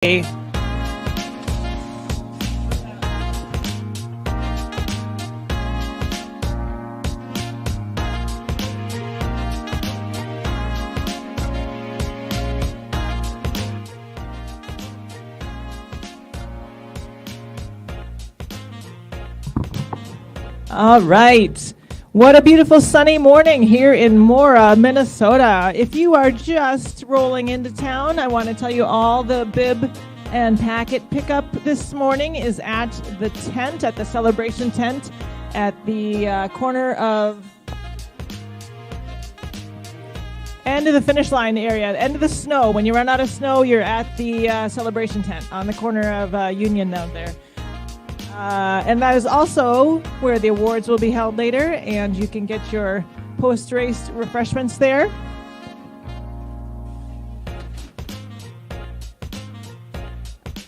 All right. What a beautiful sunny morning here in Mora, Minnesota. If you are just rolling into town, I want to tell you all the bib and packet pickup this morning is at the tent, at the celebration tent, at the corner of end of the finish line area, end of the snow. When you run out of snow, you're at the celebration tent on the corner of Union down there. And that is also where the awards will be held later, and you can get your post-race refreshments there.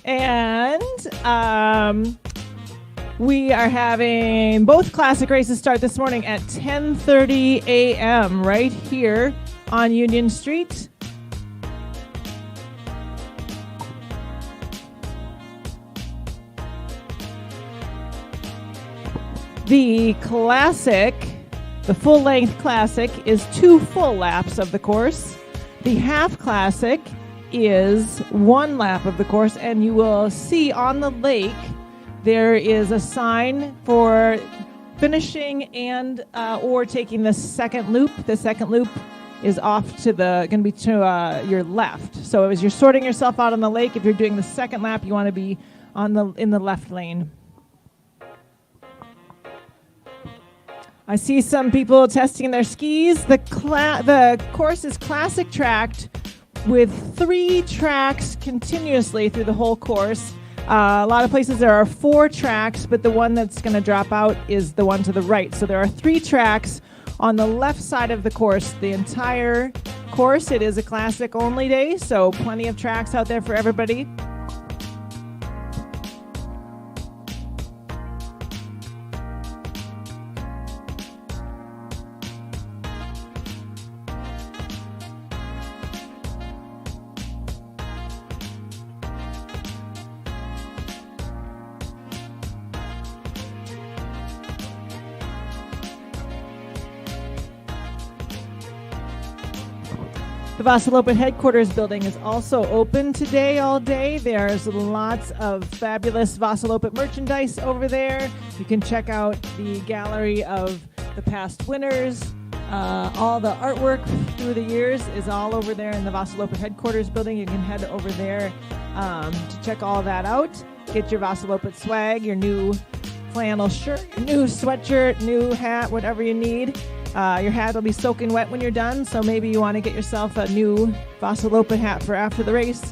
And we are having both classic races start this morning at 10:30 a.m. right here on Union Street. The classic, the full-length classic, is 2 full laps of the course. The half classic is 1 lap of the course, and you will see on the lake there is a sign for finishing and or taking the second loop. The second loop is off to the going to be to your left. So as you're sorting yourself out on the lake, if you're doing the second lap, you want to be in the left lane. I see some people testing their skis. The course is classic tracked with 3 tracks continuously through the whole course. A lot of places there are 4 tracks, but the one that's going to drop out is the one to the right. So there are 3 tracks on the left side of the course. The entire course, it is a classic only day, so plenty of tracks out there for everybody. The Vasaloppet headquarters building is also open today all day. There's lots of fabulous Vasaloppet merchandise over there. You can check out the gallery of the past winners. All the artwork through the years is all over there in the Vasaloppet headquarters building. You can head over there to check all that out. Get your Vasaloppet swag, your new flannel shirt, your new sweatshirt, new hat, whatever you need. Your hat will be soaking wet when you're done, so maybe you want to get yourself a new Vasaloppet hat for after the race.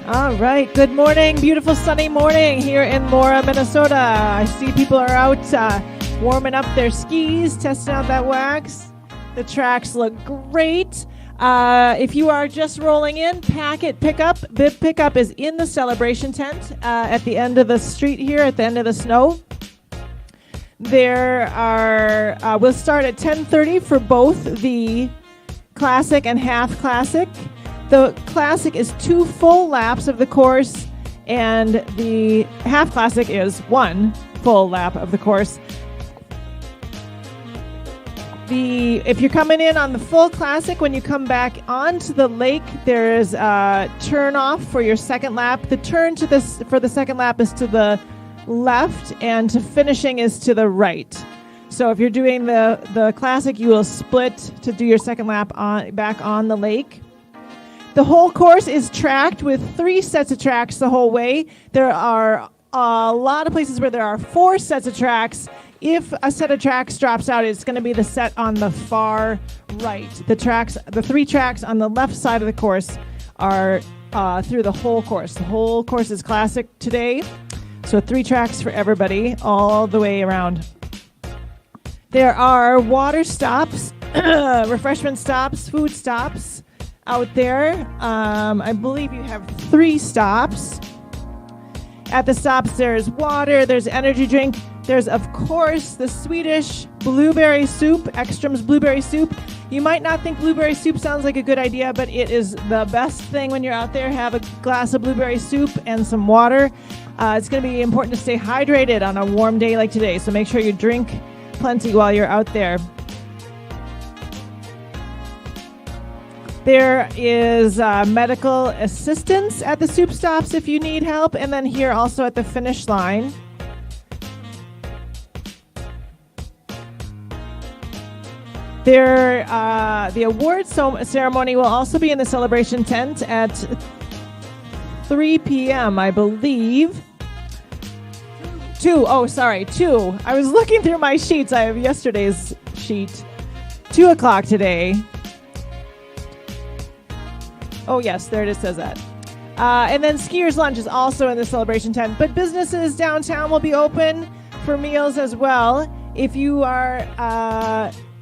All right. Good morning. Beautiful sunny morning here in Mora, Minnesota. I see people are out warming up their skis, testing out that wax. The tracks look great. If you are just rolling in, packet pickup, bib pickup is in the celebration tent at the end of the street here, at the end of the snow. There are, we'll start at 10:30 for both the classic and half classic. The classic is 2 full laps of the course, and the half classic is 1 full lap of the course. If you're coming in on the full classic, when you come back onto the lake, there is a turn off for your second lap. The turn for the second lap is to the left, and to finishing is to the right. So if you're doing the classic, you will split to do your second lap back on the lake. The whole course is tracked with 3 sets of tracks the whole way. There are a lot of places where there are 4 sets of tracks. If a set of tracks drops out, it's going to be the set on the far right. The 3 tracks on the left side of the course are through the whole course. The whole course is classic today, so 3 tracks for everybody all the way around. There are water stops, refreshment stops, food stops out there. I believe you have 3 stops. At the stops, there's water, there's energy drink. There's, of course, the Swedish blueberry soup, Ekström's blueberry soup. You might not think blueberry soup sounds like a good idea, but it is the best thing when you're out there. Have a glass of blueberry soup and some water. It's going to be important to stay hydrated on a warm day like today, so make sure you drink plenty while you're out there. There is medical assistance at the soup stops if you need help, and then here also at the finish line. The awards ceremony will also be in the celebration tent at 3 p.m., I believe. 2. I was looking through my sheets. I have yesterday's sheet. 2 o'clock today. Oh, yes, there it is, says that. And then Skier's Lunch is also in the celebration tent. But businesses downtown will be open for meals as well. If you are...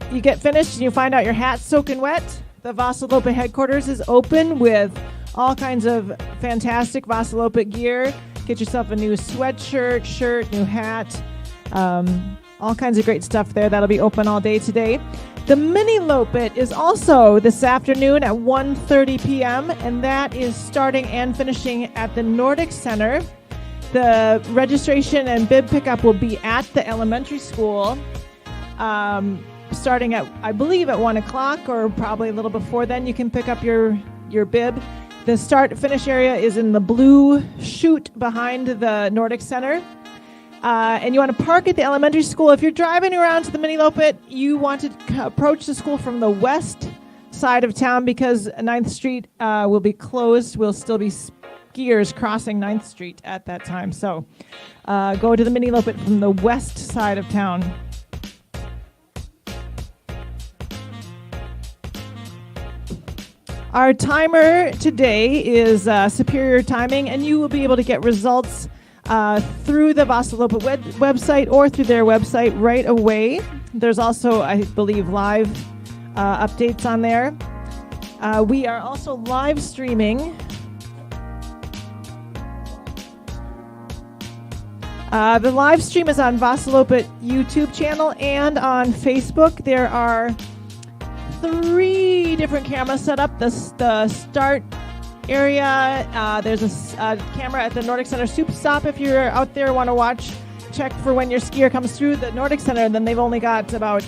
you get finished and you find out your hat's soaking wet, the Vasaloppet headquarters is open with all kinds of fantastic Vasaloppet gear. Get yourself a new sweatshirt, shirt, new hat, all kinds of great stuff there. That'll be open all day today. The Miniloppet is also this afternoon at 1:30 p.m., and that is starting and finishing at the Nordic Center. The registration and bib pickup will be at the elementary school. Starting at, I believe, at 1 o'clock or probably a little before then. You can pick up your bib. The start-finish area is in the blue chute behind the Nordic Center. And you want to park at the elementary school. If you're driving around to the Miniloppet, you want to approach the school from the west side of town because 9th Street will be closed. We'll still be skiers crossing 9th Street at that time. So go to the Miniloppet from the west side of town. Our timer today is Superior Timing, and you will be able to get results through the Vasaloppet website or through their website right away. There's also, I believe, live updates on there. We are also live streaming. The live stream is on Vasaloppet YouTube channel and on Facebook. There are 3 different cameras set up. The start area, there's a camera at the Nordic Center Soup Stop if you're out there, want to watch, check for when your skier comes through the Nordic Center, and then they've only got about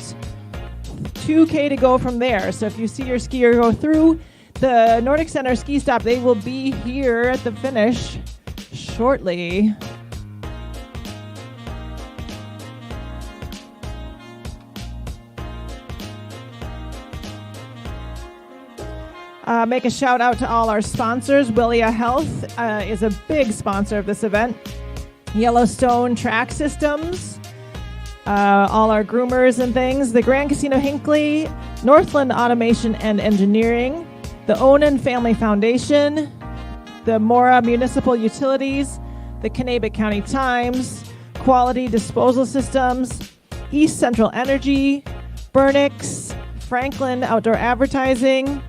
2K to go from there. So if you see your skier go through the Nordic Center ski stop, they will be here at the finish shortly. Make a shout out to all our sponsors. Willia Health is a big sponsor of this event. Yellowstone Track Systems, all our groomers and things. The Grand Casino Hinckley, Northland Automation and Engineering, the Onan Family Foundation, the Mora Municipal Utilities, the Kanabec County Times, Quality Disposal Systems, East Central Energy, Burnix, Franklin Outdoor Advertising,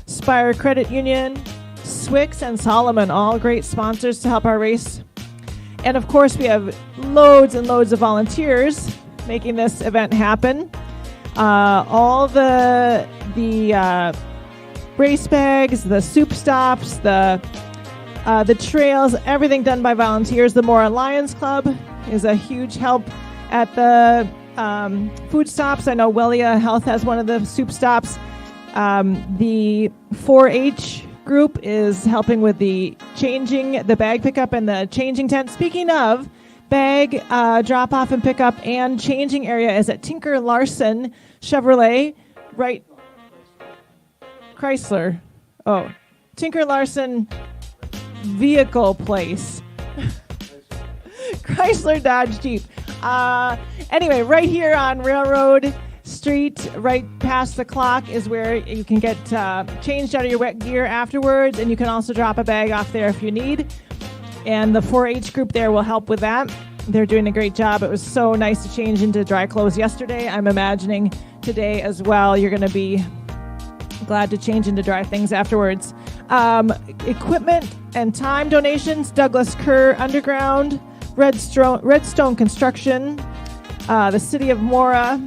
Spire Credit Union, Swix, and Solomon, all great sponsors to help our race. And of course, we have loads and loads of volunteers making this event happen. All the race bags, the soup stops, the trails, everything done by volunteers. The Mora Lions Club is a huge help at the food stops. I know Wellia Health has one of the soup stops. The 4-H group is helping with the bag pickup and the changing tent. Speaking of bag drop off and pickup and changing area is at Tinker Larson Chevrolet, right? Chrysler. Oh, Tinker Larson Vehicle Place. Chrysler Dodge Jeep. Anyway, right here on Railroad Street, right past the clock, is where you can get changed out of your wet gear afterwards, and you can also drop a bag off there if you need. And the 4-H group there will help with that. They're doing a great job. It was so nice to change into dry clothes yesterday. I'm imagining today as well you're going to be glad to change into dry things afterwards. Equipment and time donations, Douglas Kerr Underground, Redstone Construction, the City of Mora,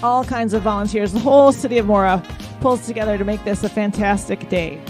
all kinds of volunteers. The whole City of Mora pulls together to make this a fantastic day.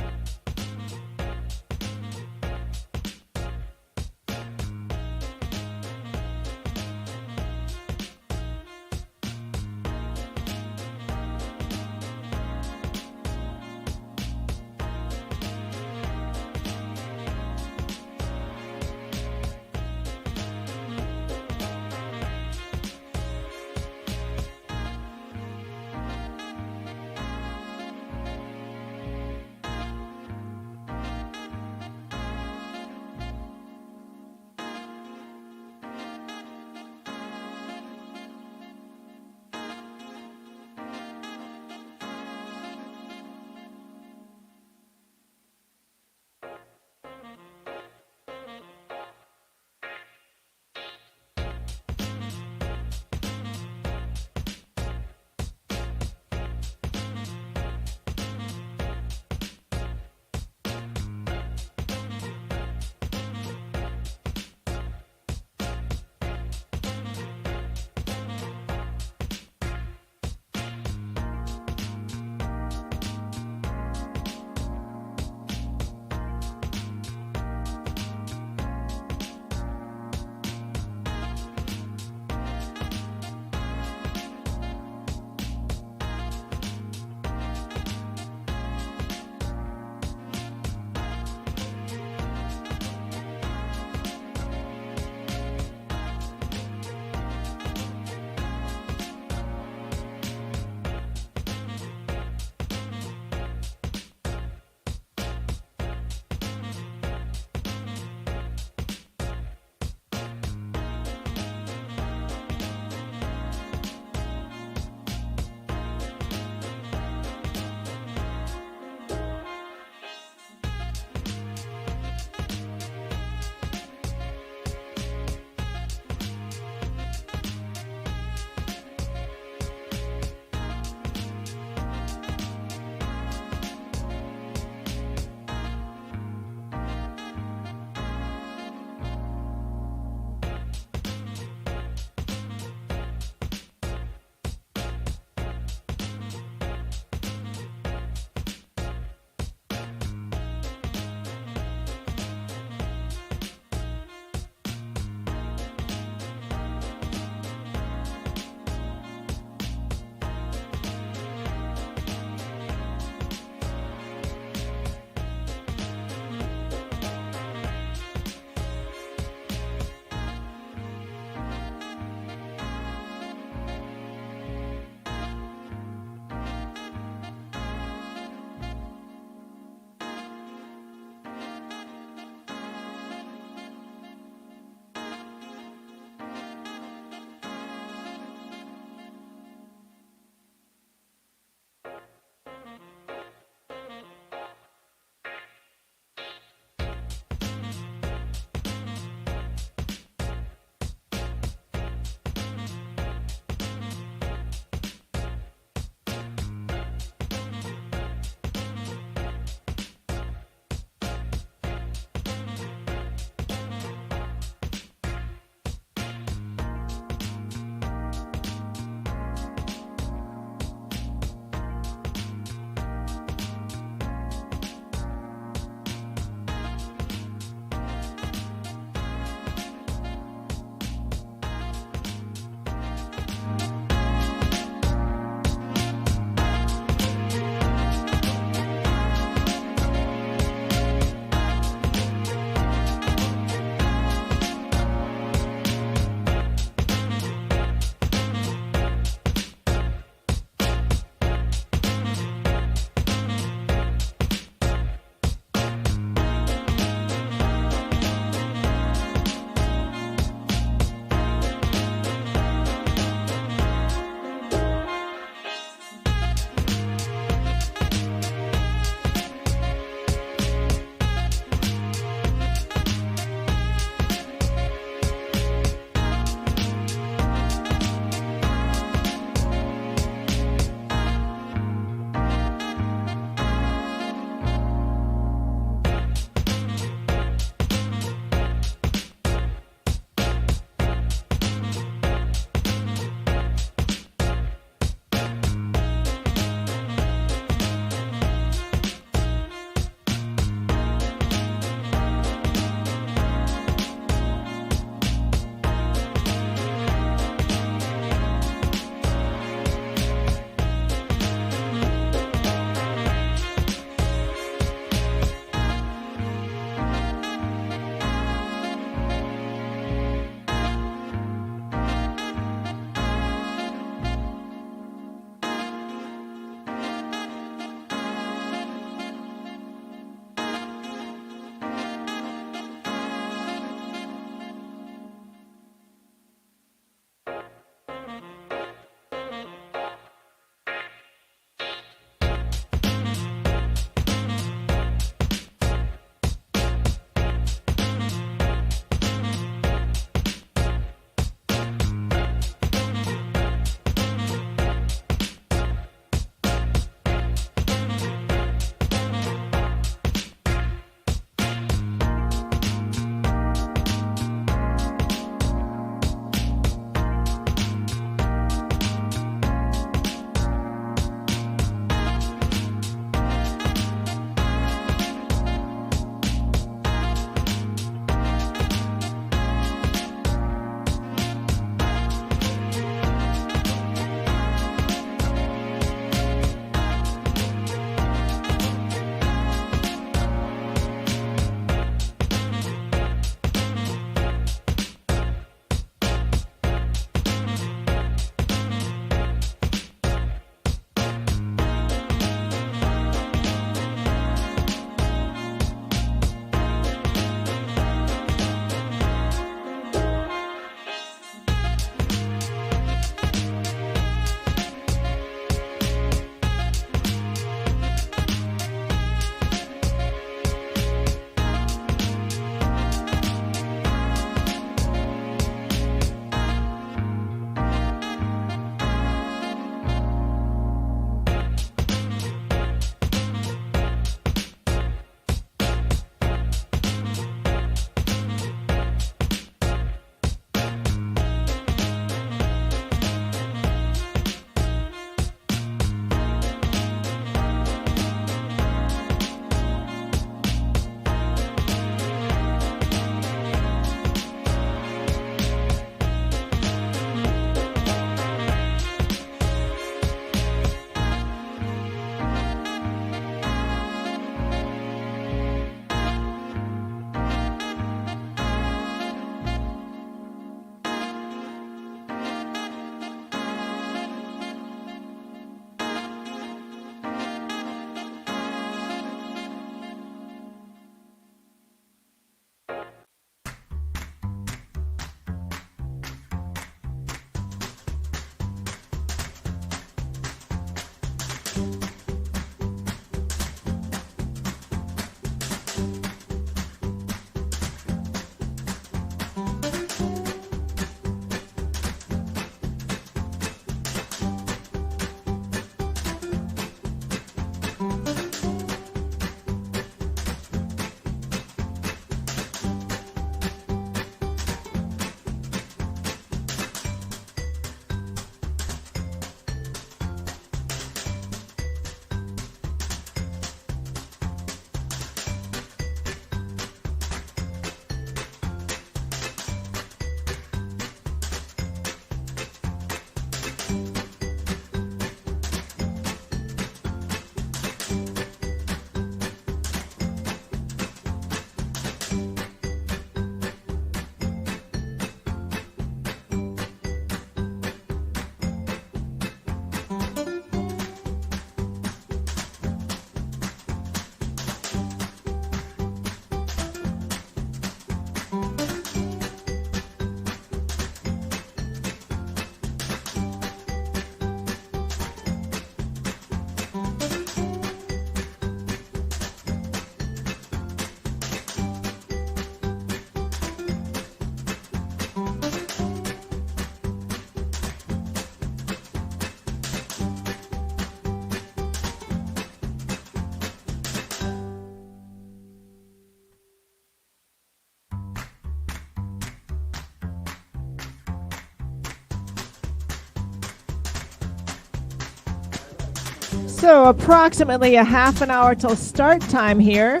So approximately a half an hour till start time here.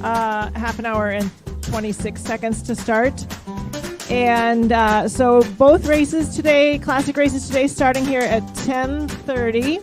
Half an hour and 26 seconds to start. And so both races today, classic races today, starting here at 10:30.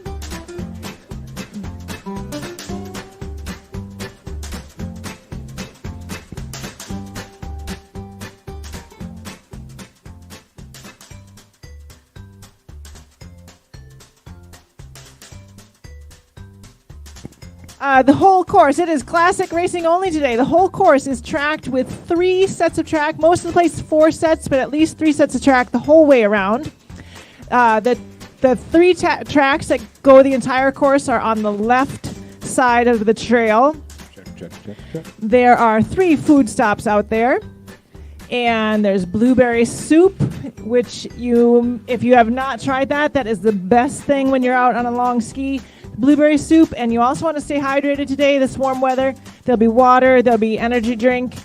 The whole course, it is classic racing only today. The whole course is tracked with 3 sets of track. Most of the place 4 sets, but at least 3 sets of track the whole way around. The 3 tracks that go the entire course are on the left side of the trail. Check. There are 3 food stops out there. And there's blueberry soup, which if you have not tried that, that is the best thing when you're out on a long ski. Blueberry soup, and you also want to stay hydrated today, this warm weather. There'll be water, there'll be energy drink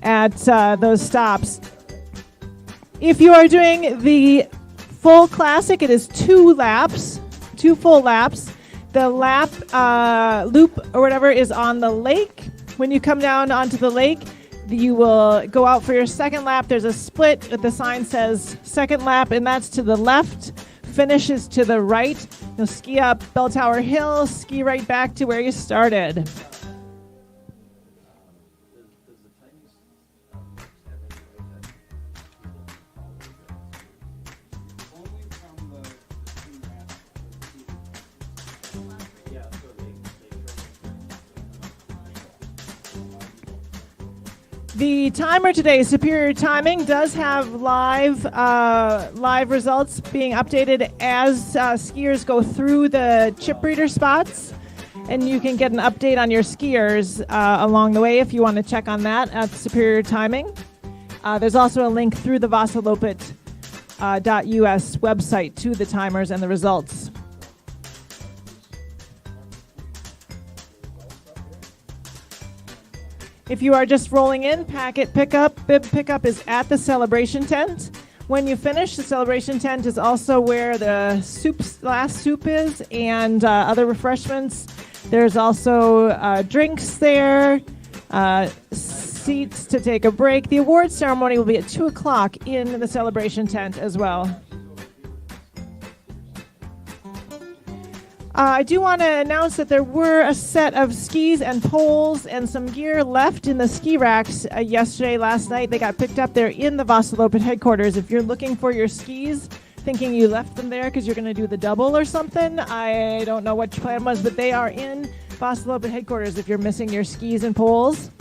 at those stops. If you are doing the full classic, it is 2 full laps. The lap loop or whatever is on the lake. When you come down onto the lake, you will go out for your second lap. There's a split. The sign says second lap, and that's to the left. Finish is to the right. You'll ski up Bell Tower Hill, ski right back to where you started. The timer today, Superior Timing, does have live results being updated as skiers go through the chip reader spots. And you can get an update on your skiers along the way if you want to check on that at Superior Timing. There's also a link through the Vasaloppet.us website to the timers and the results. If you are just rolling in, bib pickup is at the celebration tent. When you finish, the celebration tent is also where the last soup is and other refreshments. There's also drinks there, seats to take a break. The award ceremony will be at 2 o'clock in the celebration tent as well. I do want to announce that there were a set of skis and poles and some gear left in the ski racks last night. They got picked up. They're in the Vasaloppet headquarters. If you're looking for your skis, thinking you left them there because you're going to do the double or something, I don't know what your plan was, but they are in Vasaloppet headquarters if you're missing your skis and poles.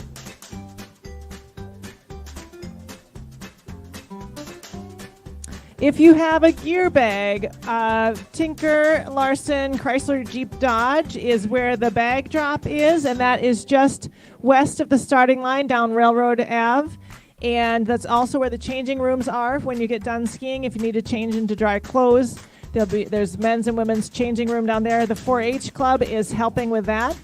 If you have a gear bag, Tinker, Larson, Chrysler, Jeep, Dodge is where the bag drop is, and that is just west of the starting line down Railroad Ave. And that's also where the changing rooms are when you get done skiing. If you need to change into dry clothes, there's men's and women's changing room down there. The 4-H Club is helping with that.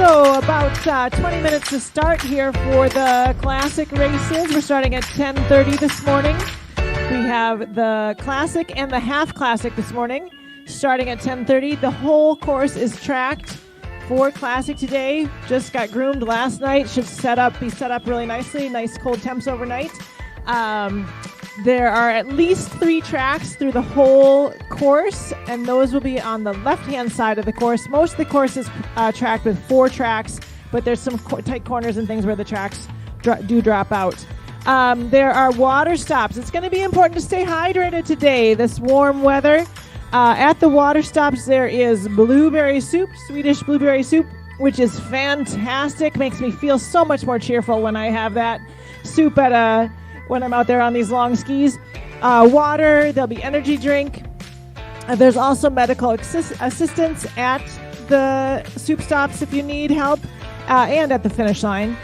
So about 20 minutes to start here for the classic races. We're starting at 10:30 this morning. We have the classic and the half classic this morning, starting at 10:30. The whole course is tracked for classic today. Just got groomed last night. Should be set up really nicely. Nice cold temps overnight. There are at least 3 tracks through the whole course, and those will be on the left-hand side of the course. Most of the course is tracked with 4 tracks, but there's some tight corners and things where the tracks do drop out. There are water stops. It's going to be important to stay hydrated today, this warm weather. At the water stops, there is blueberry soup, Swedish blueberry soup, which is fantastic. Makes me feel so much more cheerful when I have that soup when I'm out there on these long skis. Water, there'll be energy drink. There's also medical assistance at the soup stops if you need help, and at the finish line.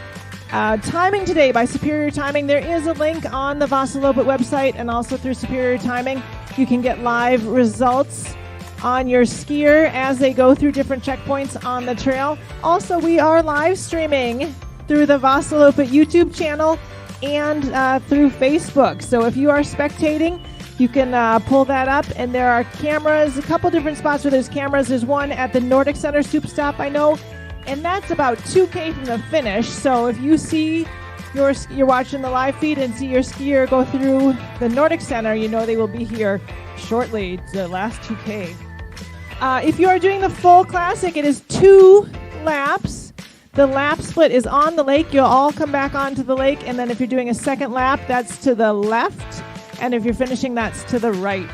Timing today by Superior Timing. There is a link on the Vasaloppet website and also through Superior Timing. You can get live results on your skier as they go through different checkpoints on the trail. Also, we are live streaming through the Vasaloppet YouTube channel and through Facebook. So if you are spectating, you can pull that up, and there are cameras, a couple different spots where there's cameras. There's one at the Nordic Center Soup Stop, I know, and that's about 2K from the finish. So if you see you're watching the live feed and see your skier go through the Nordic Center, you know they will be here shortly, the last 2K. If you are doing the full classic, it is 2 laps. The lap split is on the lake. You'll all come back onto the lake, and then if you're doing a second lap, that's to the left, and if you're finishing, that's to the right.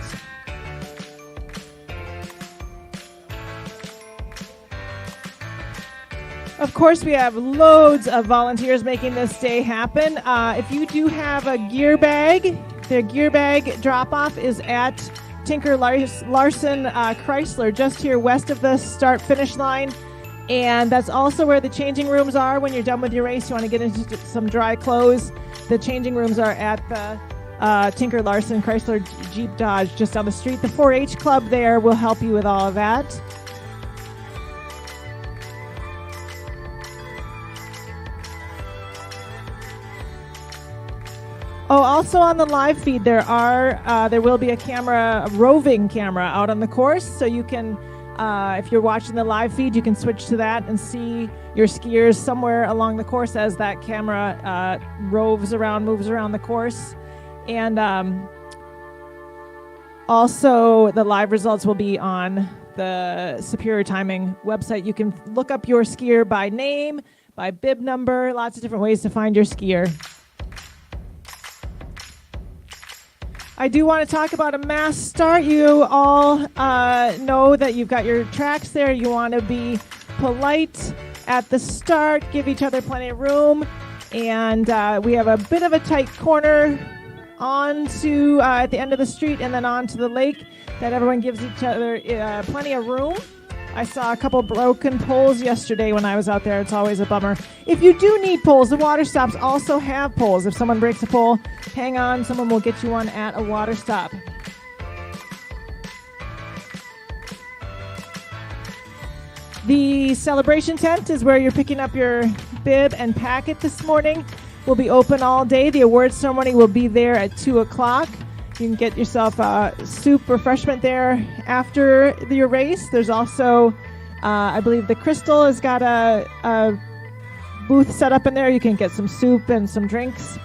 Of course, we have loads of volunteers making this day happen. If you do have a gear bag, their gear bag drop-off is at Tinker Larson Chrysler, just here west of the start-finish line. And that's also where the changing rooms are when you're done with your race. You want to get into some dry clothes. The changing rooms are at the Tinker Larson Chrysler Jeep Dodge just down the street. The 4-H club there will help you with all of that. Oh, also on the live feed, there will be a roving camera out on the course, so you can, if you're watching the live feed, you can switch to that and see your skiers somewhere along the course as that camera moves around the course. And also the live results will be on the Superior Timing website. You can look up your skier by name, by bib number, lots of different ways to find your skier. I do want to talk about a mass start. You all know that you've got your tracks there. You want to be polite at the start, give each other plenty of room. And we have a bit of a tight corner onto at the end of the street and then onto the lake that everyone gives each other plenty of room. I saw a couple broken poles yesterday when I was out there. It's always a bummer. If you do need poles, the water stops also have poles. If someone breaks a pole, hang on. Someone will get you one at a water stop. The celebration tent is where you're picking up your bib and packet this morning. We'll be open all day. The awards ceremony will be there at 2 o'clock. You can get yourself a soup refreshment there after your race. There's also, I believe the Crystal has got a booth set up in there. You can get some soup and some drinks.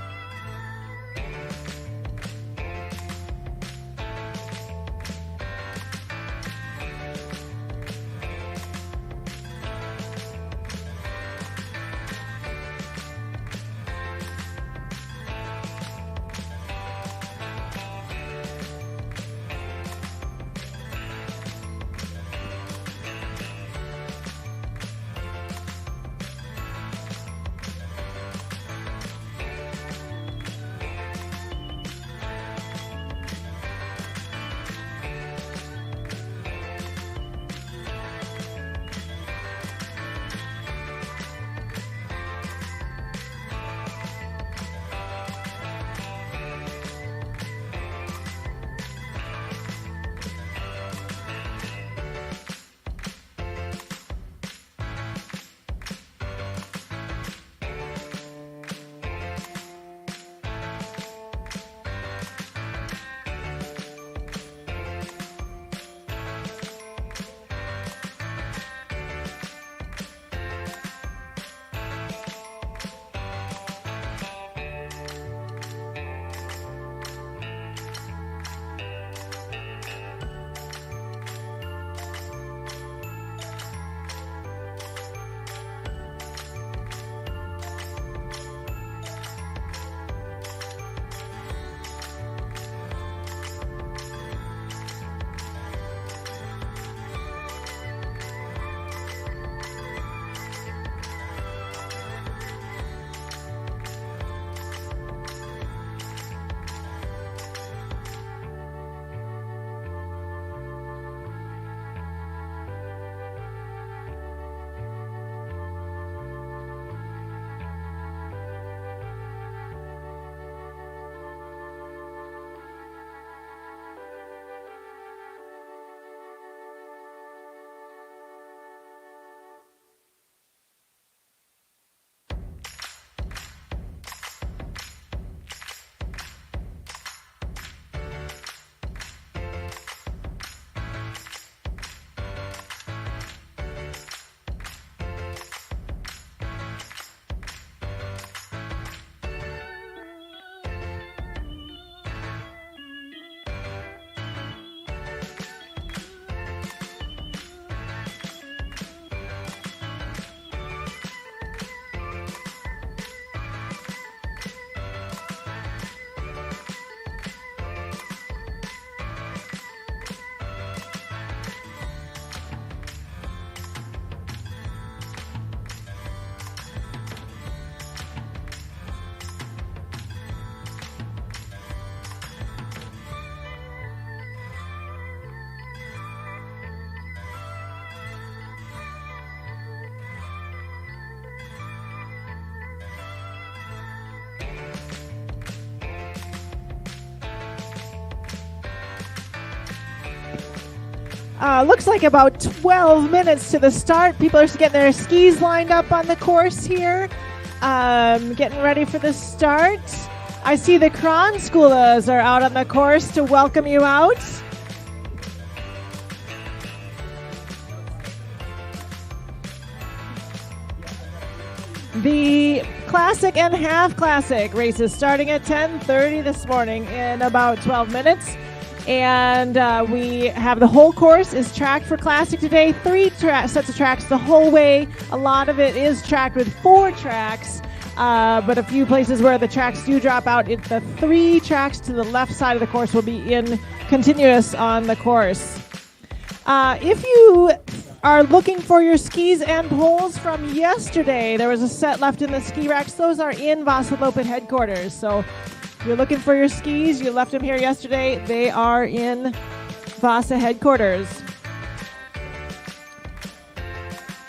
Looks like about 12 minutes to the start. People are getting their skis lined up on the course here, getting ready for the start. I see the Kranskolas are out on the course to welcome you out. The Classic and Half Classic races starting at 10:30 this morning in about 12 minutes. And we have the whole course is tracked for Classic today. 3 sets of tracks the whole way. A lot of it is tracked with 4 tracks, but a few places where the tracks do drop out. The 3 tracks to the left side of the course will be in continuous on the course. If you are looking for your skis and poles from yesterday, there was a set left in the ski racks. Those are in Vasaloppet headquarters. So if you're looking for your skis, you left them here yesterday. They are in Vasa headquarters.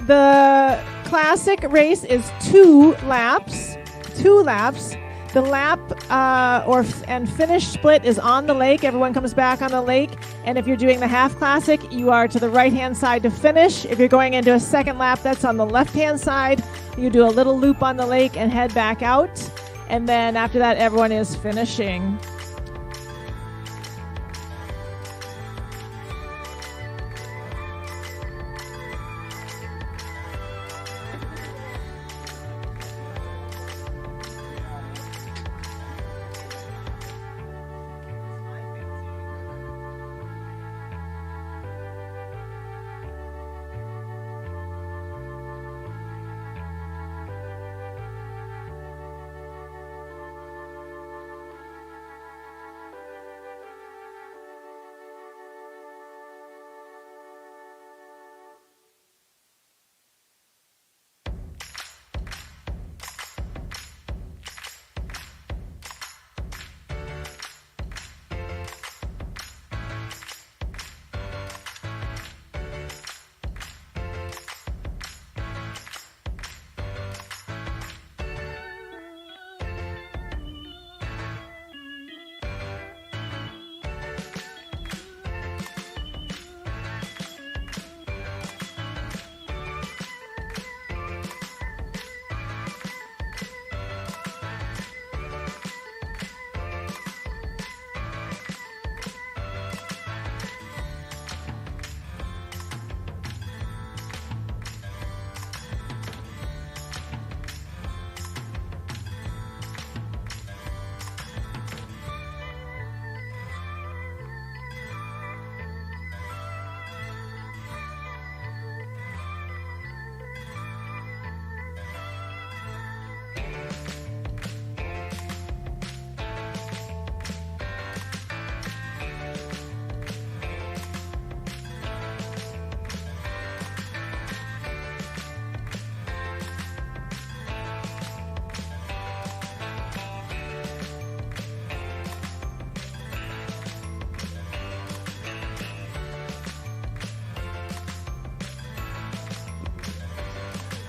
The classic race is 2 laps. 2 laps. The lap and finish split is on the lake. Everyone comes back on the lake. And if you're doing the half classic, you are to the right-hand side to finish. If you're going into a second lap, that's on the left-hand side. You do a little loop on the lake and head back out. And then after that, everyone is finishing.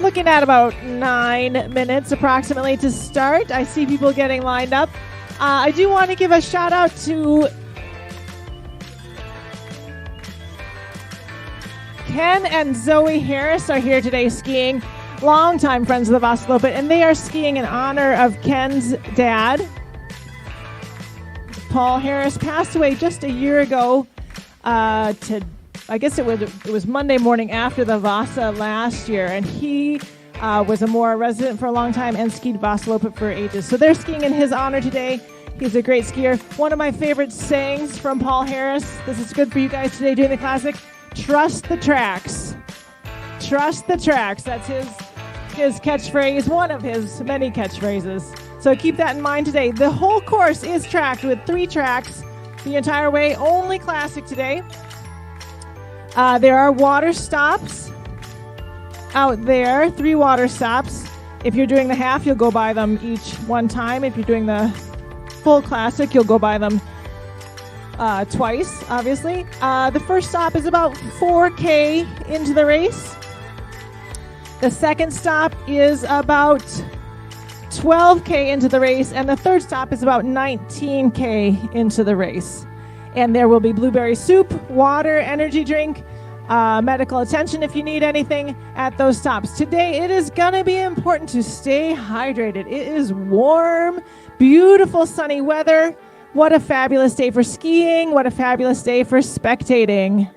Looking at about 9 minutes approximately to start. I see people getting lined up. I do want to give a shout out to Ken and Zoe Harris are here today skiing. Longtime friends of the Vasaloppet, and they are skiing in honor of Ken's dad. Paul Harris passed away just a year ago. I guess it was Monday morning after the Vasa last year, and he was a Mora resident for a long time and skied Vasaloppet for ages. So they're skiing in his honor today. He's a great skier. One of my favorite sayings from Paul Harris, this is good for you guys today doing the classic, trust the tracks. Trust the tracks. That's his catchphrase, one of his many catchphrases. So keep that in mind today. The whole course is tracked with 3 tracks the entire way, only classic today. There are water stops out there, 3 water stops. If you're doing the half, you'll go by them each one time. If you're doing the full classic, you'll go by them twice, obviously. The first stop is about 4K into the race. The second stop is about 12K into the race, and the third stop is about 19K into the race. And there will be blueberry soup, water, energy drink, medical attention if you need anything at those stops. Today, it is going to be important to stay hydrated. It is warm, beautiful sunny weather. What a fabulous day for skiing. What a fabulous day for spectating.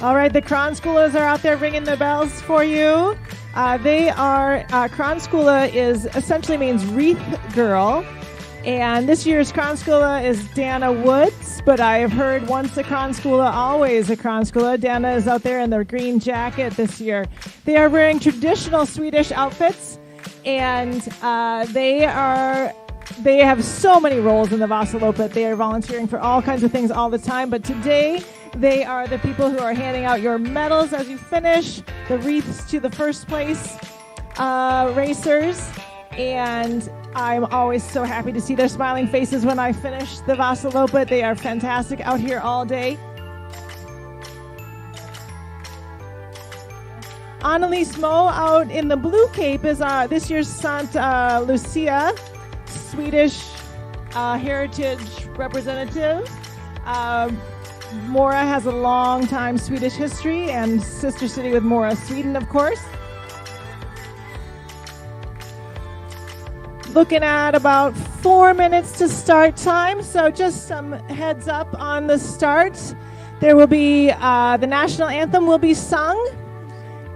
All right, the Kronskolas are out there ringing the bells for you. Kronskola is essentially means wreath girl. And this year's Kronskola is Dana Woods, but I have heard once a Kronskola, always a Kronskola. Dana is out there in their green jacket this year. They are wearing traditional Swedish outfits, and they have so many roles in the Vasaloppet. They are volunteering for all kinds of things all the time, but today they are the people who are handing out your medals as you finish, the wreaths to the first place racers, and I'm always so happy to see their smiling faces when I finish the Vasaloppet. They are fantastic out here all day. Annalise Moe out in the blue cape is this year's Santa Lucia Swedish heritage representative. Mora has a long time Swedish history and sister city with Mora, Sweden, of course. Looking at about 4 minutes to start time, so just some heads up on the start. There will be the national anthem will be sung,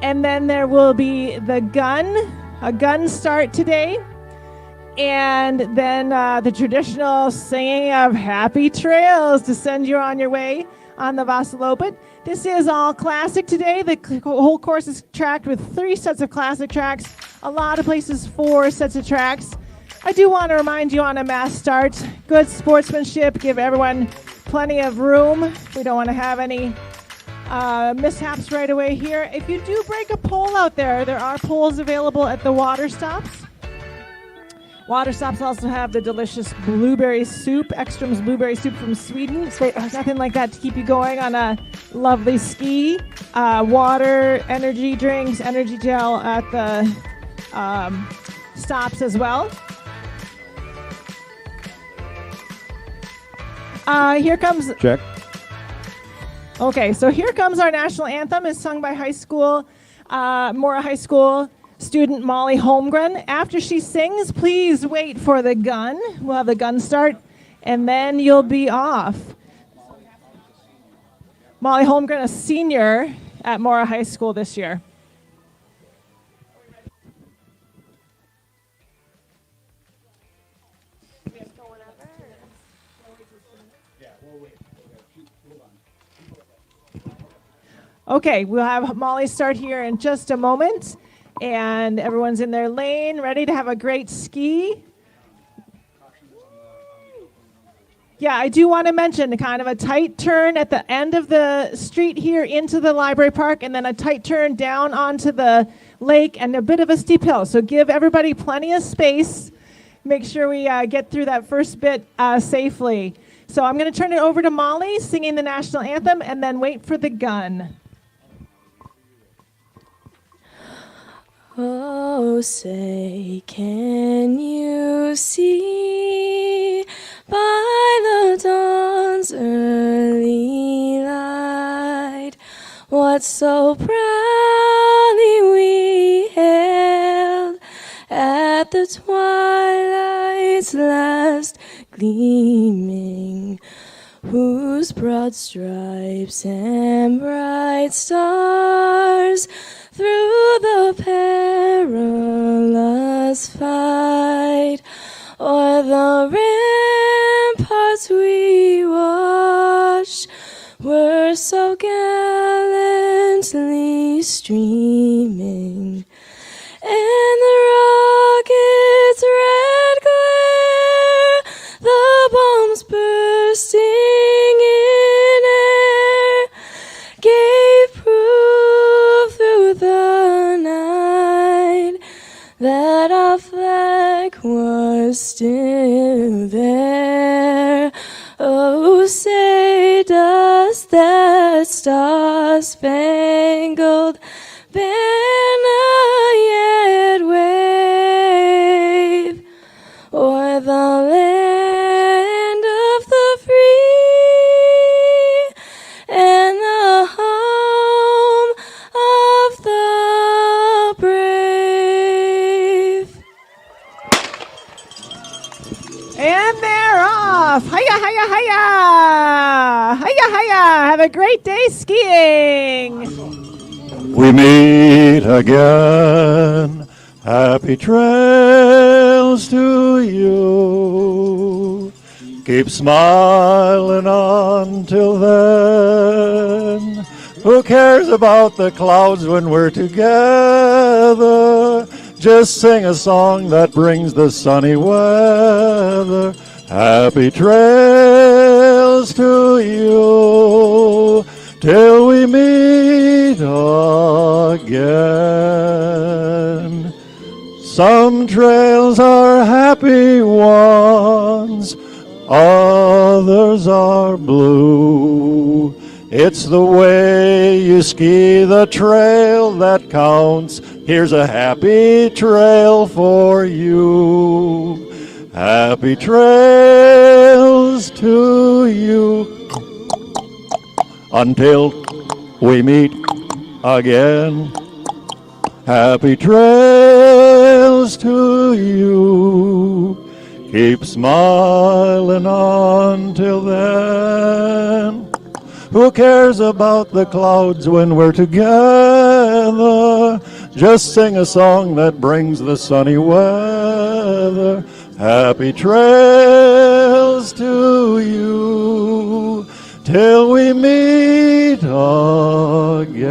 and then there will be a gun start today, and then the traditional singing of Happy Trails to send you on your way on the Vasaloppet. This is all classic today. The whole course is tracked with 3 sets of classic tracks, a lot of places 4 sets of tracks. I do want to remind you on a mass start, good sportsmanship, give everyone plenty of room. We don't want to have any mishaps right away here. If you do break a pole out there, there are poles available at the water stops. Water stops also have the delicious blueberry soup, Ekström's blueberry soup from Sweden. There's nothing like that to keep you going on a lovely ski. Water, energy drinks, energy gel at the stops as well. Here comes... Check. Okay, so here comes our national anthem. It's sung by Mora High School student Molly Holmgren. After she sings, please wait for the gun. We'll have the gun start, and then you'll be off. Molly Holmgren, a senior at Mora High School this year. Okay, we'll have Molly start here in just a moment, and everyone's in their lane, ready to have a great ski. Yeah, I do want to mention kind of a tight turn at the end of the street here into the library park, and then a tight turn down onto the lake and a bit of a steep hill. So give everybody plenty of space. Make sure we get through that first bit safely. So I'm going to turn it over to Molly singing the national anthem and then wait for the gun. Oh, say, can you see by the dawn's early light what so proudly we hailed at the twilight's last gleaming, whose broad stripes and bright stars through the perilous fight o'er the ramparts we watched were so gallantly streaming, and the rocket's red glare, the bombs bursting in air, gave proof through the night that our flag was still there. Oh, say does that star-spangled banner yet wave o'er the land of the free and the home of the brave? And they're off. Hiya, hiya, hiya. Hiya, hiya. Have a great day skiing. We meet again. Happy trails to you. Keep smiling until then. Who cares about the clouds when we're together? Just sing a song that brings the sunny weather. Happy trails to you till we meet again. Some trails are happy ones, others are blue. It's the way you ski the trail that counts. Here's a happy trail for you. Happy trails to you until we meet again. Happy trails to you. Keep smiling until then. Who cares about the clouds when we're together? Just sing a song that brings the sunny weather. Happy trails to you till we meet again.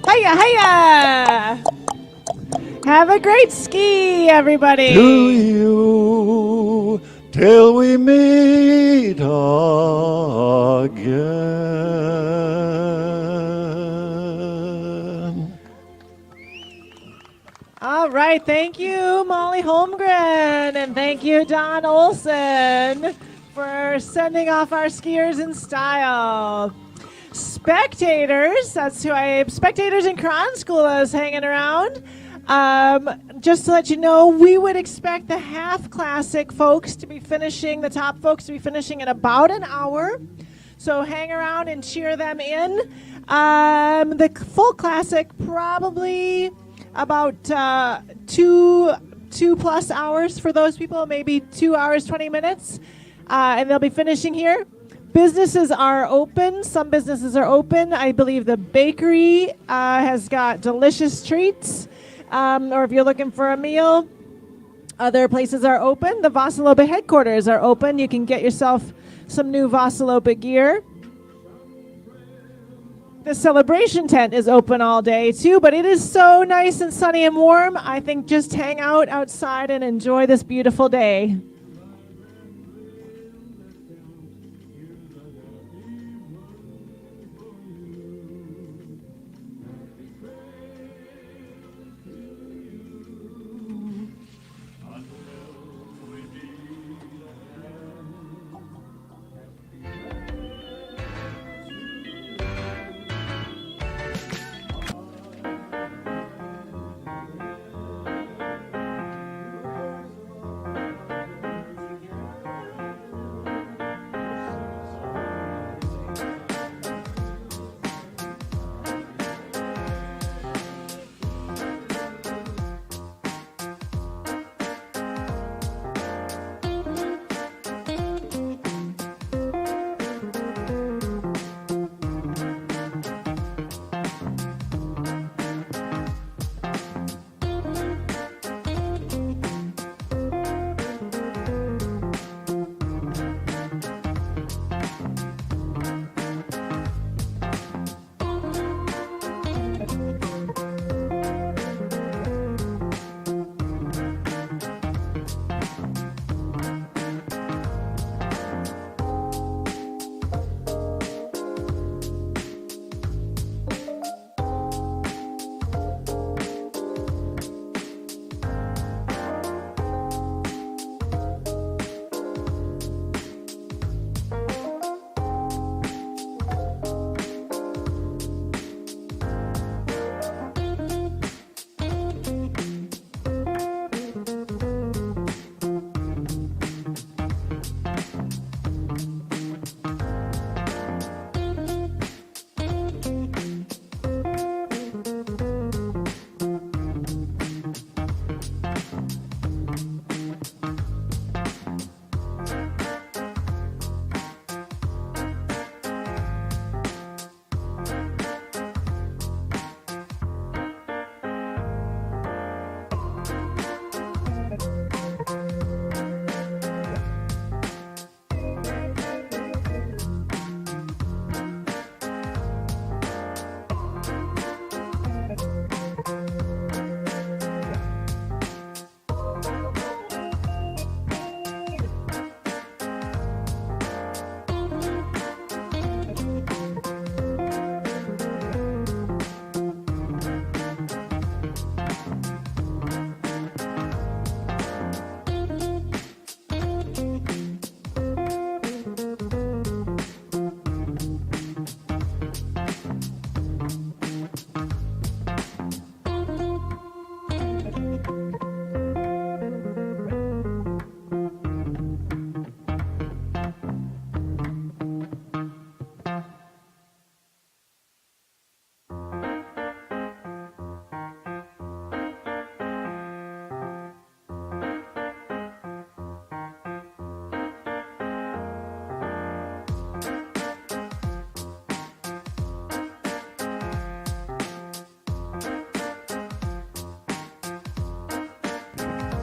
Hiya, hiya. Have a great ski, everybody. To you till we meet again. All right, thank you, Molly Holmgren, and thank you, Don Olson, for sending off our skiers in style. Spectators, spectators in Cron School is hanging around. Just to let you know, we would expect the half classic folks to be finishing, the top folks to be finishing in about an hour. So hang around and cheer them in. The full classic probably about 2+ hours for those people, maybe 2 hours, 20 minutes. And they'll be finishing here. Businesses are open. Some businesses are open. I believe the bakery has got delicious treats. Or if you're looking for a meal, other places are open. The Vasaloppet headquarters are open. You can get yourself some new Vasaloppet gear. The celebration tent is open all day too, but it is so nice and sunny and warm. I think just hang out outside and enjoy this beautiful day.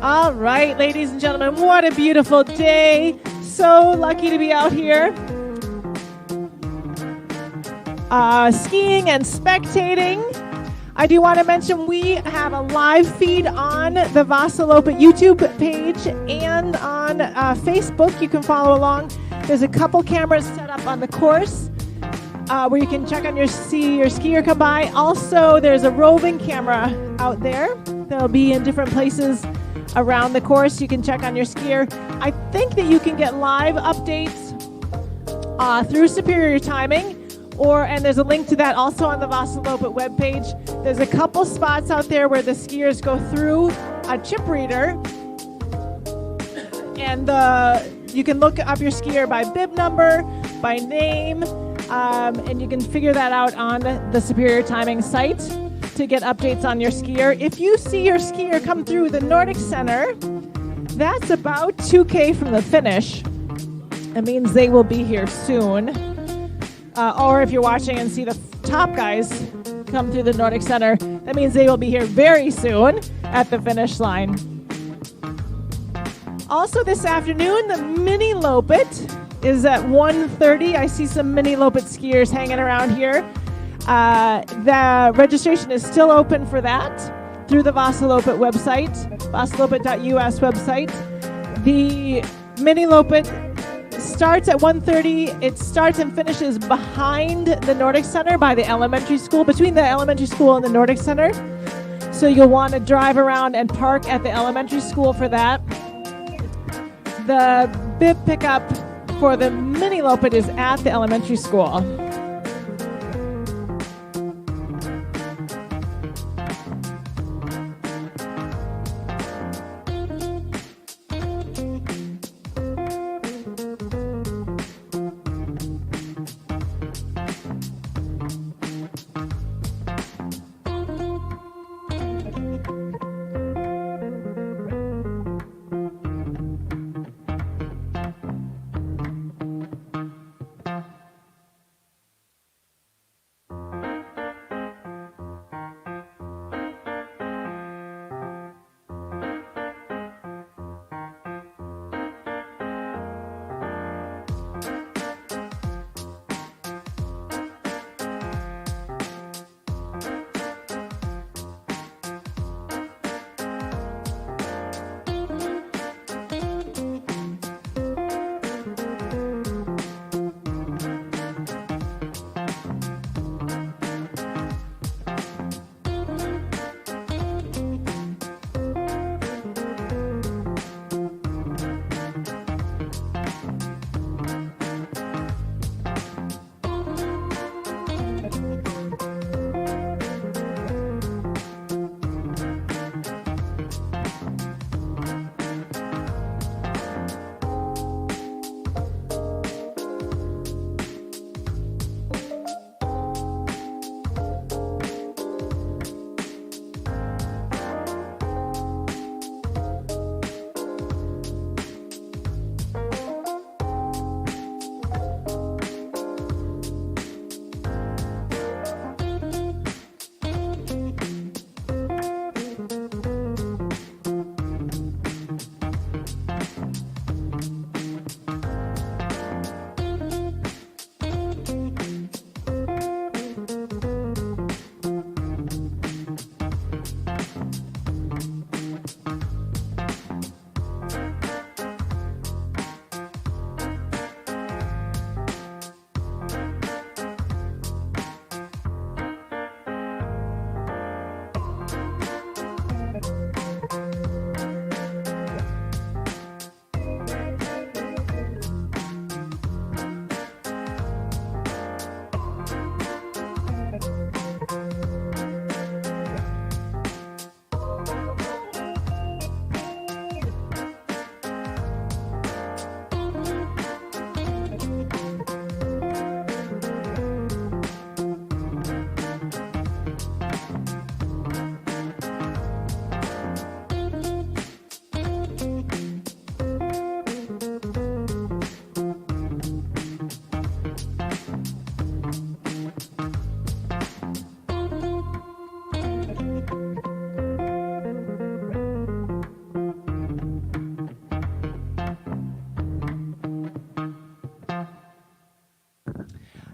All right, ladies and gentlemen, what a beautiful day. So lucky to be out here skiing and spectating. I do want to mention we have a live feed on the Vasaloppet YouTube page and on Facebook. You can follow along. There's a couple cameras set up on the course where you can check on see your skier come by. Also, there's a roving camera out there. They'll be in different places around the course. You can check on your skier. I think that you can get live updates through Superior Timing, and there's a link to that also on the Vasaloppet webpage. There's a couple spots out there where the skiers go through a chip reader, and you can look up your skier by bib number, by name, and you can figure that out on the Superior Timing site to get updates on your skier. If you see your skier come through the Nordic Center, that's about 2K from the finish. It means they will be here soon. Or if you're watching and see the top guys come through the Nordic Center, that means they will be here very soon at the finish line. Also this afternoon, the Miniloppet is at 1:30. I see some Miniloppet skiers hanging around here. The registration is still open for that through the Vasaloppet website, vasaloppet.us website. The Miniloppet starts at 1:30. It starts and finishes behind the Nordic Center by the elementary school, between the elementary school and the Nordic Center. So you'll want to drive around and park at the elementary school for that. The bib pickup for the Miniloppet is at the elementary school.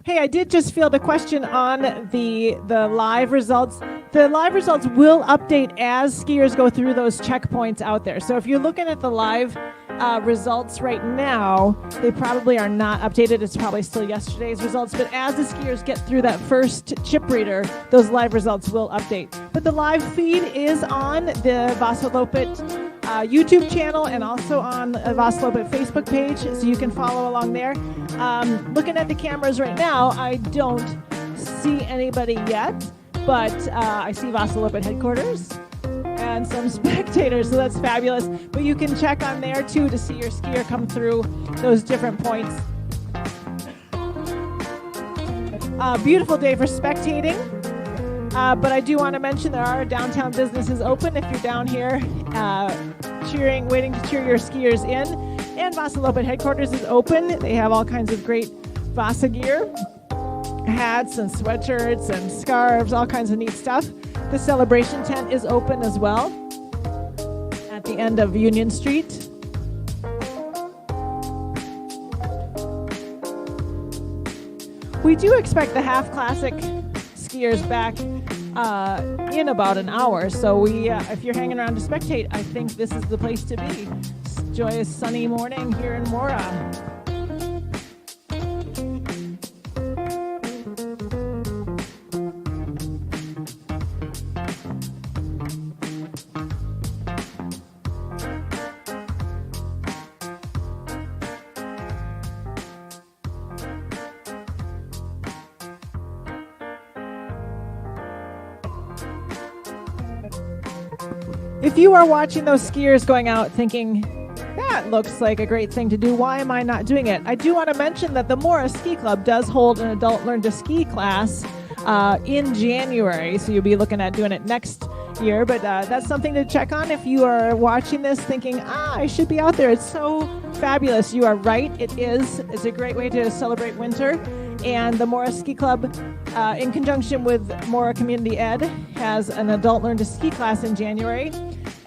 Hey, I did just field a question on the live results. The live results will update as skiers go through those checkpoints out there. So if you're looking at the live results right now, they probably are not updated. It's probably still yesterday's results. But as the skiers get through that first chip reader, those live results will update. But the live feed is on the Vasaloppet YouTube channel and also on the Vasaloppet Facebook page, so you can follow along there. Looking at the cameras right now, I don't see anybody yet, but I see Vasaloppet headquarters and some spectators, so that's fabulous. But you can check on there too to see your skier come through those different points. Beautiful day for spectating. But I do want to mention there are downtown businesses open if you're down here waiting to cheer your skiers in. And Vasaloppet headquarters is open. They have all kinds of great Vasa gear, hats and sweatshirts and scarves, all kinds of neat stuff. The celebration tent is open as well at the end of Union Street. We do expect the half classic skiers back in about an hour, so if you're hanging around to spectate, I think this is the place to be. Joyous sunny morning here in Mora. If you are watching those skiers going out thinking, that looks like a great thing to do, why am I not doing it? I do want to mention that the Mora Ski Club does hold an adult learn to ski class in January, so you'll be looking at doing it next year, but that's something to check on if you are watching this thinking, I should be out there. It's so fabulous. You are right. It is. It's a great way to celebrate winter. And the Mora Ski Club, in conjunction with Mora Community Ed, has an adult learn to ski class in January.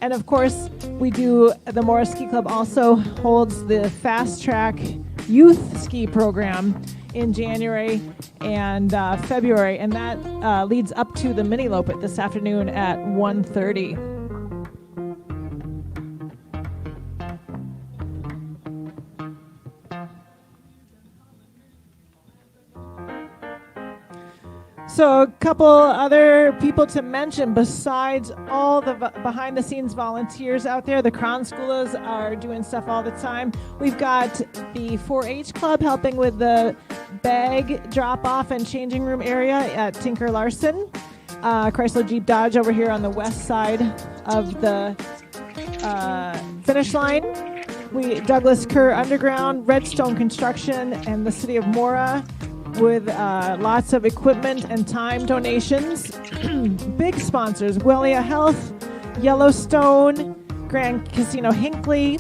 And of course, the Mora Ski Club also holds the Fast Track Youth Ski Program in January and February, and that leads up to the Miniloppet this afternoon at 1:30. So a couple other people to mention besides all the behind-the-scenes volunteers out there. The Kranskolas are doing stuff all the time. We've got the 4-H Club helping with the bag drop-off and changing room area at Tinker Larson. Chrysler Jeep Dodge over here on the west side of the finish line. Douglas Kerr Underground, Redstone Construction, and the City of Mora, with lots of equipment and time donations. Big sponsors: Wellia Health, Yellowstone, Grand Casino Hinckley,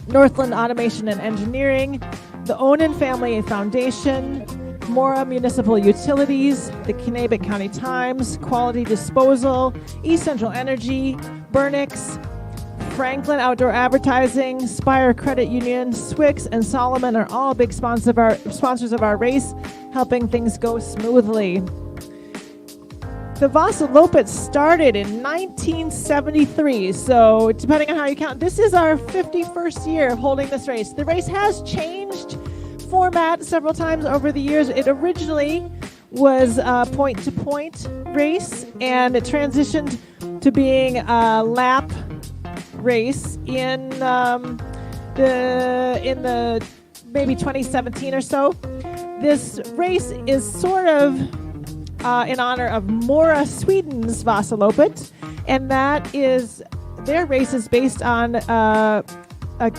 Northland Automation and Engineering, the Onan Family Foundation, Mora Municipal Utilities, the Kanabec County Times, Quality Disposal, East Central Energy, Burnix, Franklin Outdoor Advertising, Spire Credit Union, Swix, and Solomon are all big sponsors of our race, helping things go smoothly. The Vasaloppet started in 1973, so depending on how you count, this is our 51st year of holding this race. The race has changed format several times over the years. It originally was a point-to-point race, and it transitioned to being a lap race in the maybe 2017 or so. This race is sort of in honor of Mora, Sweden's Vasaloppet, and that is their race is based on a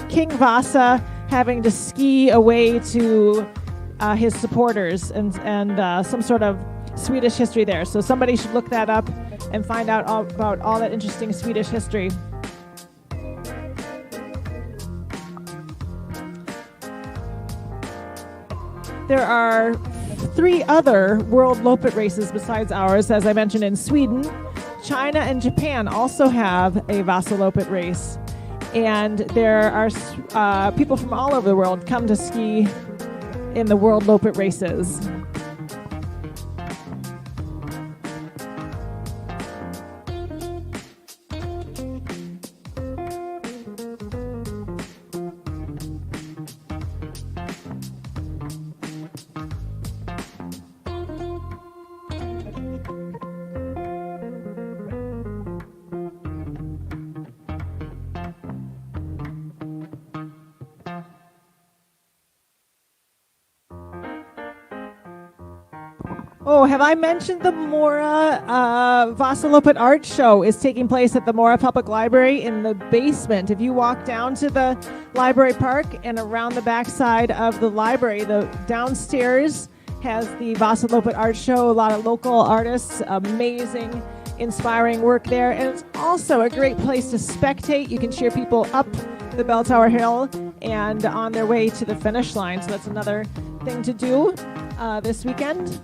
King Vasa having to ski away to his supporters and some sort of Swedish history there. So somebody should look that up and find out about all that interesting Swedish history. There are 3 other World Loppet races besides ours, as I mentioned, in Sweden. China and Japan also have a Vasaloppet race. And there are people from all over the world come to ski in the World Lopet races. Oh, have I mentioned the Mora Vasaloppet Art Show is taking place at the Mora Public Library in the basement. If you walk down to the library park and around the backside of the library, the downstairs has the Vasaloppet Art Show, a lot of local artists, amazing, inspiring work there. And it's also a great place to spectate. You can cheer people up the Bell Tower Hill and on their way to the finish line. So that's another thing to do this weekend.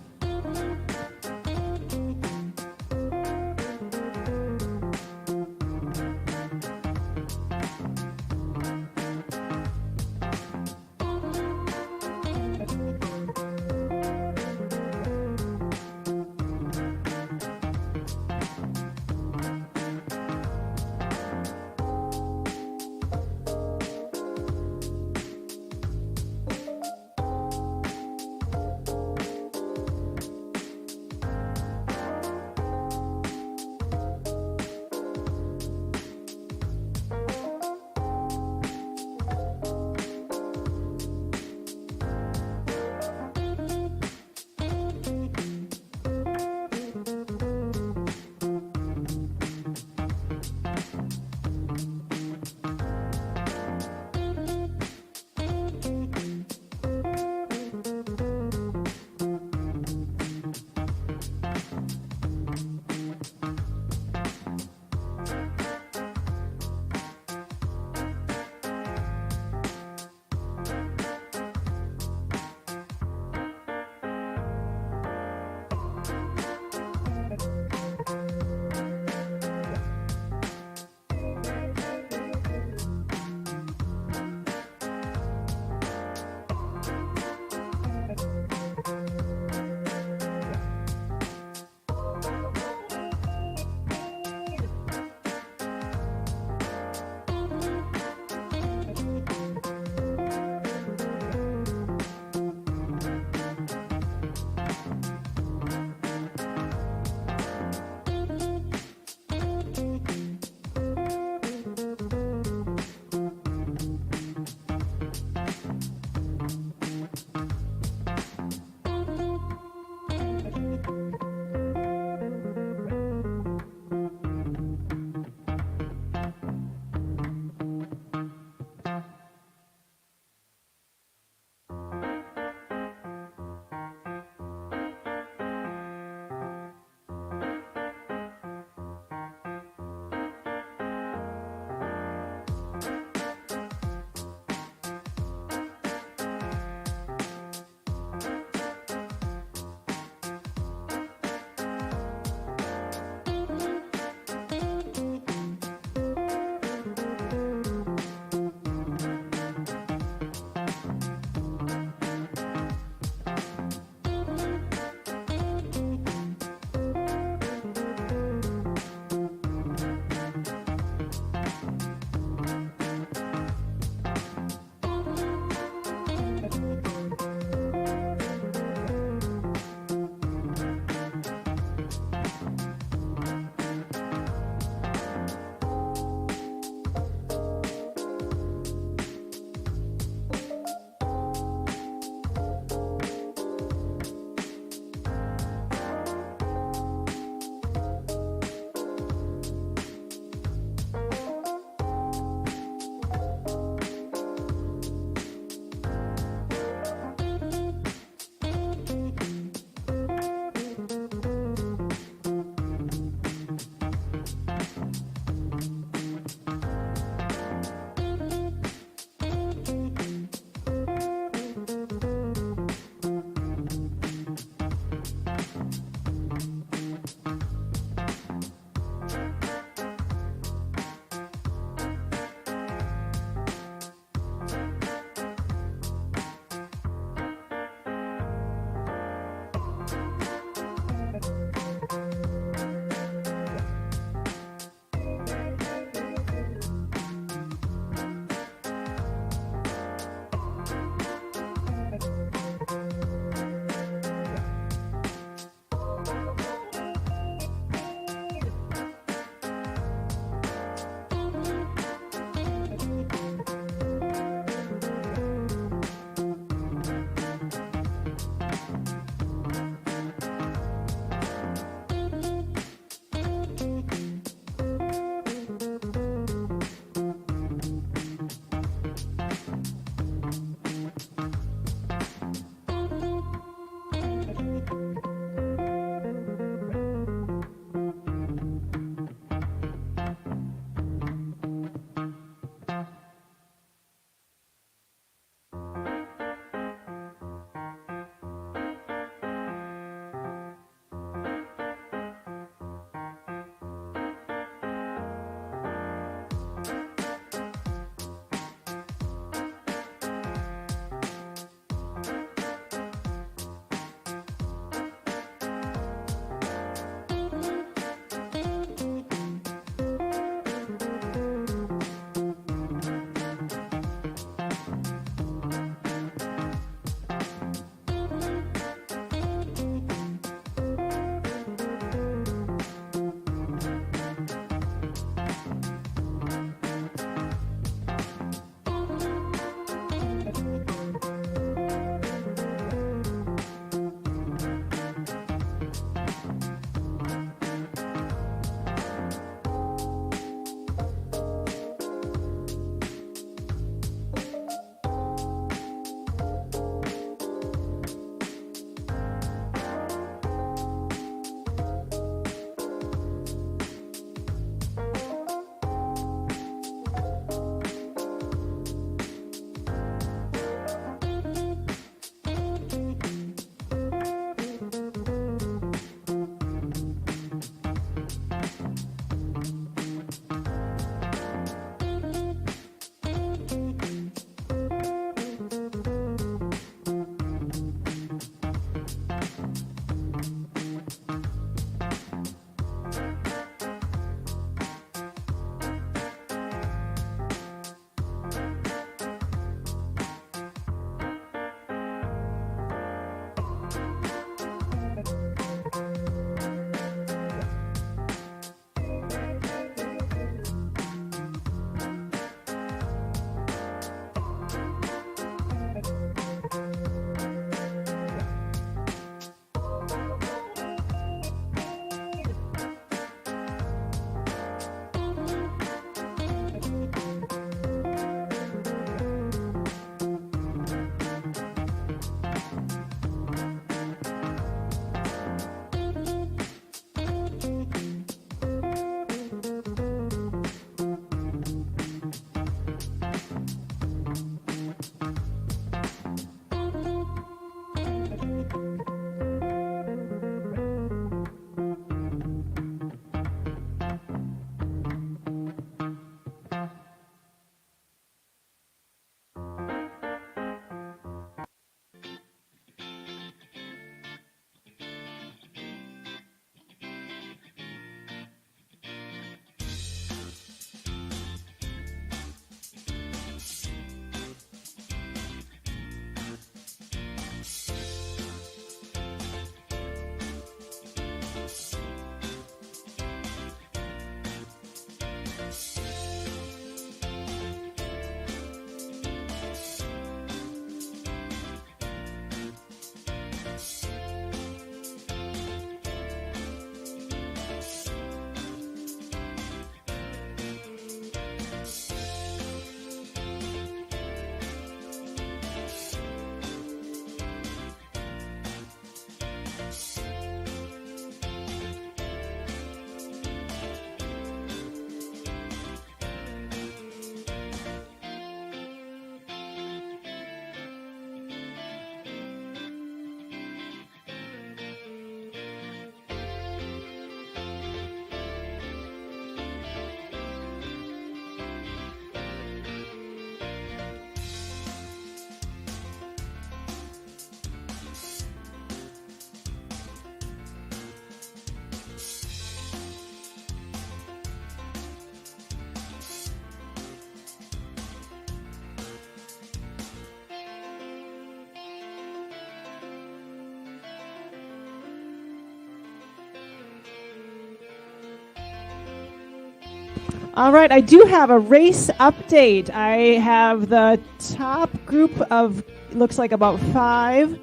All right, I do have a race update. I have the top group of, looks like about 5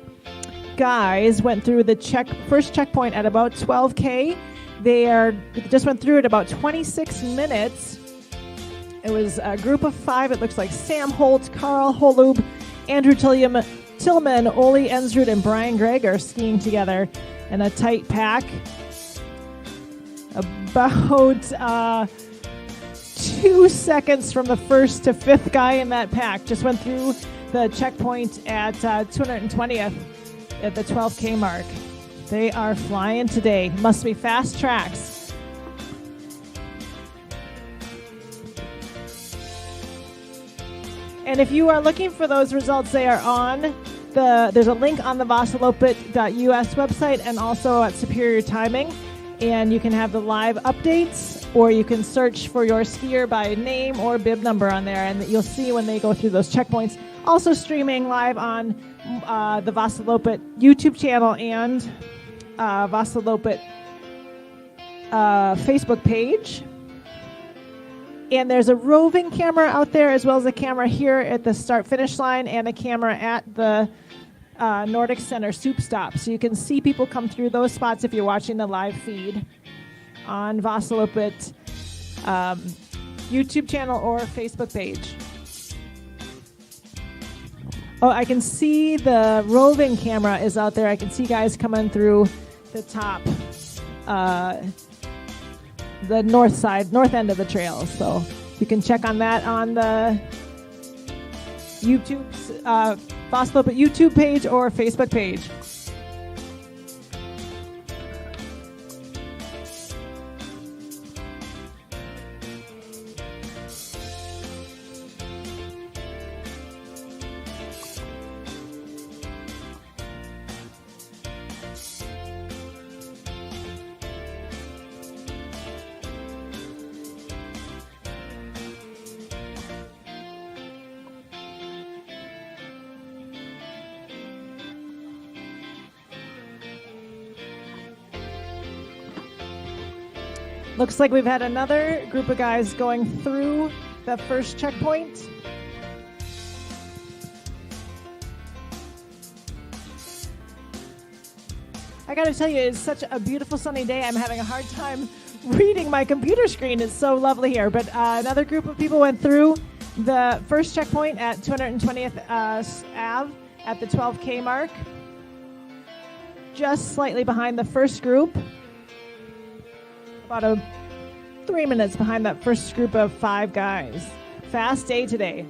guys went through the first checkpoint at about 12K. They just went through it about 26 minutes. It was a group of 5. It looks like Sam Holt, Carl Holub, Andrew Tillman, Ole Ensrud, and Brian Gregg are skiing together in a tight pack. About 2 seconds from the first to 5th guy in that pack. Just went through the checkpoint at 220th at the 12K mark. They are flying today. Must be fast tracks. And if you are looking for those results, they are on there's a link on the Vasaloppet.us website and also at Superior Timing. And you can have the live updates, or you can search for your skier by name or bib number on there, and you'll see when they go through those checkpoints. Also streaming live on the Vasaloppet YouTube channel and Vasaloppet Facebook page. And there's a roving camera out there, as well as a camera here at the start-finish line, and a camera at the Nordic Center soup stop. So you can see people come through those spots if you're watching the live feed on Vasaloppet YouTube channel or Facebook page. Oh, I can see the roving camera is out there. I can see guys coming through the top, the north end of the trail. So you can check on that on the YouTube's Vasaloppet YouTube page or Facebook page. Looks like we've had another group of guys going through the first checkpoint. I gotta tell you, it's such a beautiful sunny day. I'm having a hard time reading my computer screen. It's so lovely here. But another group of people went through the first checkpoint at 220th Ave at the 12K mark. Just slightly behind the first group. About 3 minutes behind that first group of 5 guys. Fast day today.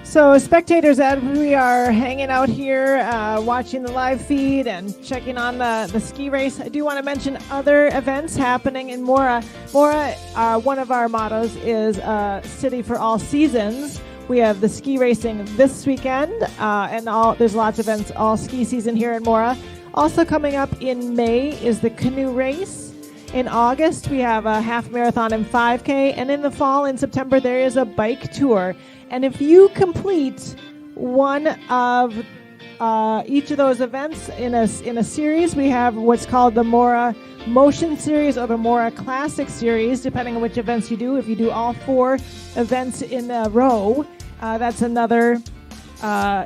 So, spectators, as we are hanging out here, watching the live feed and checking on the ski race, I do want to mention other events happening in Mora. Mora, one of our mottos is City for All Seasons. We have the ski racing this weekend, and there's lots of events all ski season here in Mora. Also coming up in May is the canoe race. In August, we have a half marathon and 5K, and in the fall, in September, there is a bike tour. And if you complete one of each of those events in a series, we have what's called the Mora Motion Series or the Mora Classic Series, depending on which events you do. If you do all 4 events in a row, that's another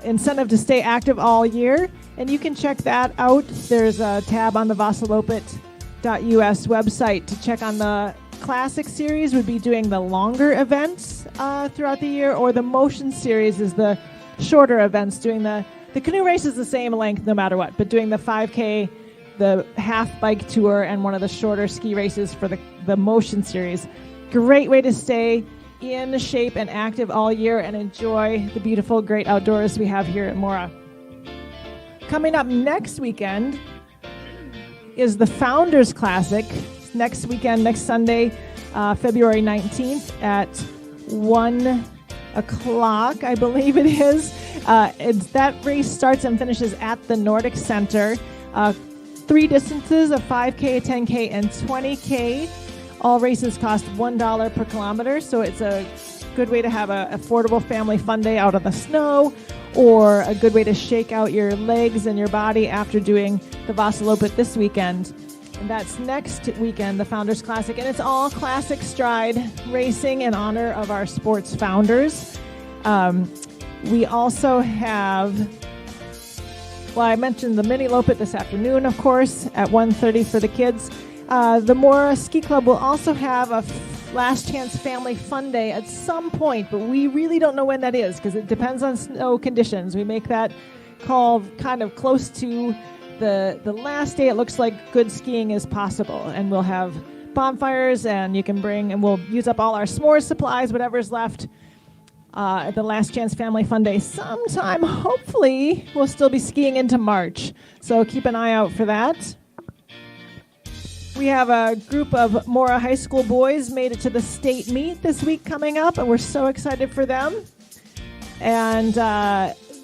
incentive to stay active all year. And you can check that out. There's a tab on the Vasaloppet.us website to check on the Classic Series. Would be doing the longer events throughout the year, or the Motion Series is the shorter events. Doing the canoe race is the same length no matter what, but doing the 5K, the half bike tour, and one of the shorter ski races for the Motion Series. Great way to stay in shape and active all year and enjoy the beautiful, great outdoors we have here at Mora. Coming up next weekend is the Founders Classic. Next weekend, next Sunday, February 19th at 1 o'clock, I believe it is. That race starts and finishes at the Nordic Center. 3 distances of 5K, 10K, and 20K. All races cost $1 per kilometer, so it's a good way to have an affordable family fun day out of the snow, or a good way to shake out your legs and your body after doing the Vasaloppet this weekend. And that's next weekend, the Founders Classic, and it's all classic stride racing in honor of our sports founders. We also have, well, I mentioned the Miniloppet this afternoon, of course, at 1:30 for the kids. The Mora Ski Club will also have a Last Chance Family Fun Day at some point, but we really don't know when that is because it depends on snow conditions. We make that call kind of close to the last day it looks like good skiing is possible, and we'll have bonfires, and you can bring, and we'll use up all our s'mores supplies, whatever's left at the Last Chance Family Fun Day. Sometime, hopefully, we'll still be skiing into March, so keep an eye out for that. We have a group of Mora High School boys made it to the state meet this week coming up, and we're so excited for them. And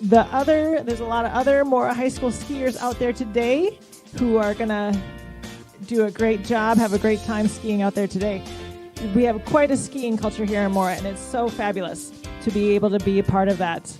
there's a lot of other Mora High School skiers out there today who are going to do a great job, have a great time skiing out there today. We have quite a skiing culture here in Mora, and it's so fabulous to be able to be a part of that.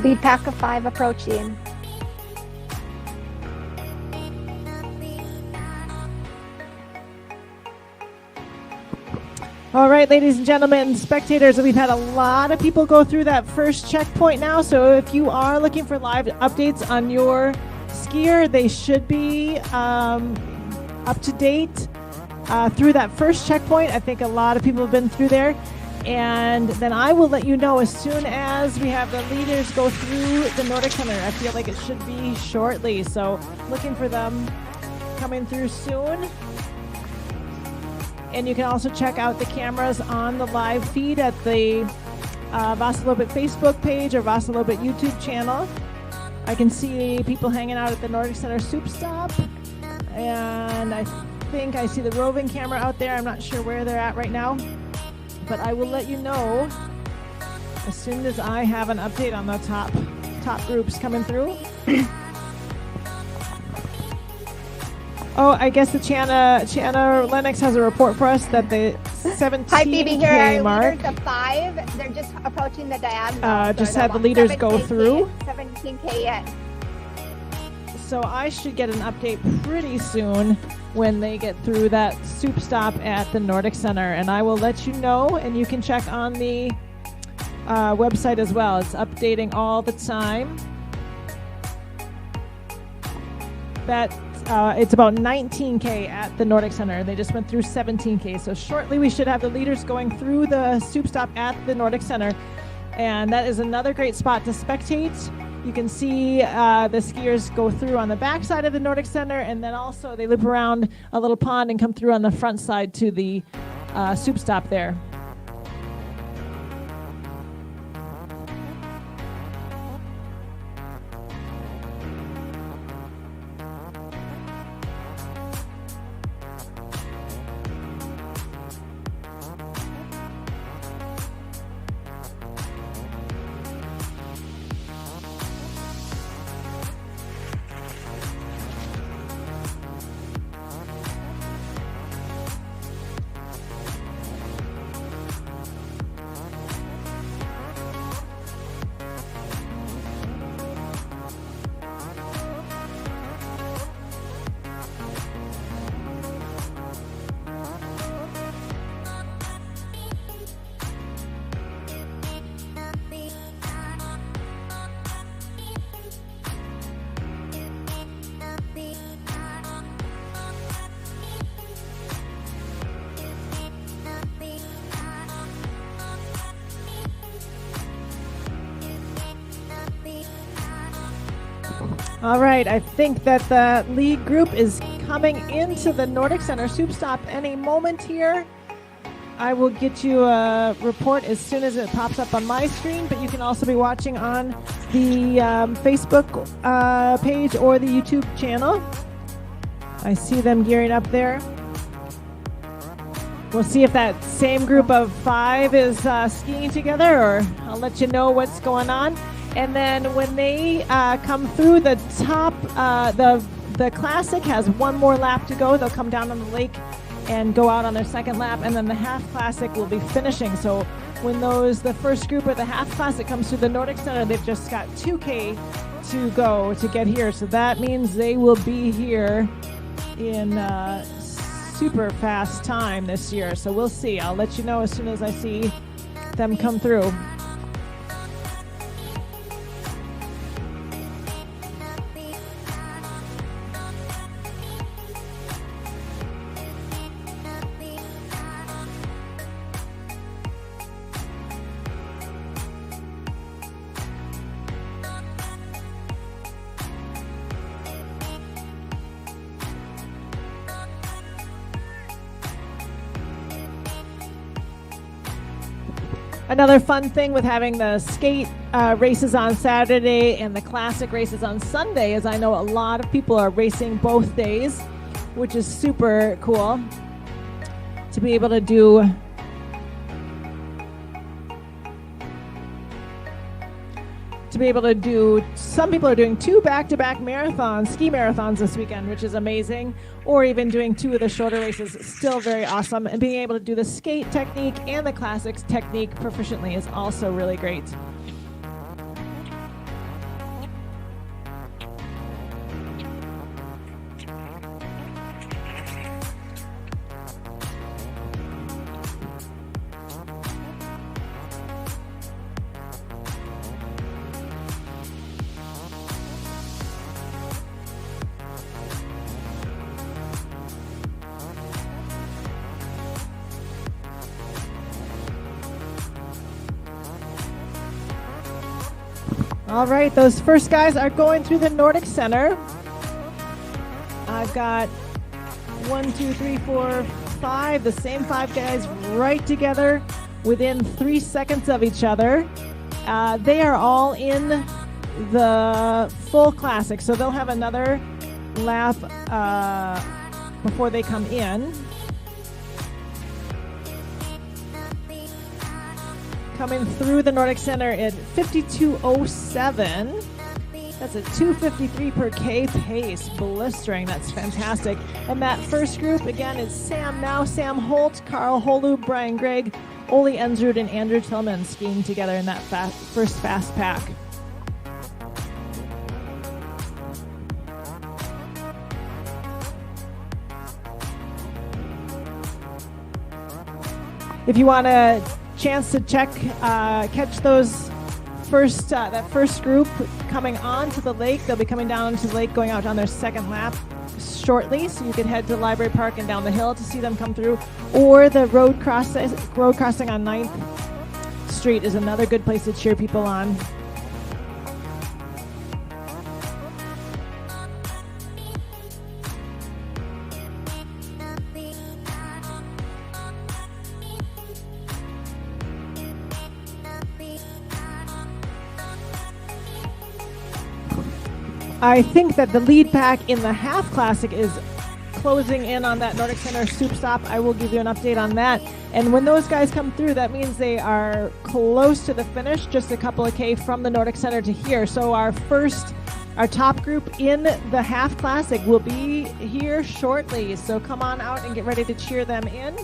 Lead pack of 5 approaching. All right, ladies and gentlemen, spectators, we've had a lot of people go through that first checkpoint now. So if you are looking for live updates on your skier, they should be up to date through that first checkpoint. I think a lot of people have been through there. And then I will let you know as soon as we have the leaders go through the Nordic Center. I feel like it should be shortly. So looking for them coming through soon. And you can also check out the cameras on the live feed at the Vasaloppet Facebook page or Vasaloppet YouTube channel. I can see people hanging out at the Nordic Center Soup Stop. And I think I see the roving camera out there. I'm not sure where they're at right now. But I will let you know as soon as I have an update on the top groups coming through. Oh, I guess the Chana Lennox has a report for us that the 17K mark. Leaders of 5, they're just approaching the diagonal. Just had the leaders go through. 17K in. So I should get an update pretty soon when they get through that soup stop at the Nordic Center. And I will let you know, and you can check on the website as well. It's updating all the time. It's about 19K at the Nordic Center. They just went through 17K. So shortly we should have the leaders going through the soup stop at the Nordic Center. And that is another great spot to spectate. You can see the skiers go through on the back side of the Nordic Center, and then also they loop around a little pond and come through on the front side to the soup stop there. All right, I think that the lead group is coming into the Nordic Center Soup Stop any moment here. I will get you a report as soon as it pops up on my screen, but you can also be watching on the Facebook page or the YouTube channel. I see them gearing up there. We'll see if that same group of 5 is skiing together, or I'll let you know what's going on. And then when they come through the top, the Classic has one more lap to go. They'll come down on the lake and go out on their second lap, and then the Half Classic will be finishing. So when the first group of the Half Classic comes through the Nordic Center, they've just got 2K to go to get here. So that means they will be here in super fast time this year. So we'll see. I'll let you know as soon as I see them come through. Another fun thing with having the skate races on Saturday and the classic races on Sunday is I know a lot of people are racing both days, which is super cool to be able to do. Some people are doing 2 back-to-back marathons, ski marathons this weekend, which is amazing, or even doing 2 of the shorter races, still very awesome. And being able to do the skate technique and the classics technique proficiently is also really great. All right, those first guys are going through the Nordic Center. I've got 1, 2, 3, 4, 5, the same 5 guys right together within 3 seconds of each other. They are all in the full classic, so they'll have another lap before they come in. Coming through the Nordic Center at 52:07. That's a 2:53 per K pace, blistering. That's fantastic. And that first group, again, is Sam Holt, Carl Holu, Brian Gregg, Ole Ensrud, and Andrew Tillman skiing together in that first fast pack. If you want a chance to catch those that first group coming onto the lake, they'll be coming down to the lake, going out on their second lap shortly. So you could head to Library Park and down the hill to see them come through, or the road crossing on 9th Street is another good place to cheer people on. I think that the lead pack in the half classic is closing in on that Nordic Center soup stop. I will give you an update on that. And when those guys come through, that means they are close to the finish, just a couple of K from the Nordic Center to here. So our top group in the half classic will be here shortly. So come on out and get ready to cheer them in.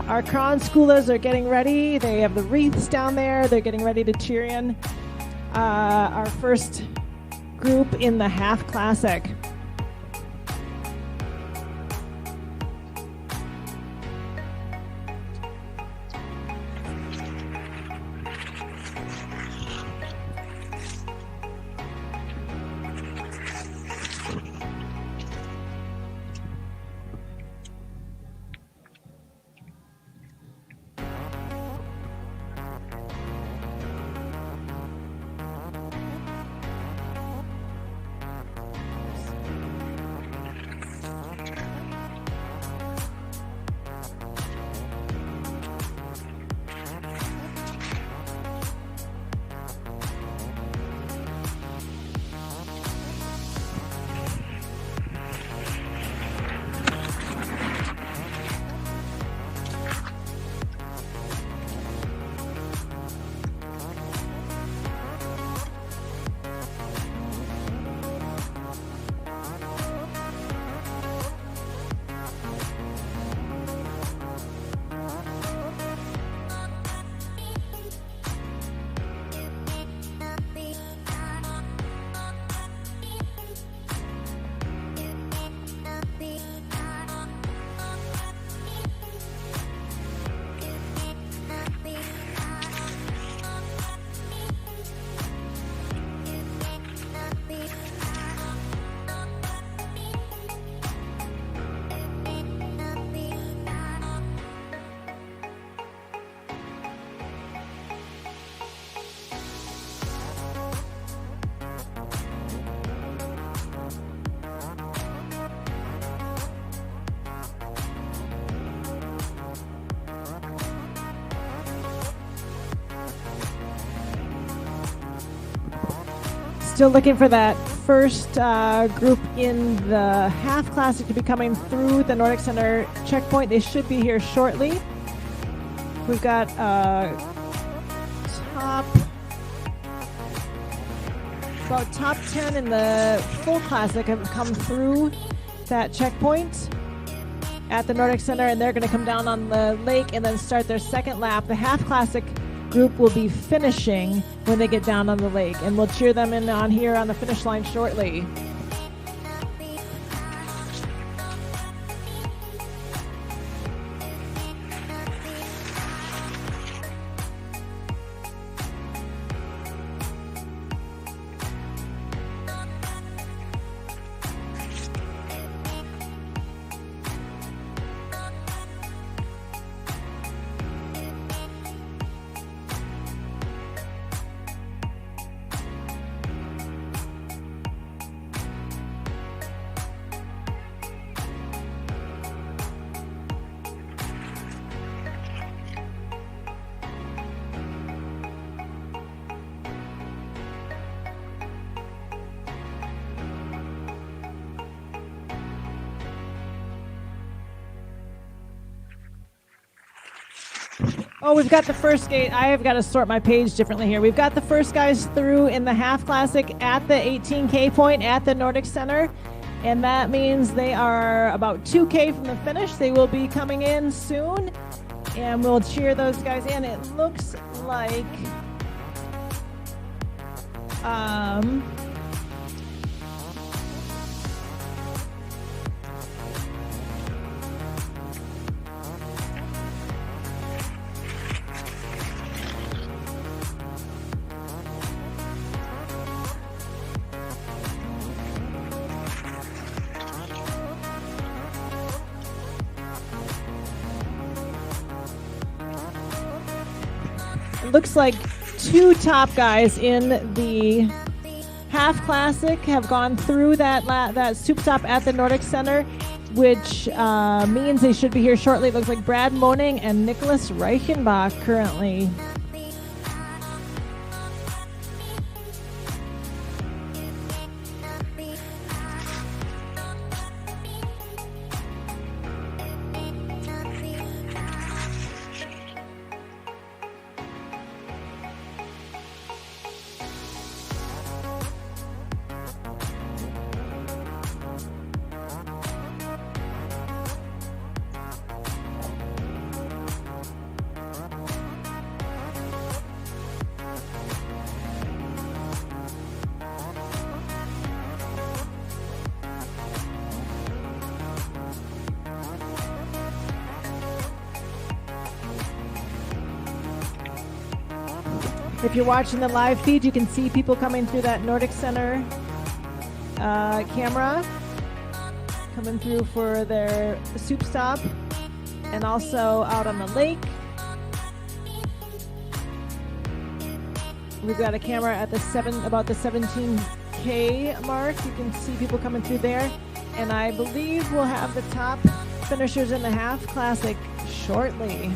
Our Kron Schoolas are getting ready. They have the wreaths down there. They're getting ready to cheer in our first group in the half classic. Still looking for that first group in the half classic to be coming through the Nordic Center checkpoint. They should be here shortly. We've got top 10 in the full classic have come through that checkpoint at the Nordic Center, and they're going to come down on the lake and then start their second lap. The half classic group will be finishing when they get down on the lake, and we'll cheer them in on here on the finish line shortly. Oh, we've got the first gate. I have got to sort my page differently here. We've got the first guys through in the half classic at the 18K point at the Nordic Center. And that means they are about 2K from the finish. They will be coming in soon. And we'll cheer those guys in. It looks like looks like two top guys in the half classic have gone through that soup stop at the Nordic Center, which means they should be here shortly. It looks like Brad Moning and Nicholas Reichenbach currently. If you're watching the live feed, you can see people coming through that Nordic Center camera, coming through for their soup stop, and also out on the lake. We've got a camera at the about the 17K mark. You can see people coming through there, and I believe we'll have the top finishers in the half classic shortly.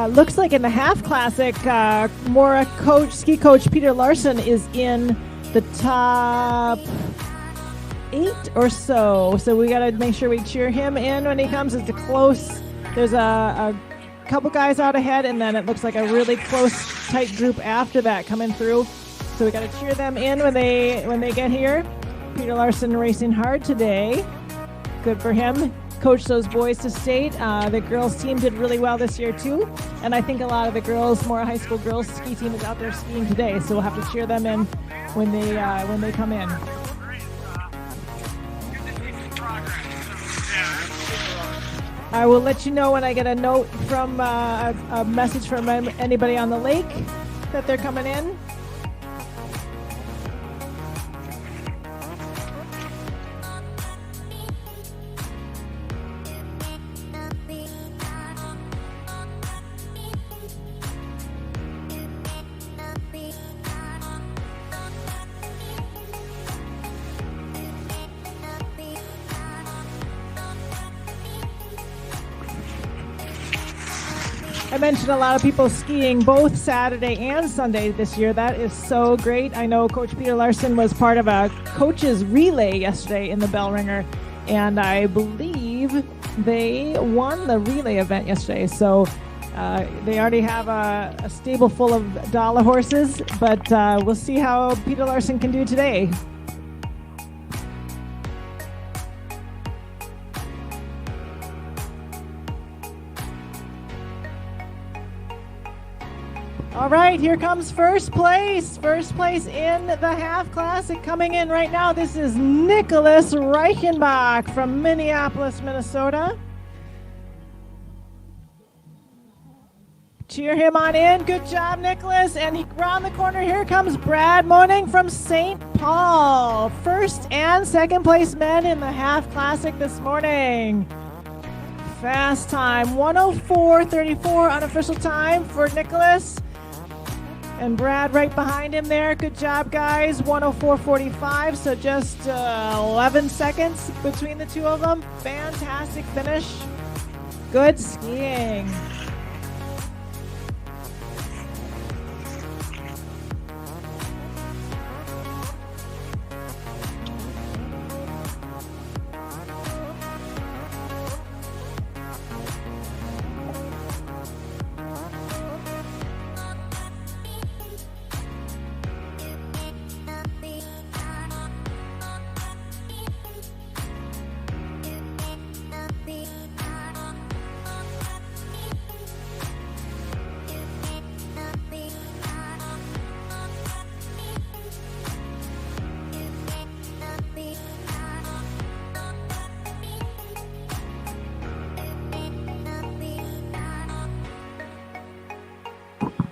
Looks like in the half classic, Mora ski coach Peter Larson is in the top 8 or so. So we got to make sure we cheer him in when he comes. It's close. There's a couple guys out ahead, and then it looks like a really close, tight group after that coming through. So we got to cheer them in when they get here. Peter Larson racing hard today. Good for him. Coached those boys to state. The girls team did really well this year too, and I think a lot of the girls, Mora High School girls ski team is out there skiing today, so we'll have to cheer them in when they come in. I will let you know when I get a note from a message from anybody on the lake that they're coming in. I mentioned a lot of people skiing both Saturday and Sunday this year. That is so great. I know Coach Peter Larson was part of a coach's relay yesterday in the Bell Ringer, and I believe they won the relay event yesterday. So they already have a stable full of dollar horses, but we'll see how Peter Larson can do today. All right, here comes first place. First place in the half classic coming in right now. This is Nicholas Reichenbach from Minneapolis, Minnesota. Cheer him on in. Good job, Nicholas. And around the corner, here comes Brad Moning from St. Paul. First and second place men in the half classic this morning. Fast time, 1:04:34 unofficial time for Nicholas. And Brad right behind him there. Good job, guys. 1:04:45, so just 11 seconds between the two of them. Fantastic finish. Good skiing.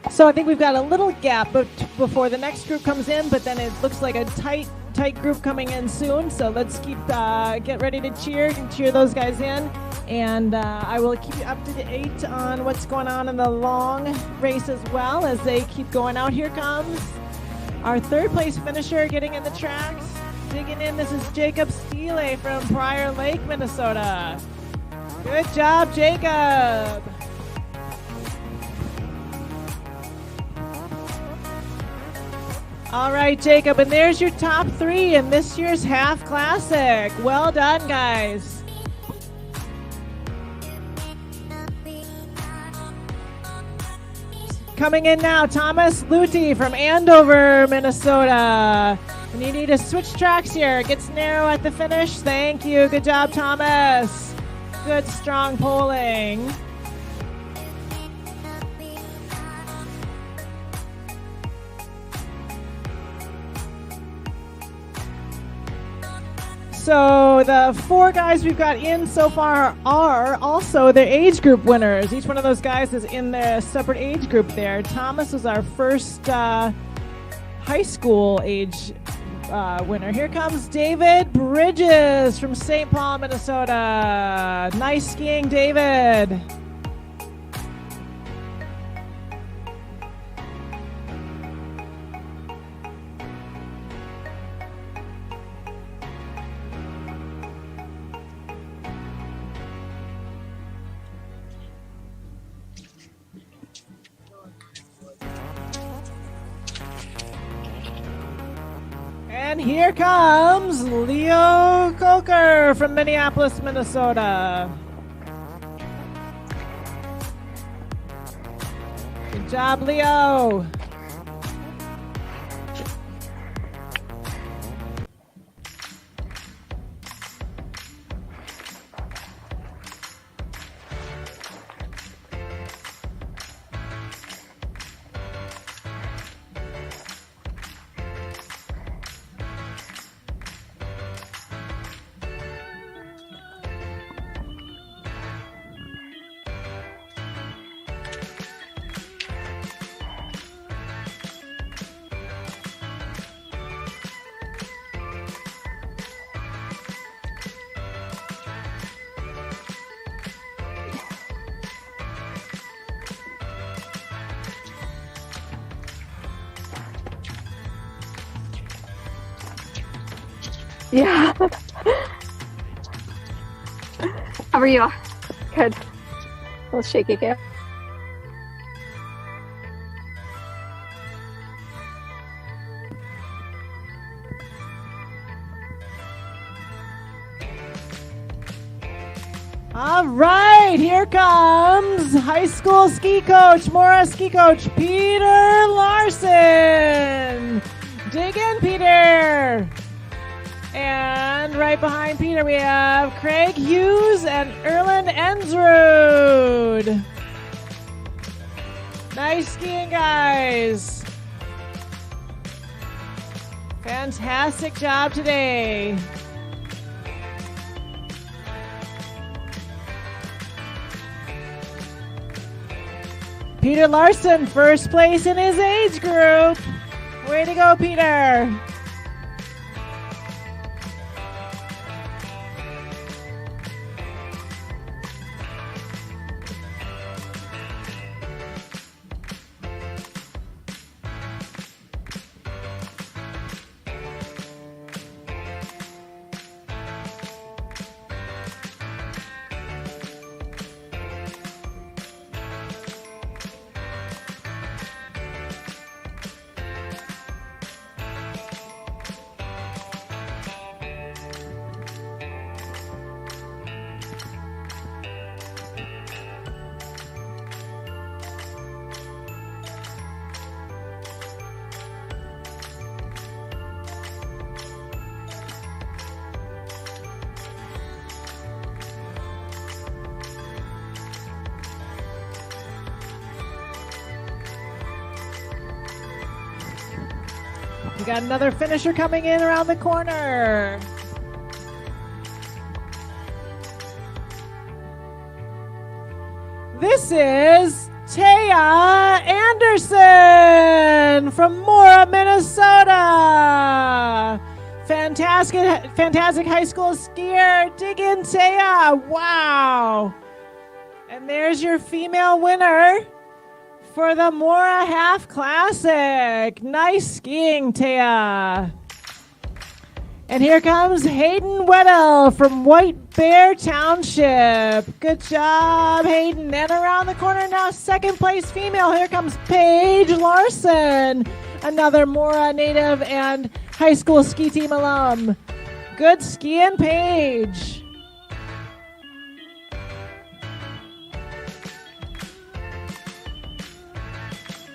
So I think we've got a little gap before the next group comes in, but then it looks like a tight group coming in soon. So let's get ready to cheer those guys in. And I will keep you up to date on what's going on in the long race as well as they keep going out. Here comes our third place finisher getting in the tracks. Digging in, this is Jacob Steele from Prior Lake, Minnesota. Good job, Jacob. All right, Jacob, and there's your top three in this year's half classic. Well done, guys. Coming in now, Thomas Luty from Andover, Minnesota. And you need to switch tracks here. It gets narrow at the finish. Thank you. Good job, Thomas. Good, strong polling. So the four guys we've got in so far are also their age group winners. Each one of those guys is in their separate age group there. Thomas was our first high school age winner. Here comes David Bridges from St. Paul, Minnesota. Nice skiing, David. And here comes Leo Coker from Minneapolis, Minnesota. Good job, Leo. Yeah. How are you? Good. A little shaky here. All right, here comes high school ski coach, Mora ski coach, Peter Larson. Dig in, Peter. And right behind Peter, we have Craig Hughes and Erland Ensrud. Nice skiing, guys. Fantastic job today. Peter Larson, first place in his age group. Way to go, Peter. We got another finisher coming in around the corner. This is Taya Anderson from Mora, Minnesota. Fantastic high school skier. Dig in, Taya. Wow. And there's your female winner for the Mora Half Classic. Nice skiing, Taya. And here comes Hayden Weddell from White Bear Township. Good job, Hayden. And around the corner now, second place female. Here comes Paige Larson, another Mora native and high school ski team alum. Good skiing, Paige.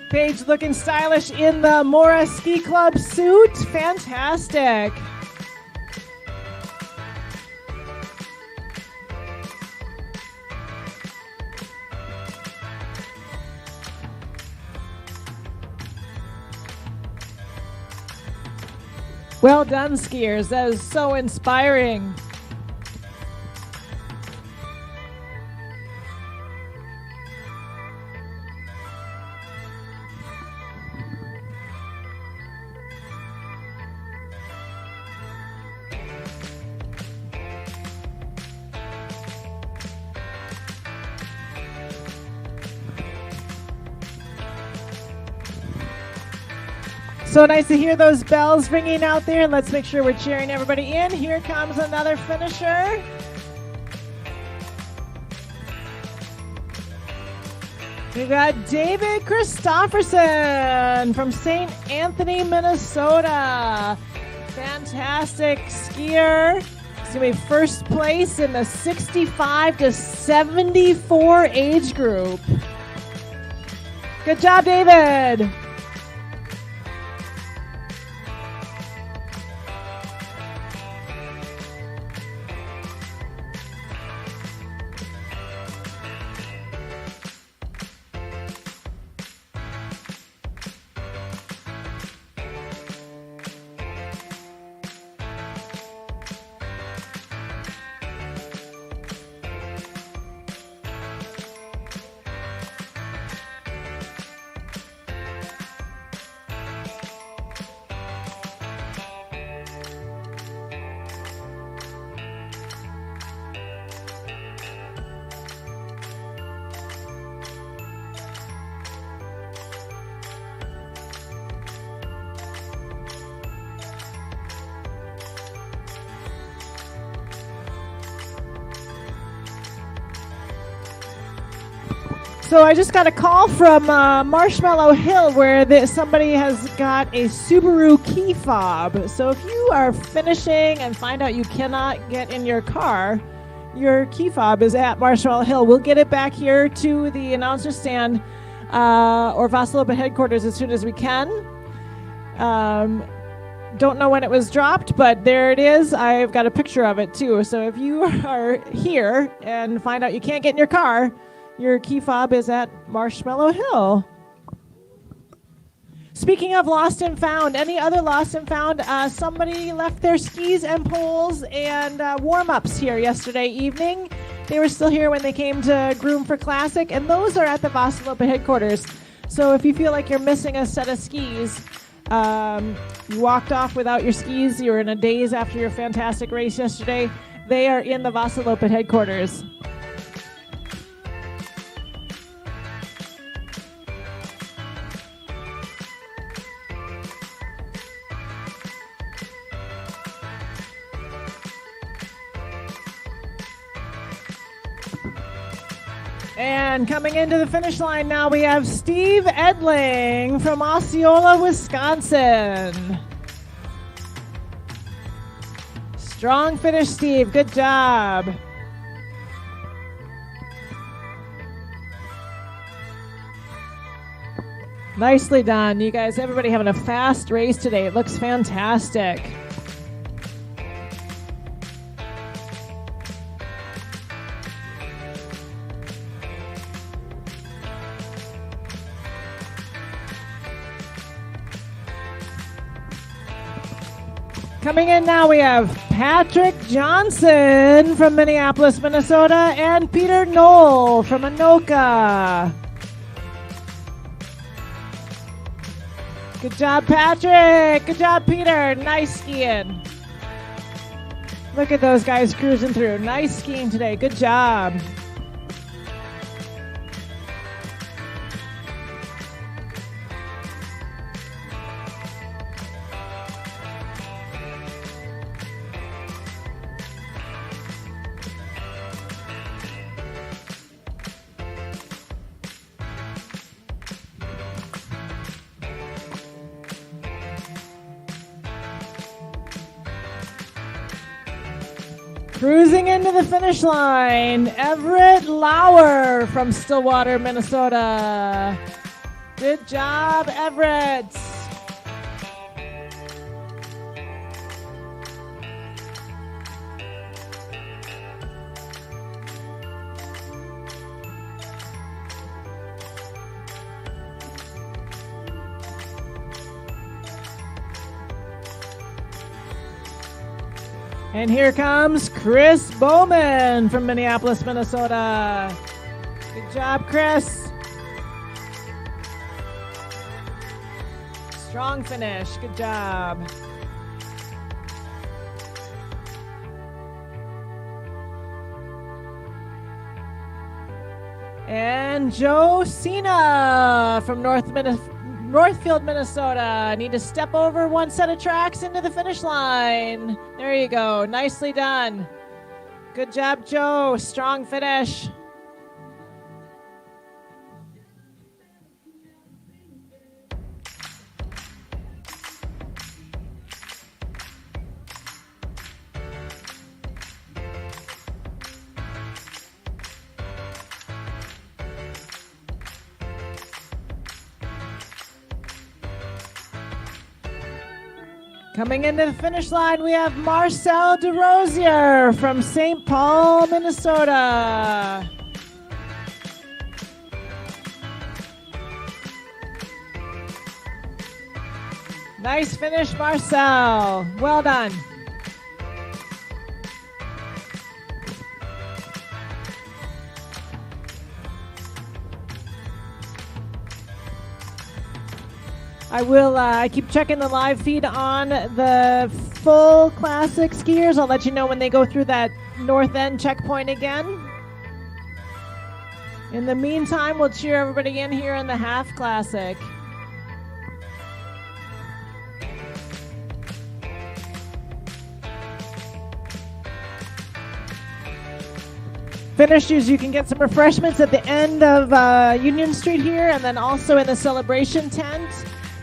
Paige looking stylish in the Mora Ski Club suit. Fantastic. Well done, skiers. That is so inspiring. So nice to hear those bells ringing out there. Let's make sure we're cheering everybody in. Here comes another finisher. We got David Christofferson from St. Anthony, Minnesota. Fantastic skier. He's going to be first place in the 65 to 74 age group. Good job, David. So I just got a call from Marshmallow Hill where somebody has got a Subaru key fob. So if you are finishing and find out you cannot get in your car, your key fob is at Marshmallow Hill. We'll get it back here to the announcer stand or Vasaloppet headquarters as soon as we can. Don't know when it was dropped, but there it is. I've got a picture of it too. So if you are here and find out you can't get in your car, your key fob is at Marshmallow Hill. Speaking of lost and found, any other lost and found? Somebody left their skis and poles and warm-ups here yesterday evening. They were still here when they came to Groom for Classic, and those are at the Vasaloppet headquarters. So if you feel like you're missing a set of skis, you walked off without your skis, you were in a daze after your fantastic race yesterday, they are in the Vasaloppet headquarters. And coming into the finish line now, we have Steve Edling from Osceola, Wisconsin. Strong finish, Steve. Good job. Nicely done. You guys, everybody having a fast race today. It looks fantastic. Coming in now, we have Patrick Johnson from Minneapolis, Minnesota, and Peter Knoll from Anoka. Good job, Patrick. Good job, Peter. Nice skiing. Look at those guys cruising through. Nice skiing today. Good job. Cruising into the finish line, Everett Lauer from Stillwater, Minnesota. Good job, Everett. And here comes Chris Bowman from Minneapolis, Minnesota. Good job, Chris. Strong finish. Good job. And Joe Cena from Northfield, Minnesota. Need to step over one set of tracks into the finish line. There you go. Nicely done. Good job, Joe. Strong finish. Coming into the finish line, we have Marcel DeRosier from St. Paul, Minnesota. Nice finish, Marcel. Well done. I keep checking the live feed on the full classic skiers. I'll let you know when they go through that north end checkpoint again. In the meantime, we'll cheer everybody in here in the half classic. Finishers, you can get some refreshments at the end of Union Street here, and then also in the celebration tent.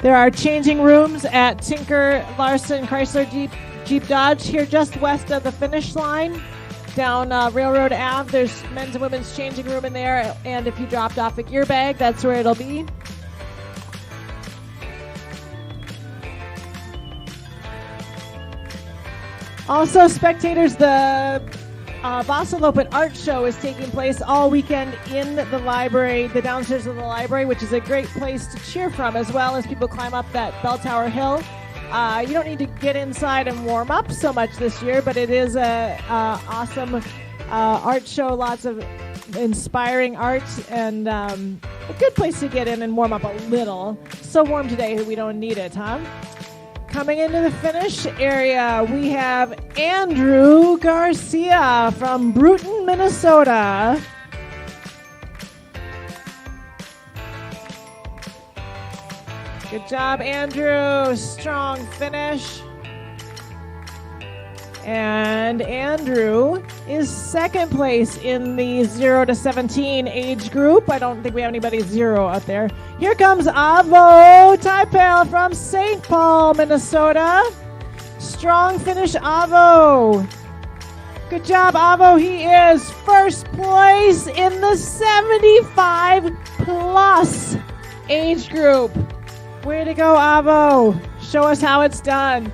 There are changing rooms at Tinker Larson Chrysler Jeep Dodge here just west of the finish line. down Railroad Ave. There's men's and women's changing room in there, and if you dropped off a gear bag, that's where it'll be. Also, spectators, the Vasaloppet Art Show is taking place all weekend in the library, the downstairs of the library, which is a great place to cheer from, as well as people climb up that Bell Tower Hill. You don't need to get inside and warm up so much this year, but it is a awesome art show, lots of inspiring art, and a good place to get in and warm up a little. So warm today that we don't need it, huh? Coming into the finish area, we have Andrew Garcia from Bruton, Minnesota. Good job, Andrew. Strong finish. And Andrew is second place in the 0 to 17 age group. I don't think we have anybody 0 out there. Here comes Avo Taipale from St. Paul, Minnesota. Strong finish, Avo. Good job, Avo. He is first place in the 75 plus age group. Way to go, Avo. Show us how it's done.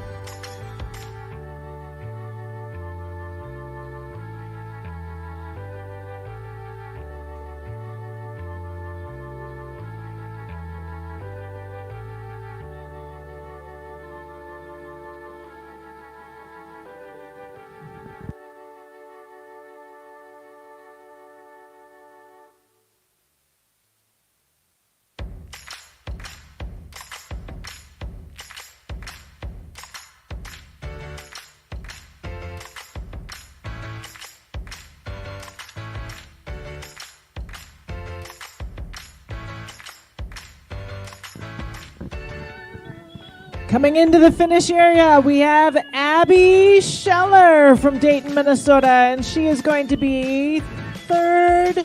Coming into the finish area, we have Abby Scheller from Dayton, Minnesota, and she is going to be third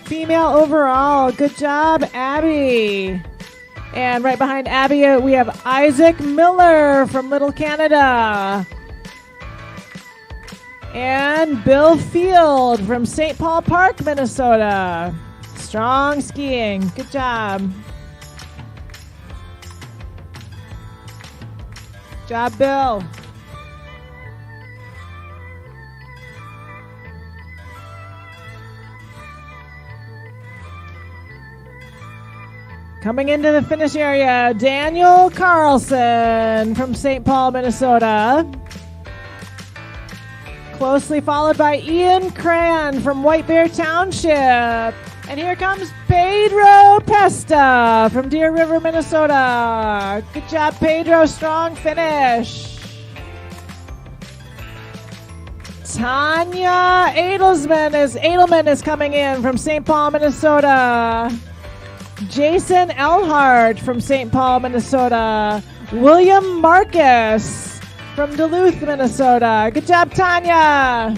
female overall. Good job, Abby. And right behind Abby, we have Isaac Miller from Little Canada. And Bill Field from St. Paul Park, Minnesota. Strong skiing. Good job. Good job, Bill. Coming into the finish area, Daniel Carlson from St. Paul, Minnesota. Closely followed by Ian Cran from White Bear Township. And here comes Pedro Pesta from Deer River, Minnesota. Good job, Pedro. Strong finish. Tanya Edelman is coming in from St. Paul, Minnesota. Jason Elhart from St. Paul, Minnesota. William Marcus from Duluth, Minnesota. Good job, Tanya.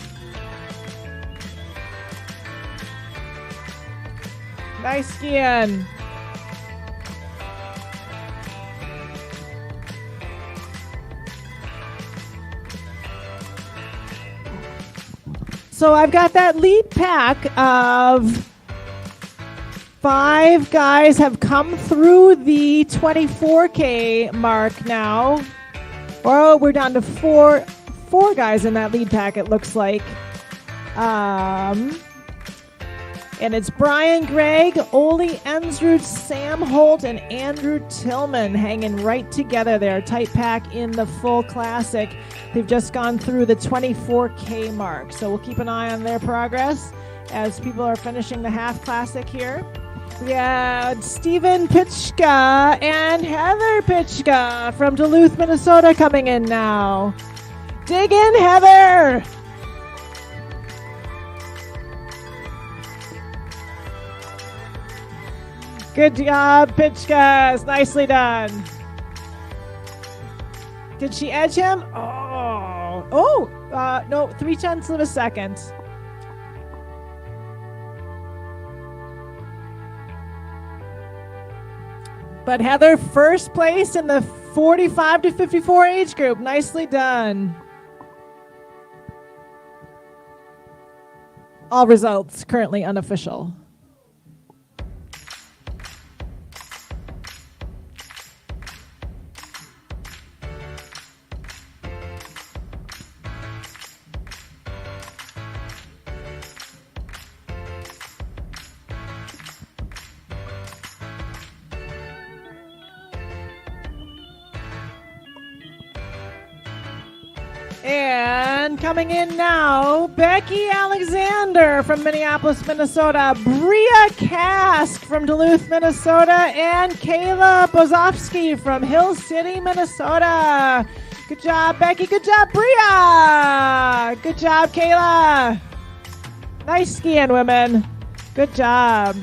Nice skiing. So I've got that lead pack of 5 guys have come through the 24K mark now. Oh, we're down to four guys in that lead pack, it looks like. And it's Brian Gregg, Ole Ensrud, Sam Holt, and Andrew Tillman hanging right together there. Tight pack in the full classic. They've just gone through the 24K mark. So we'll keep an eye on their progress as people are finishing the half classic here. We had Stephen Pitchka and Heather Pitchka from Duluth, Minnesota coming in now. Dig in, Heather! Good job, Pitchkas. Nicely done. Did she edge him? No, 0.3 of a second. But Heather, first place in the 45 to 54 age group. Nicely done. All results currently unofficial. And coming in now, Becky Alexander from Minneapolis, Minnesota, Bria Kask from Duluth, Minnesota, and Kayla Bozovsky from Hill City, Minnesota. Good job, Becky. Good job, Bria. Good job, Kayla. Nice skiing, women. Good job.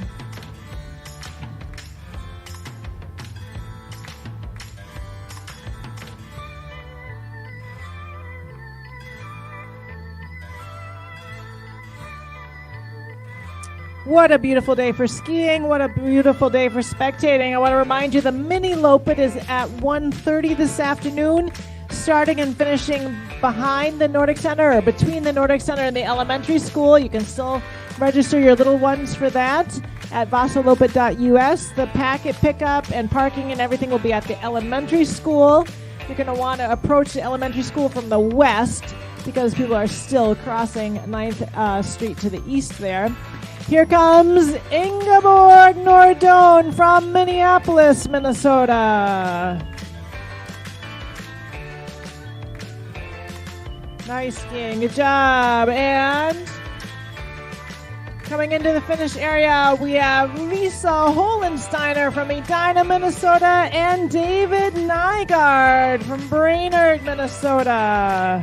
What a beautiful day for skiing. What a beautiful day for spectating. I want to remind you the Miniloppet is at 1:30 this afternoon, starting and finishing behind the Nordic Center or between the Nordic Center and the elementary school. You can still register your little ones for that at vasaloppet.us. The packet pickup and parking and everything will be at the elementary school. You're going to want to approach the elementary school from the west because people are still crossing 9th Street to the east there. Here comes Ingeborg Nordone from Minneapolis, Minnesota. Nice skiing, good job. And coming into the finish area, we have Lisa Holensteiner from Edina, Minnesota, and David Nygaard from Brainerd, Minnesota.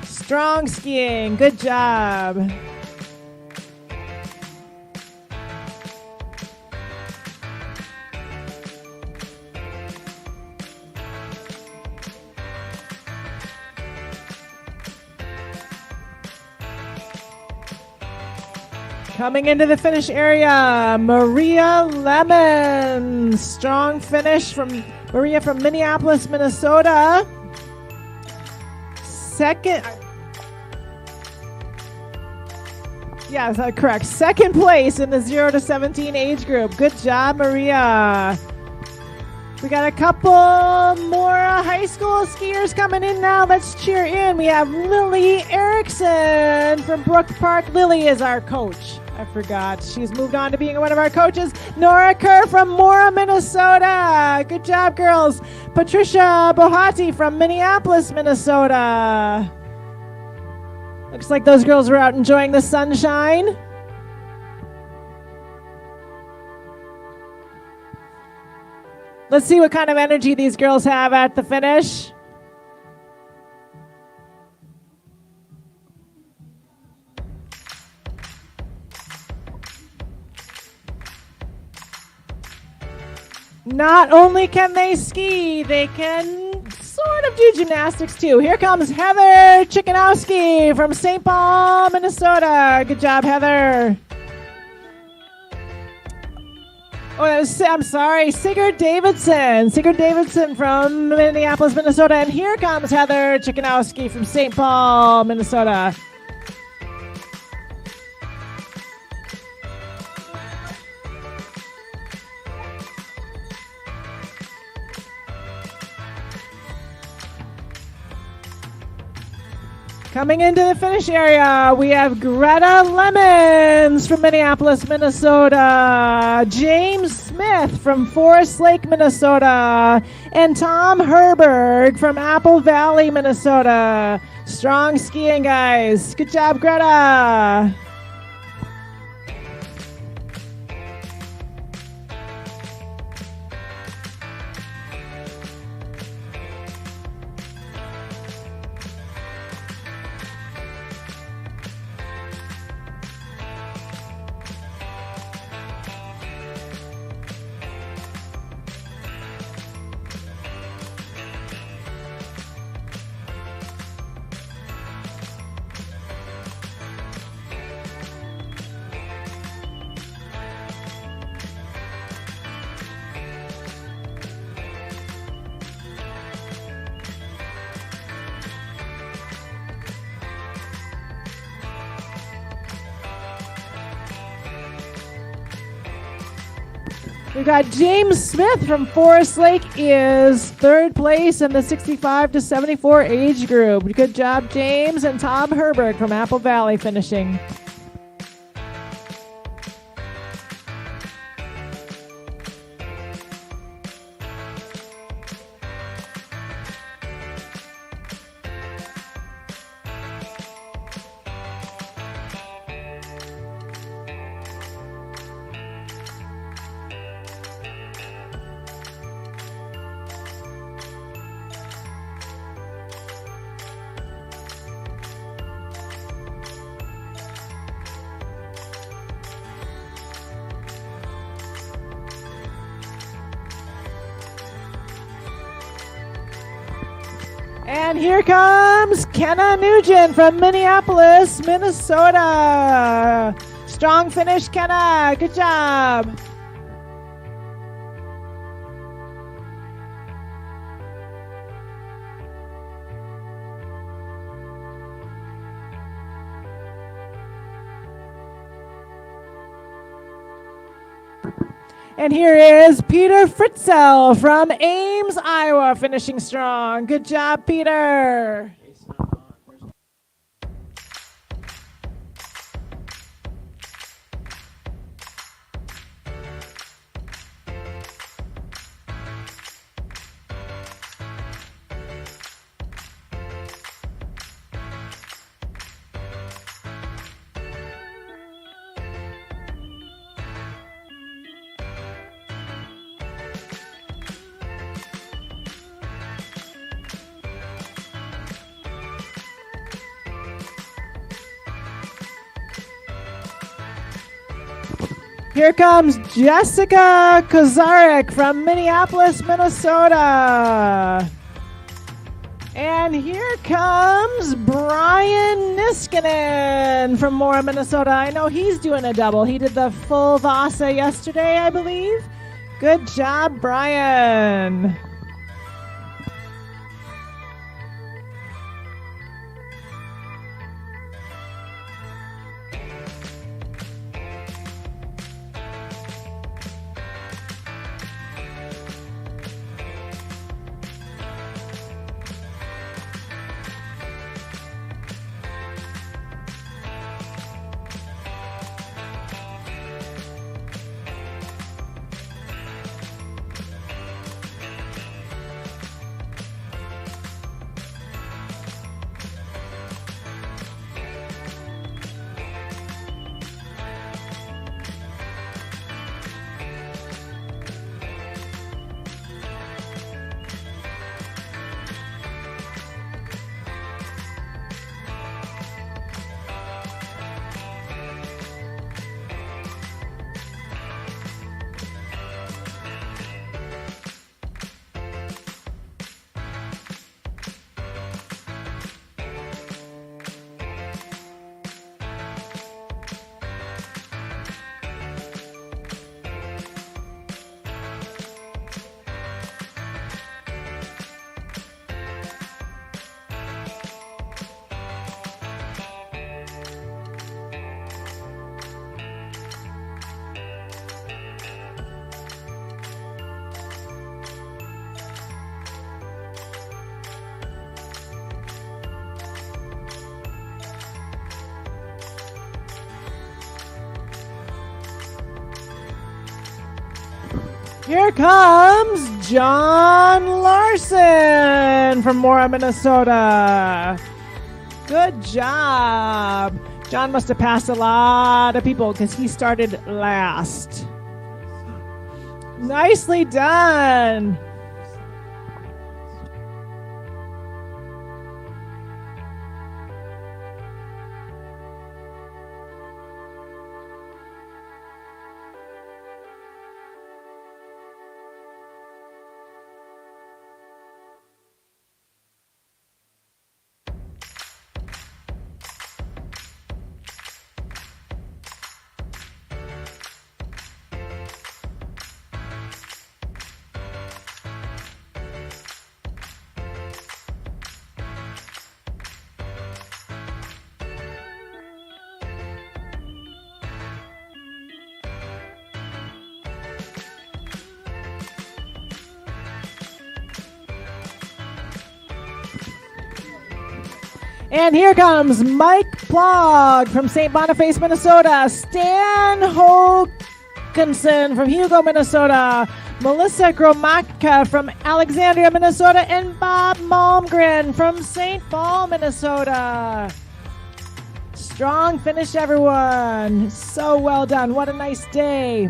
Strong skiing. Good job. Coming into the finish area, Maria Lemon. Strong finish from Maria from Minneapolis, Minnesota. Yes, correct. Second place in the 0 to 17 age group. Good job, Maria. We got a couple more high school skiers coming in now. Let's cheer in. We have Lily Erickson from Brook Park. Lily is our coach. I forgot. She's moved on to being one of our coaches. Nora Kerr from Mora, Minnesota. Good job, girls. Patricia Bohati from Minneapolis, Minnesota. Looks like those girls were out enjoying the sunshine. Let's see what kind of energy these girls have at the finish. Not only can they ski, they can sort of do gymnastics too. Here comes Heather Chickanowski from St. Paul, Minnesota. Good job, Heather. I'm sorry, Sigurd Davidson. Sigurd Davidson from Minneapolis, Minnesota. And here comes Heather Chickanowski from St. Paul, Minnesota. Coming into the finish area, we have Greta Lemons from Minneapolis, Minnesota, James Smith from Forest Lake, Minnesota, and Tom Herberg from Apple Valley, Minnesota. Strong skiing, guys. Good job, Greta. We've got James Smith from Forest Lake is third place in the 65 to 74 age group. Good job, James. And Tom Herbert from Apple Valley finishing. And here comes Kenna Nugent from Minneapolis, Minnesota. Strong finish, Kenna. Good job. And here is Peter Fritzel from Ames, Iowa, finishing strong. Good job, Peter. Here comes Jessica Kozarek from Minneapolis, Minnesota. And here comes Brian Niskanen from Mora, Minnesota. I know he's doing a double. He did the full Vasa yesterday, I believe. Good job, Brian. Here comes John Larson from Mora, Minnesota. Good job. John must have passed a lot of people because he started last. Nicely done. And here comes Mike Plog from St. Boniface, Minnesota. Stan Hokinson from Hugo, Minnesota. Melissa Gromaka from Alexandria, Minnesota. And Bob Malmgren from St. Paul, Minnesota. Strong finish, everyone. So well done. What a nice day.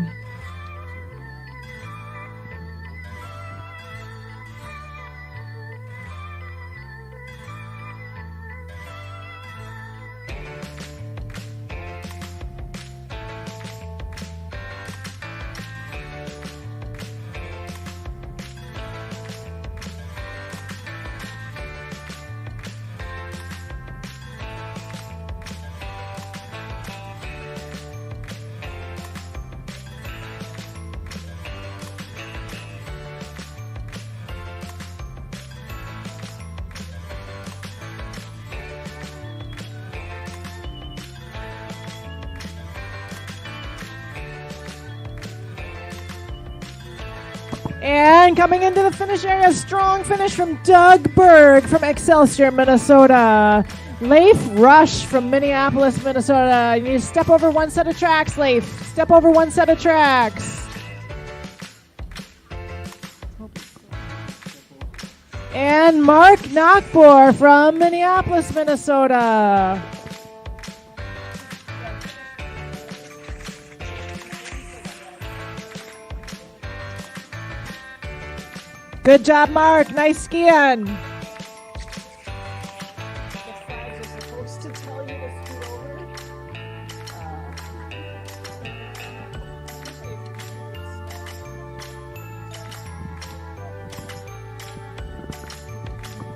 And coming into the finish area, strong finish from Doug Berg from Excelsior, Minnesota. Leif Rush from Minneapolis, Minnesota. You need to step over one set of tracks, Leif. Step over one set of tracks. And Mark Knockbour from Minneapolis, Minnesota. Good job, Mark. Nice skiing.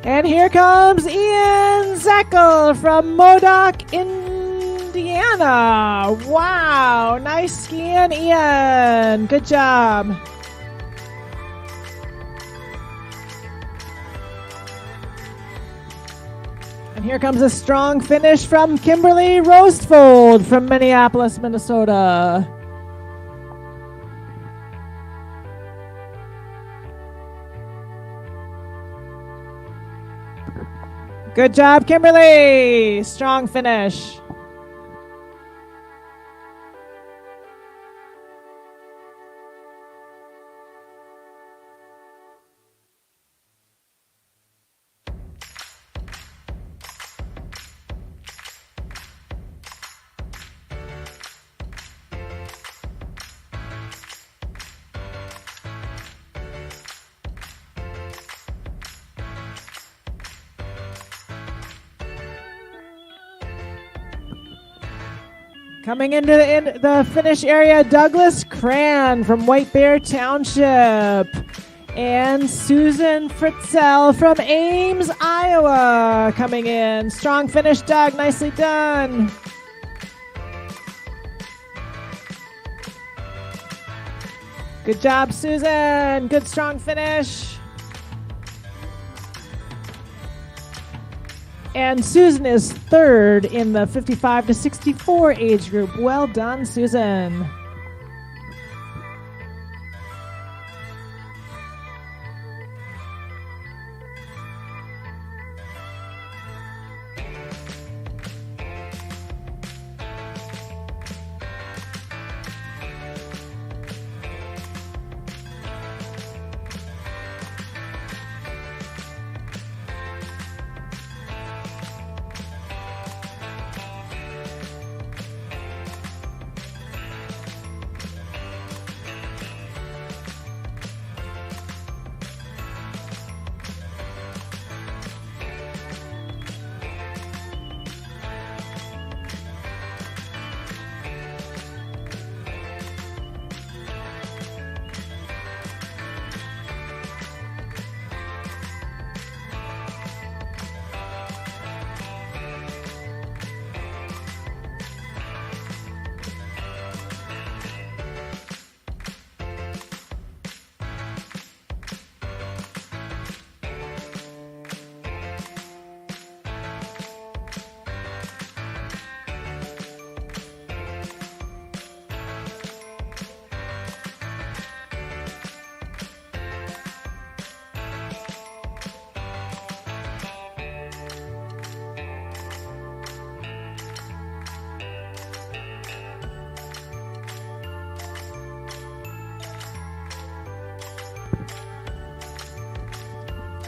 And here comes Ian Zeckel from Modoc, Indiana. Wow. Nice skiing, Ian. Good job. And here comes a strong finish from Kimberly Roastfold from Minneapolis, Minnesota. Good job, Kimberly. Strong finish. Coming into the finish area, Douglas Cran from White Bear Township. And Susan Fritzell from Ames, Iowa coming in. Strong finish, Doug. Nicely done. Good job, Susan. Good strong finish. And Susan is third in the 55 to 64 age group. Well done, Susan.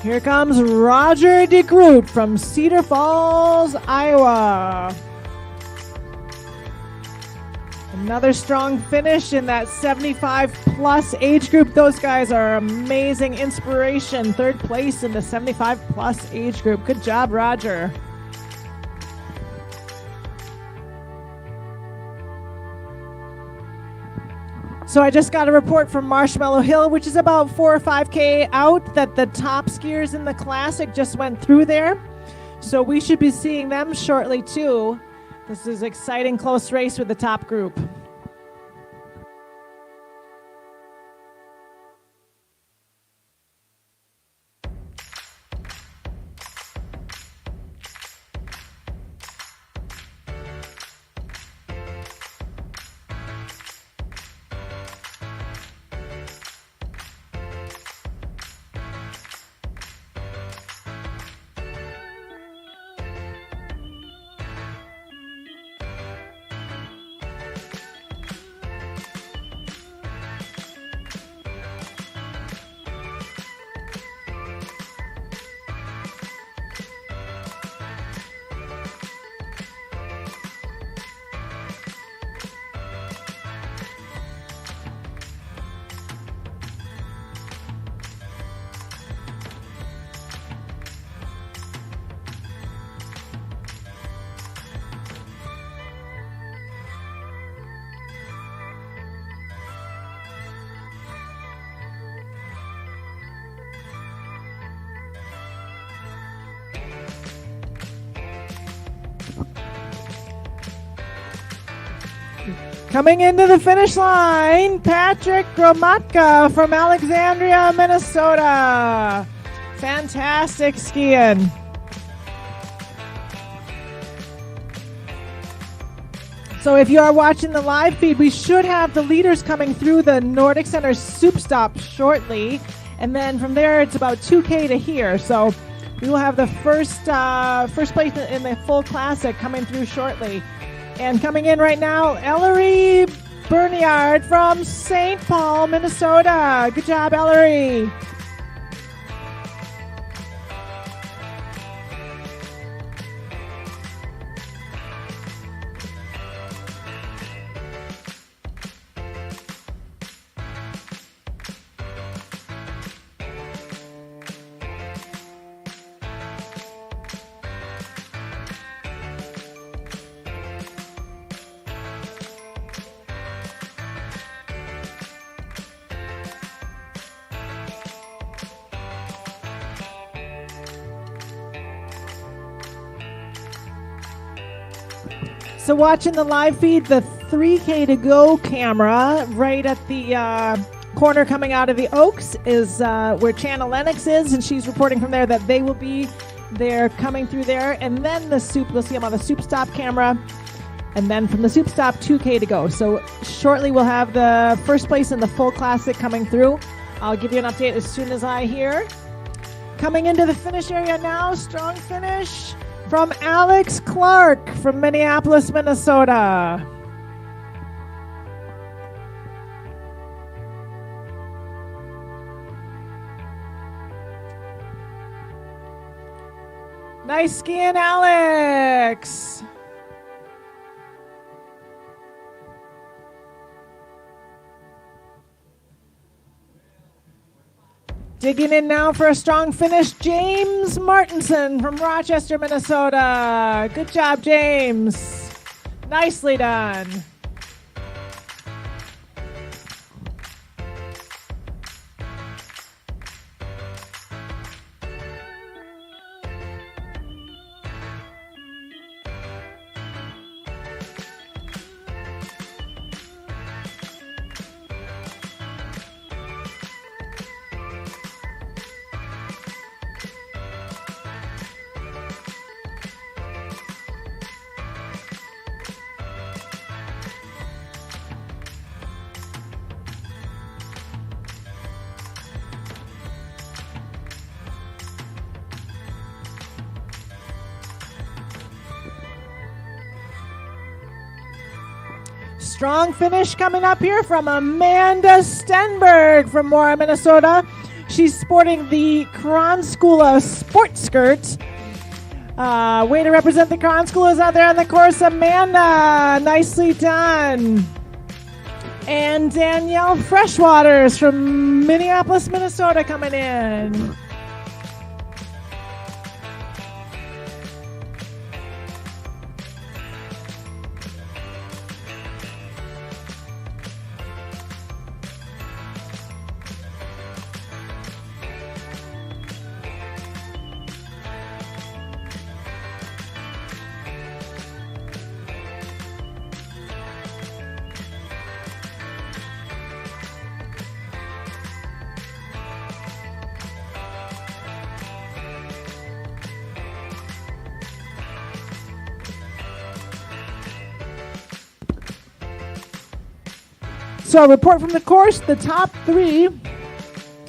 Here comes Roger DeGroot from Cedar Falls, Iowa. Another strong finish in that 75 plus age group. Those guys are amazing inspiration. Third place in the 75 plus age group. Good job, Roger. So I just got a report from Marshmallow Hill, which is about 4 or 5K out, that the top skiers in the Classic just went through there. So we should be seeing them shortly too. This is an exciting close race with the top group. Coming into the finish line, Patrick Gromatka from Alexandria, Minnesota. Fantastic skiing. So if you are watching the live feed, we should have the leaders coming through the Nordic Center soup stop shortly. And then from there, it's about 2K to here. So we will have the first place in the full Classic coming through shortly. And coming in right now, Ellery Berniard from St. Paul, Minnesota. Good job, Ellery. So watching the live feed, the 3K to go camera right at the corner coming out of the Oaks is where Channel Lennox is, and she's reporting from there that they will be there coming through there. And then the soup, you'll see them on the soup stop camera. And then from the soup stop, 2K to go. So shortly we'll have the first place in the full Classic coming through. I'll give you an update as soon as I hear. Coming into the finish area now, strong finish from Alex Clark from Minneapolis, Minnesota. Nice skiing, Alex. Digging in now for a strong finish, James Martinson from Rochester, Minnesota. Good job, James. Nicely done. Strong finish coming up here from Amanda Stenberg from Mora, Minnesota. She's sporting the Kranskula sport skirt. Way to represent the Kranskolas out there on the course, Amanda. Nicely done. And Danielle Freshwaters from Minneapolis, Minnesota coming in. So a report from the course, the top 3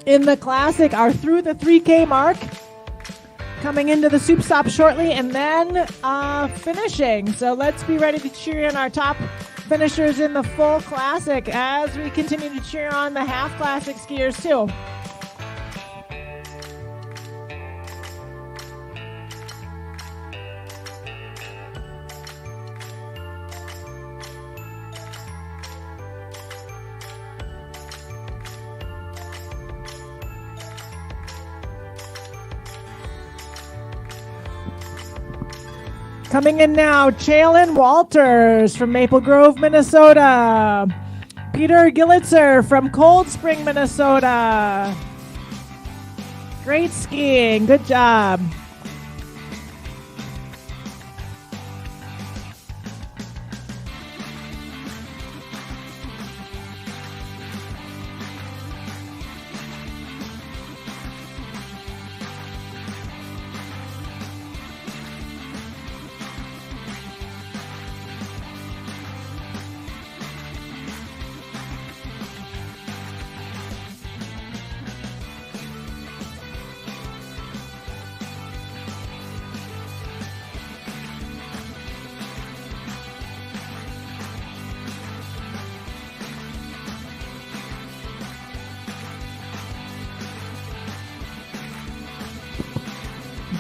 in the Classic are through the 3K mark, coming into the soup stop shortly, and then finishing. So let's be ready to cheer in our top finishers in the full Classic as we continue to cheer on the half Classic skiers too. Coming in now, Chalin Walters from Maple Grove, Minnesota. Peter Gillitzer from Cold Spring, Minnesota. Great skiing. Good job.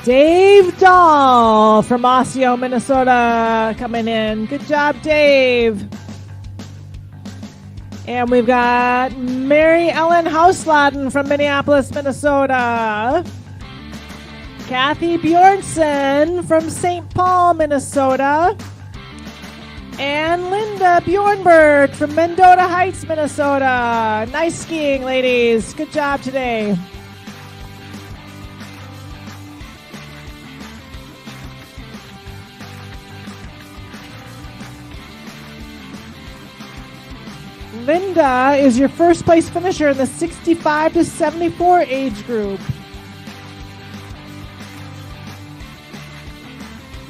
Dave Dahl from Osseo, Minnesota coming in. Good job, Dave. And we've got Mary Ellen Hausladen from Minneapolis, Minnesota. Kathy Bjornson from St. Paul, Minnesota. And Linda Bjornberg from Mendota Heights, Minnesota. Nice skiing, ladies. Good job today. Linda is your first place finisher in the 65 to 74 age group.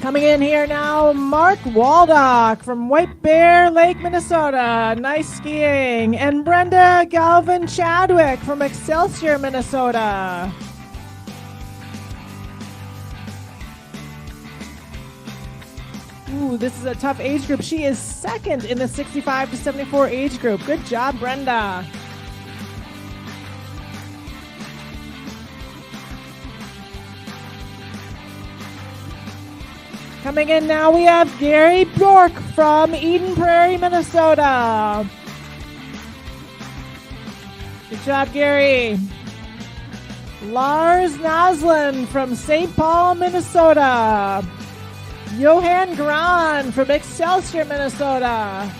Coming in here now, Mark Waldock from White Bear Lake, Minnesota. Nice skiing. And Brenda Galvin Chadwick from Excelsior, Minnesota. Ooh, this is a tough age group. She is second in the 65 to 74 age group. Good job, Brenda. Coming in now, we have Gary Bjork from Eden Prairie, Minnesota. Good job, Gary. Lars Naslin from St. Paul, Minnesota. Johan Gran from Excelsior, Minnesota.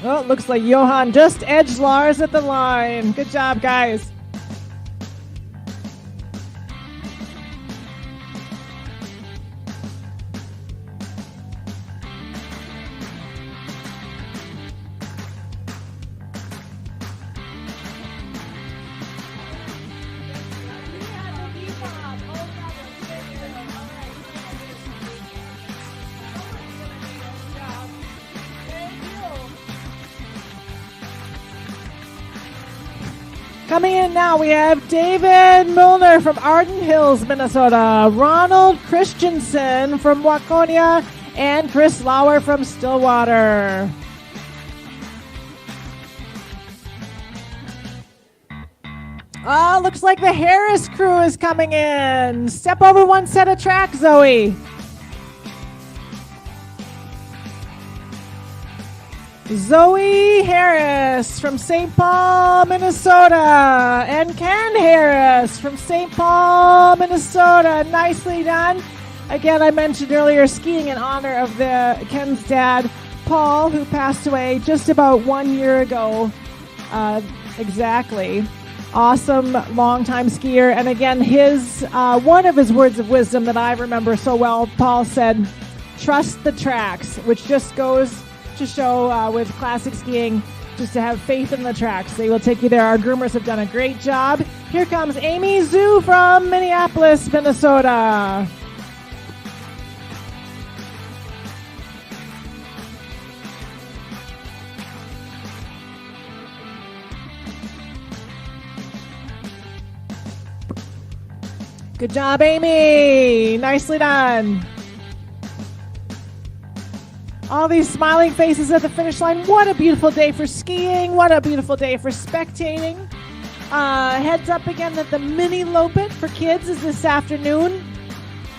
Well, it looks like Johan just edged Lars at the line. Good job, guys. Coming in now, we have David Milner from Arden Hills, Minnesota, Ronald Christensen from Waconia, and Chris Lauer from Stillwater. Looks like the Harris crew is coming in. Step over one set of track, Zoe. Zoe Harris from St. Paul, Minnesota, and Ken Harris from St. Paul, Minnesota. Nicely done. Again, I mentioned earlier skiing in honor of Ken's dad, Paul, who passed away just about 1 year ago. Exactly. Awesome longtime skier. And again, his one of his words of wisdom that I remember so well, Paul said, "Trust the tracks," which just goes to show with classic skiing, just to have faith in the tracks. They will take you there. Our groomers have done a great job. Here comes Amy Zhu from Minneapolis, Minnesota. Good job, Amy. Nicely done. All these smiling faces at the finish line. What a beautiful day for skiing. What a beautiful day for spectating. Heads up again that the Miniloppet for kids is this afternoon,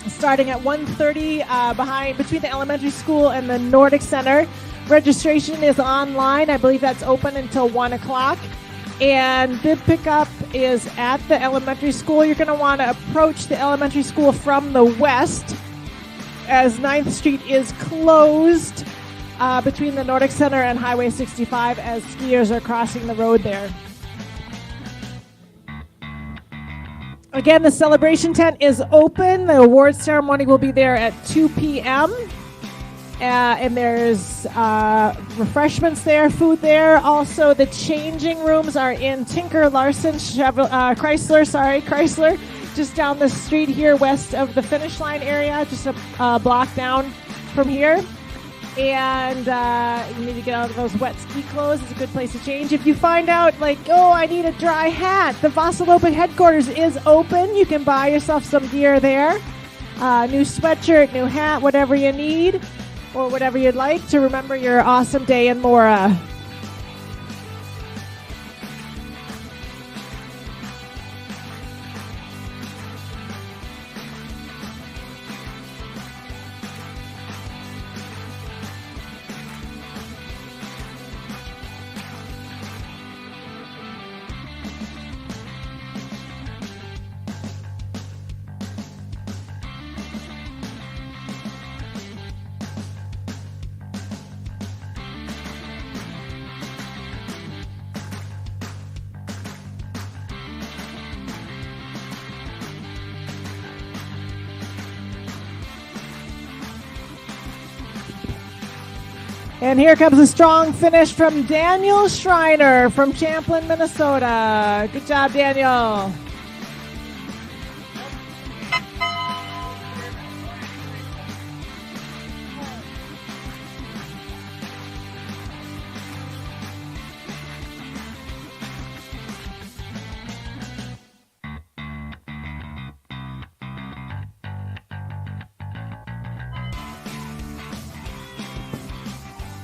starting at 1:30 between the elementary school and the Nordic Center. Registration is online. I believe that's open until 1 o'clock. And bib pickup is at the elementary school. You're going to want to approach the elementary school from the west, as 9th Street is closed between the Nordic Center and Highway 65 as skiers are crossing the road there. Again, the celebration tent is open. The awards ceremony will be there at 2 p.m. And there's refreshments there, food there. Also, the changing rooms are in Tinker Larson Chrysler, just down the street here west of the finish line area, just a block down from here. And you need to get out of those wet ski clothes. It's a good place to change. If you find out, like, oh, I need a dry hat, the Vasaloppet headquarters is open. You can buy yourself some gear there. New sweatshirt, new hat, whatever you need, or whatever you'd like to remember your awesome day in Mora. And here comes a strong finish from Daniel Schreiner from Champlin, Minnesota. Good job, Daniel.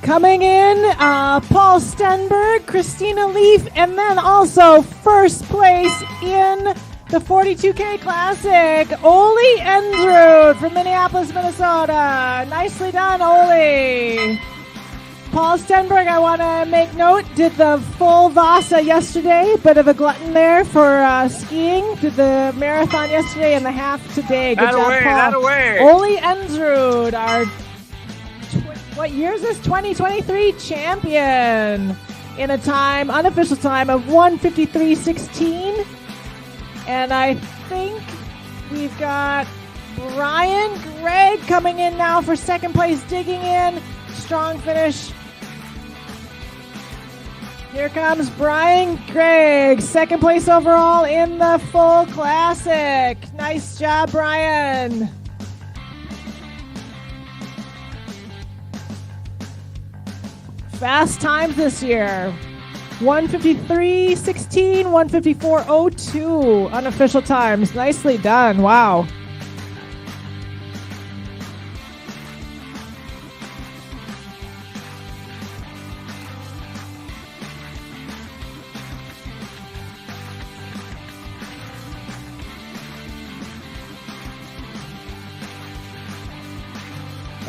Coming in, Paul Stenberg, Christina Leaf, and then also first place in the 42K Classic, Ole Endrud from Minneapolis, Minnesota. Nicely done, Ole. Paul Stenberg, I want to make note, did the full Vasa yesterday, bit of a glutton there for skiing. Did the marathon yesterday and the half today. Good job, Paul. That away. Ole Endrud, our what year is this? 2023 champion in a time, unofficial time of 1:53.16. And I think we've got Brian Gregg coming in now for second place, digging in. Strong finish. Here comes Brian Gregg, second place overall in the full classic. Nice job, Brian. Fast times this year. 1:53:16, 1:54:02 unofficial times. Nicely done. Wow.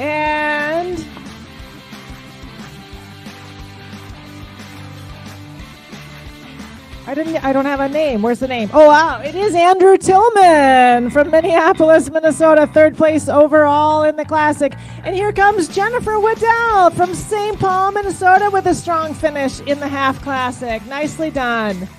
And I don't have a name. Where's the name? Oh, wow. It is Andrew Tillman from Minneapolis, Minnesota, third place overall in the Classic. And here comes Jennifer Waddell from St. Paul, Minnesota with a strong finish in the Half Classic. Nicely done.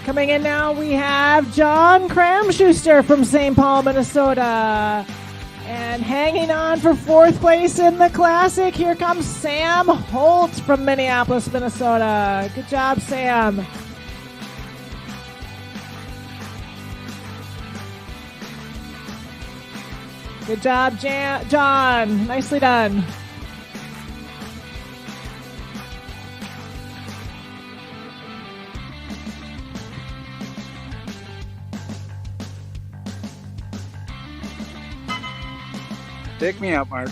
Coming in now, we have John Kramschuster from St. Paul, Minnesota. And hanging on for fourth place in the Classic, here comes Sam Holt from Minneapolis, Minnesota. Good job, Sam. Good job, John. Nicely done. Take me out, Mark.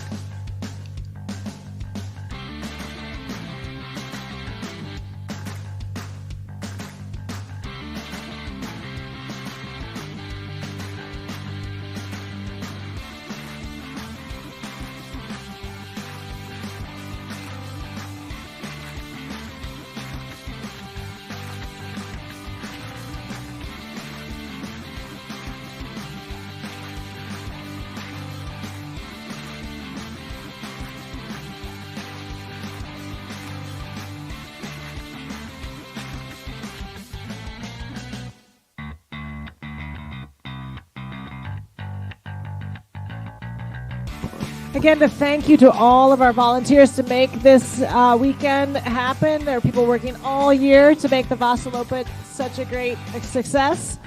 Again, to thank you to all of our volunteers to make this weekend happen. There are people working all year to make the Vasaloppet such a great success.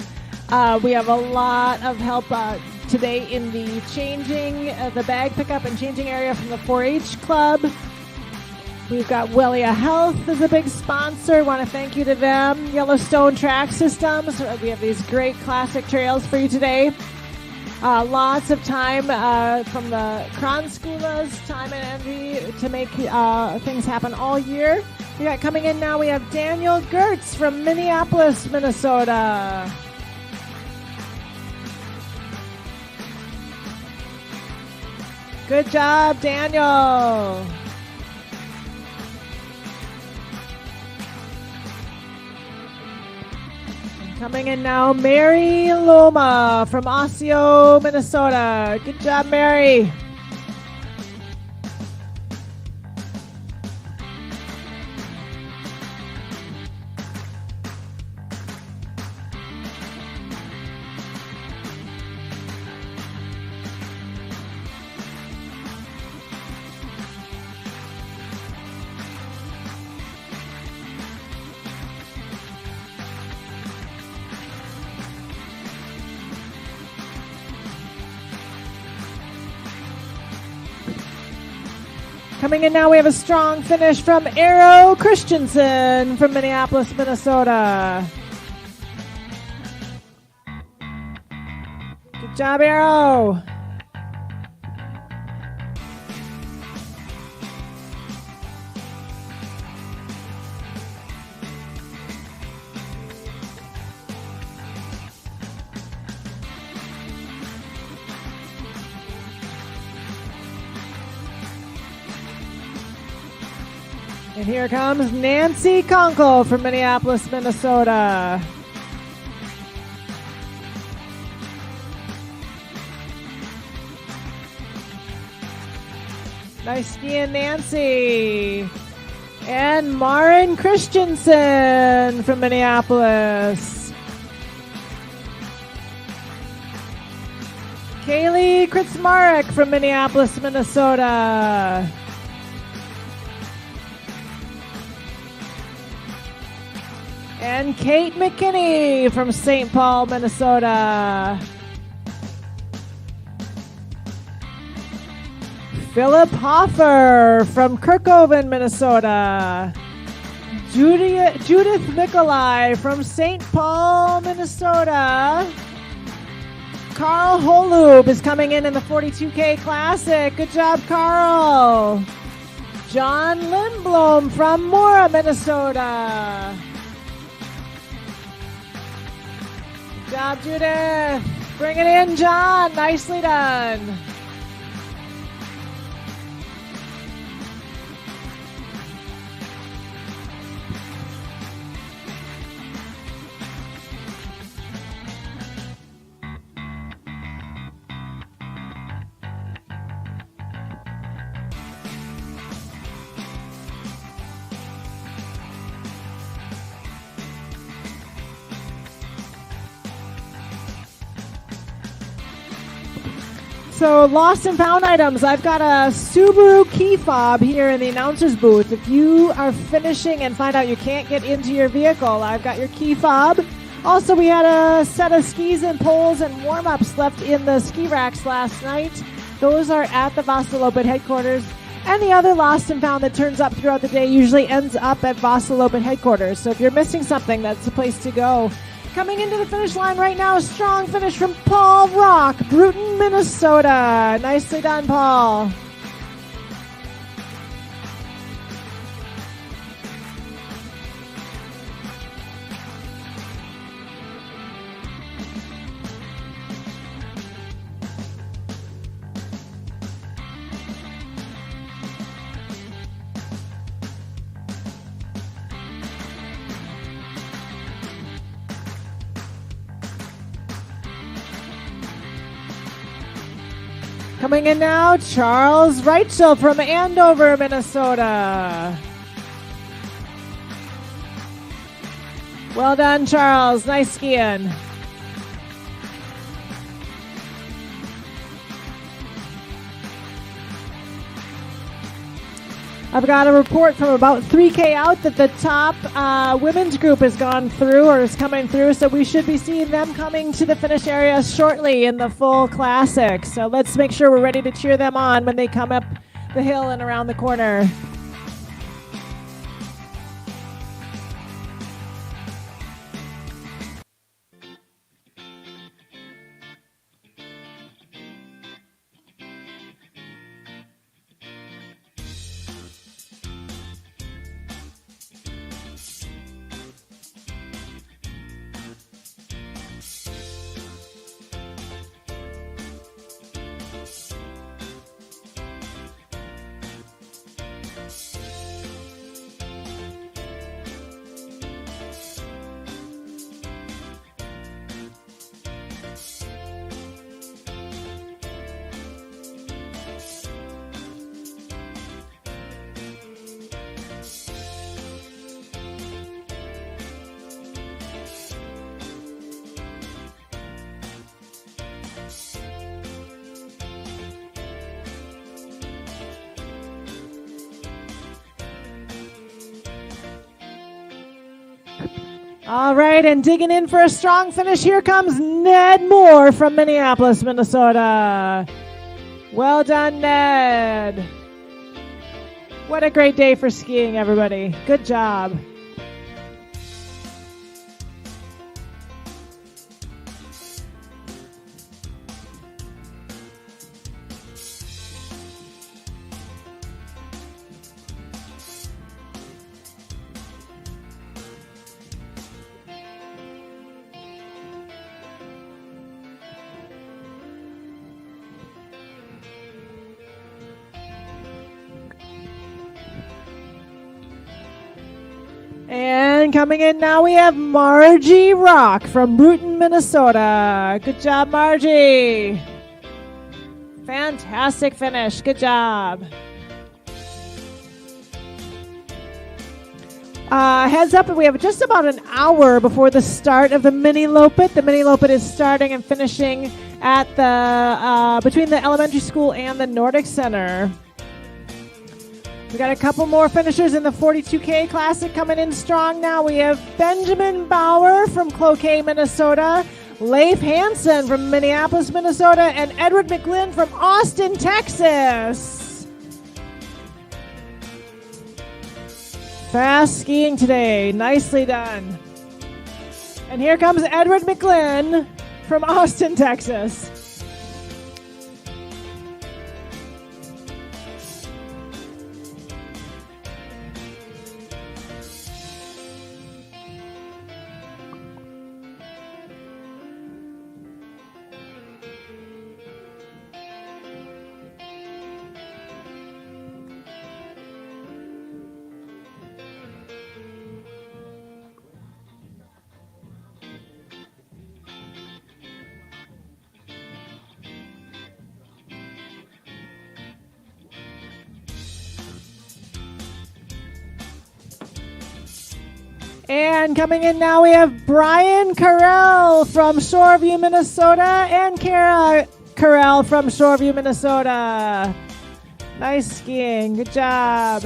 We have a lot of help today in the changing, the bag pickup and changing area from the 4-H Club. We've got Wellia Health as a big sponsor. Want to thank you to them. Yellowstone Track Systems. We have these great classic trails for you today. Lots of time from the Kranskula's time and energy to make things happen all year. We got coming in now, we have Daniel Gertz from Minneapolis, Minnesota. Good job, Daniel. Coming in now, Mary Loma from Osseo, Minnesota. Good job, Mary. Coming in now, we have a strong finish from Arrow Christensen from Minneapolis, Minnesota. Good job, Arrow. And here comes Nancy Conkle from Minneapolis, Minnesota. Nice skiing, Nancy. And Maren Christensen from Minneapolis. Kaylee Kritzmarek from Minneapolis, Minnesota. And Kate McKinney from St. Paul, Minnesota. Philip Hoffer from Kirkhoven, Minnesota. Judith Nikolai from St. Paul, Minnesota. Carl Holub is coming in the 42K Classic. Good job, Carl. John Lindblom from Mora, Minnesota. Good job, Judith. Bring it in, John. Nicely done. So, lost and found items. I've got a Subaru key fob here in the announcer's booth. If you are finishing and find out you can't get into your vehicle, I've got your key fob. Also, we had a set of skis and poles and warm-ups left in the ski racks last night. Those are at the Vasaloppet headquarters. And the other lost and found that turns up throughout the day usually ends up at Vasaloppet headquarters. So if you're missing something, that's the place to go. Coming into the finish line right now, a strong finish from Paul Rock, Bruton, Minnesota. Nicely done, Paul. Coming in now, Charles Reichel from Andover, Minnesota. Well done, Charles. Nice skiing. I've got a report from about 3K out that the top women's group has gone through or is coming through, so we should be seeing them coming to the finish area shortly in the full classic. So let's make sure we're ready to cheer them on when they come up the hill and around the corner. All right, and digging in for a strong finish, here comes Ned Moore from Minneapolis, Minnesota. Well done, Ned. What a great day for skiing, everybody. Good job. And coming in now, we have Margie Rock from Bruton, Minnesota. Good job, Margie. Fantastic finish. Good job. Heads up, we have just about an hour before the start of the Miniloppet. The Miniloppet is starting and finishing at the between the elementary school and the Nordic Center. We got a couple more finishers in the 42K Classic coming in strong now. We have Benjamin Bauer from Cloquet, Minnesota, Leif Hansen from Minneapolis, Minnesota, and Edward McGlynn from Austin, Texas. Fast skiing today. Nicely done. And here comes Edward McGlynn from Austin, Texas. And coming in now, we have Brian Carell from Shoreview, Minnesota, and Kara Carell from Shoreview, Minnesota. Nice skiing. Good job.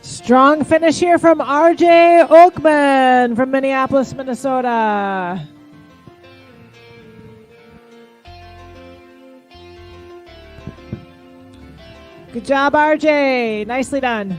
Strong finish here from RJ Oakman from Minneapolis, Minnesota. Good job, RJ. Nicely done.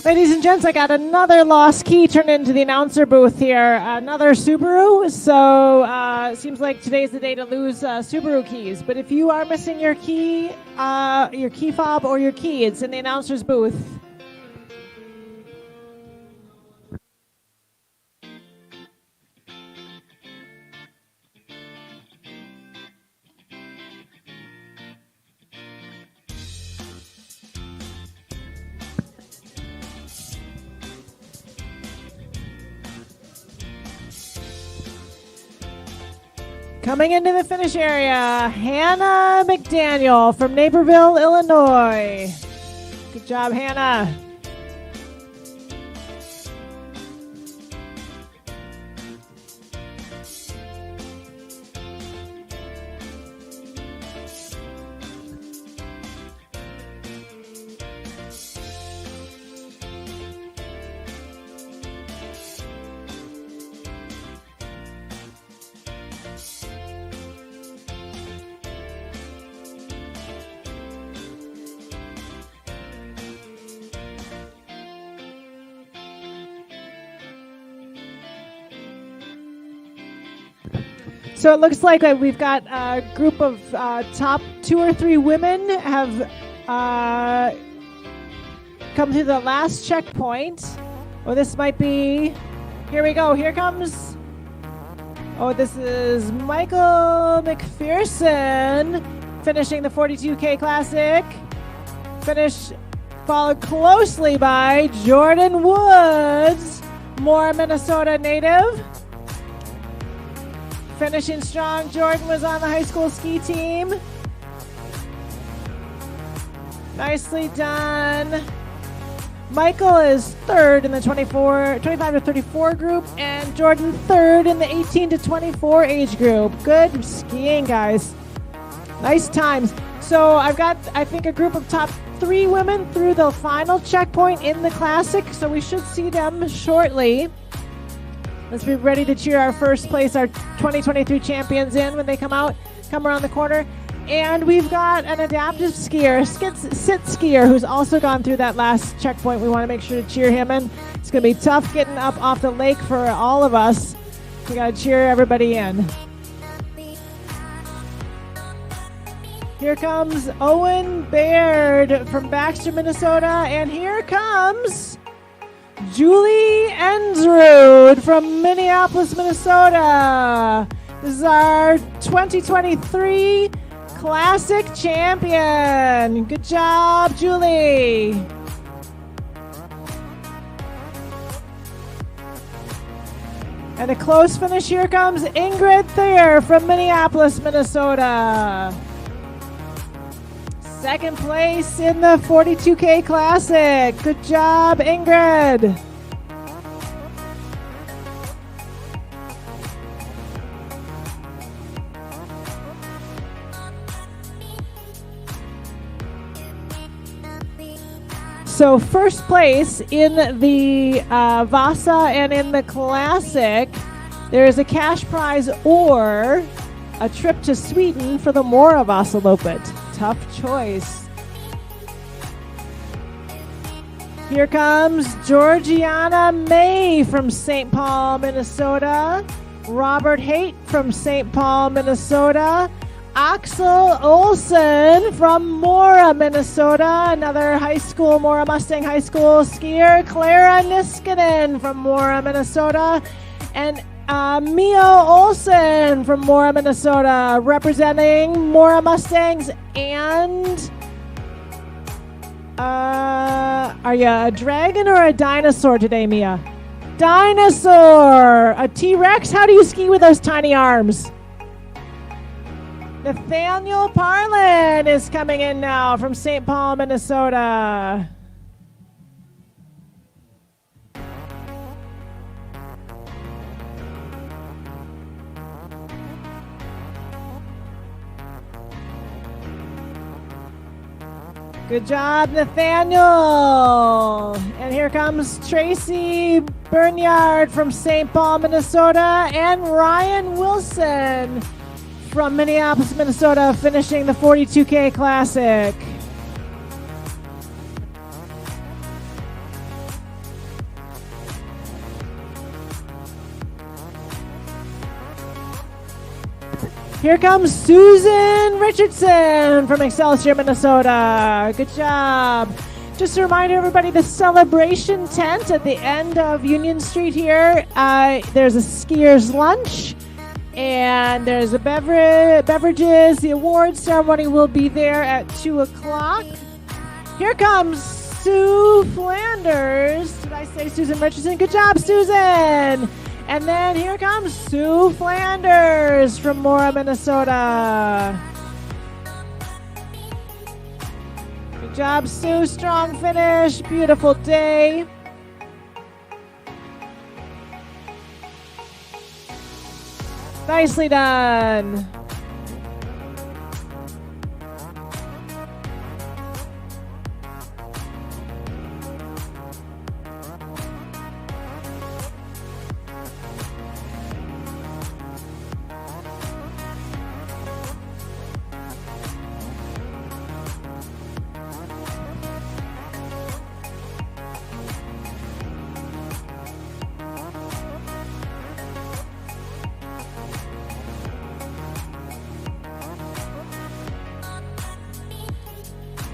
Ladies and gents, I got another lost key turned into the announcer booth here. Another Subaru. So it seems like today's the day to lose Subaru keys. But if you are missing your key fob, or your key, it's in the announcer's booth. Coming into the finish area, Hannah McDaniel from Naperville, Illinois. Good job, Hannah. So it looks like we've got a group of top 2 or 3 women have come through the last checkpoint. Oh, this might be. Here we go. Here comes. Oh, this is Michael McPherson finishing the 42K Classic. Followed closely by Jordan Woods, Mora, Minnesota native. Finishing strong. Jordan was on the high school ski team. Nicely done. Michael is third in the 25 to 34 group, and Jordan third in the 18 to 24 age group. Good skiing, guys. Nice times. So I've got, I think, a group of top 3 women through the final checkpoint in the Classic, so we should see them shortly. Let's be ready to cheer our first place, our 2023 champions in when they come around the corner. And we've got an adaptive skier, sit skier, who's also gone through that last checkpoint. We want to make sure to cheer him in. It's going to be tough getting up off the lake for all of us. We got to cheer everybody in. Here comes Owen Baird from Baxter, Minnesota. And here comes Julie Ensrud from Minneapolis, Minnesota. This is our 2023 Classic champion. Good job, Julie. And a close finish. Here comes Ingrid Thayer from Minneapolis, Minnesota. Second place in the 42K Classic. Good job, Ingrid. So first place in the Vasa and in the Classic, there is a cash prize or a trip to Sweden for the Mora Vasaloppet. Tough choice. Here comes Georgiana May from St. Paul, Minnesota. Robert Haight from St. Paul, Minnesota. Axel Olsen from Mora, Minnesota. Another Mora Mustang High School skier. Clara Niskanen from Mora, Minnesota. And Mia Olsen from Mora, Minnesota, representing Mora Mustangs. And are you a dragon or a dinosaur today, Mia? Dinosaur! A T-Rex? How do you ski with those tiny arms? Nathaniel Parlin is coming in now from St. Paul, Minnesota. Good job, Nathaniel. And here comes Tracy Bernyard from St. Paul, Minnesota, and Ryan Wilson from Minneapolis, Minnesota, finishing the 42K Classic. Here comes Susan Richardson from Excelsior, Minnesota. Good job. Just a reminder, everybody, the celebration tent at the end of Union Street here, there's a skier's lunch. And there's a beverages. The awards ceremony will be there at 2 o'clock. Here comes Sue Flanders. Did I say Susan Richardson? Good job, Susan. And then here comes Sue Flanders from Mora, Minnesota. Good job, Sue. Strong finish. Beautiful day. Nicely done.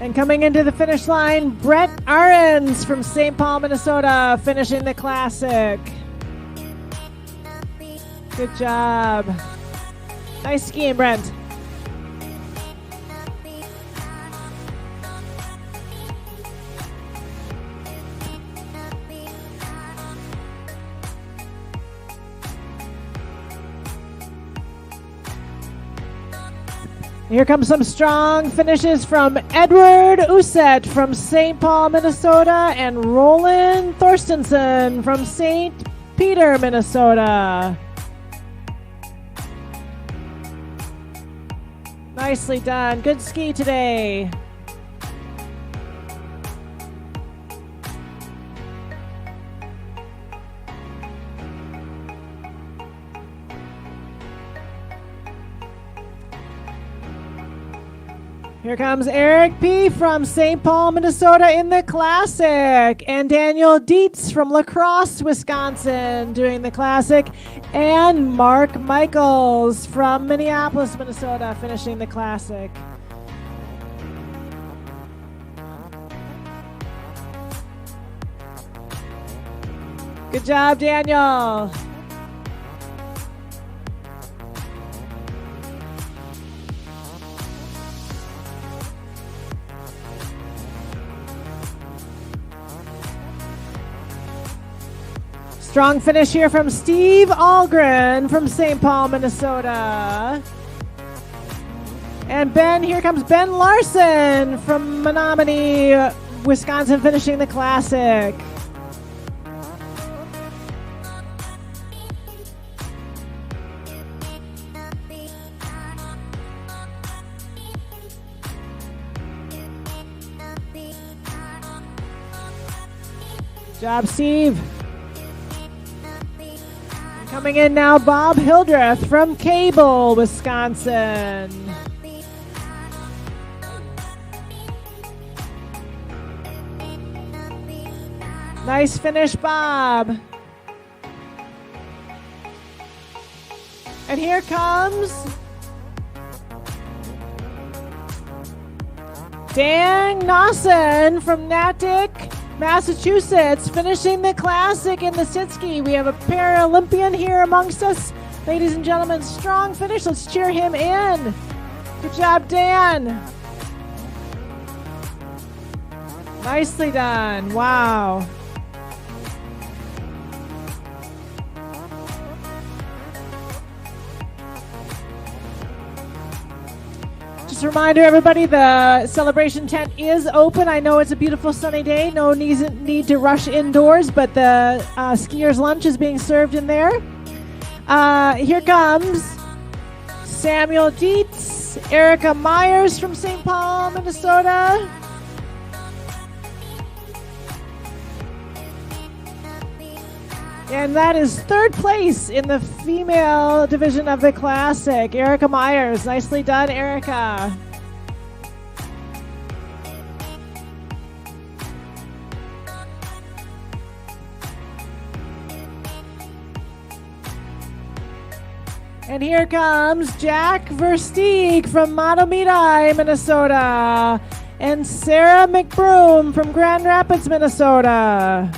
And coming into the finish line, Brett Ahrens from St. Paul, Minnesota, finishing the classic. Good job. Nice skiing, Brent. Here comes some strong finishes from Edward Uset from St. Paul, Minnesota, and Roland Thorstensen from St. Peter, Minnesota. Nicely done. Good ski today. Here comes Eric P. from St. Paul, Minnesota in the Classic. And Daniel Dietz from La Crosse, Wisconsin doing the Classic. And Mark Michaels from Minneapolis, Minnesota finishing the Classic. Good job, Daniel. Strong finish here from Steve Algren from St. Paul, Minnesota. And here comes Ben Larson from Menominee, Wisconsin, finishing the Classic. Good job, Steve. Coming in now, Bob Hildreth from Cable, Wisconsin. Nice finish, Bob. And here comes Dan Nosson from Natick, Massachusetts, finishing the Classic in the Sitski. We have a Paralympian here amongst us. Ladies and gentlemen, strong finish. Let's cheer him in. Good job, Dan. Nicely done. Wow. Just a reminder, everybody, the celebration tent is open. I know it's a beautiful sunny day. No need to rush indoors, but the skiers' lunch is being served in there. Here comes Samuel Dietz, Erica Myers from St. Paul, Minnesota. And that is third place in the female division of the Classic. Erica Myers. Nicely done, Erica. And here comes Jack Versteeg from Mahtomedi, Minnesota. And Sarah McBroom from Grand Rapids, Minnesota.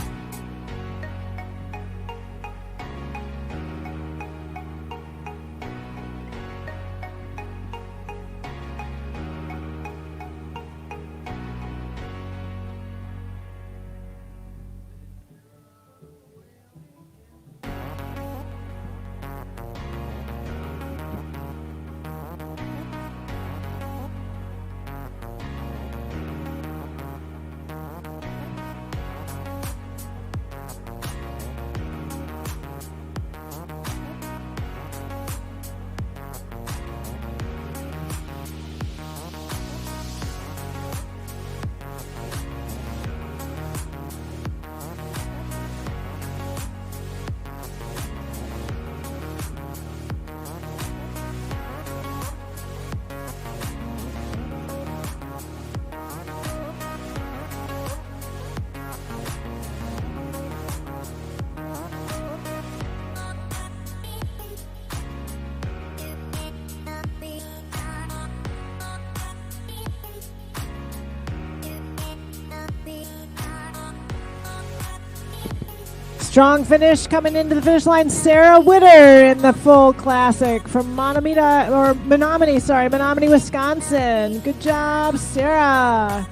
Strong finish coming into the finish line. Sarah Witter in the full classic from Menominee, Wisconsin. Good job, Sarah.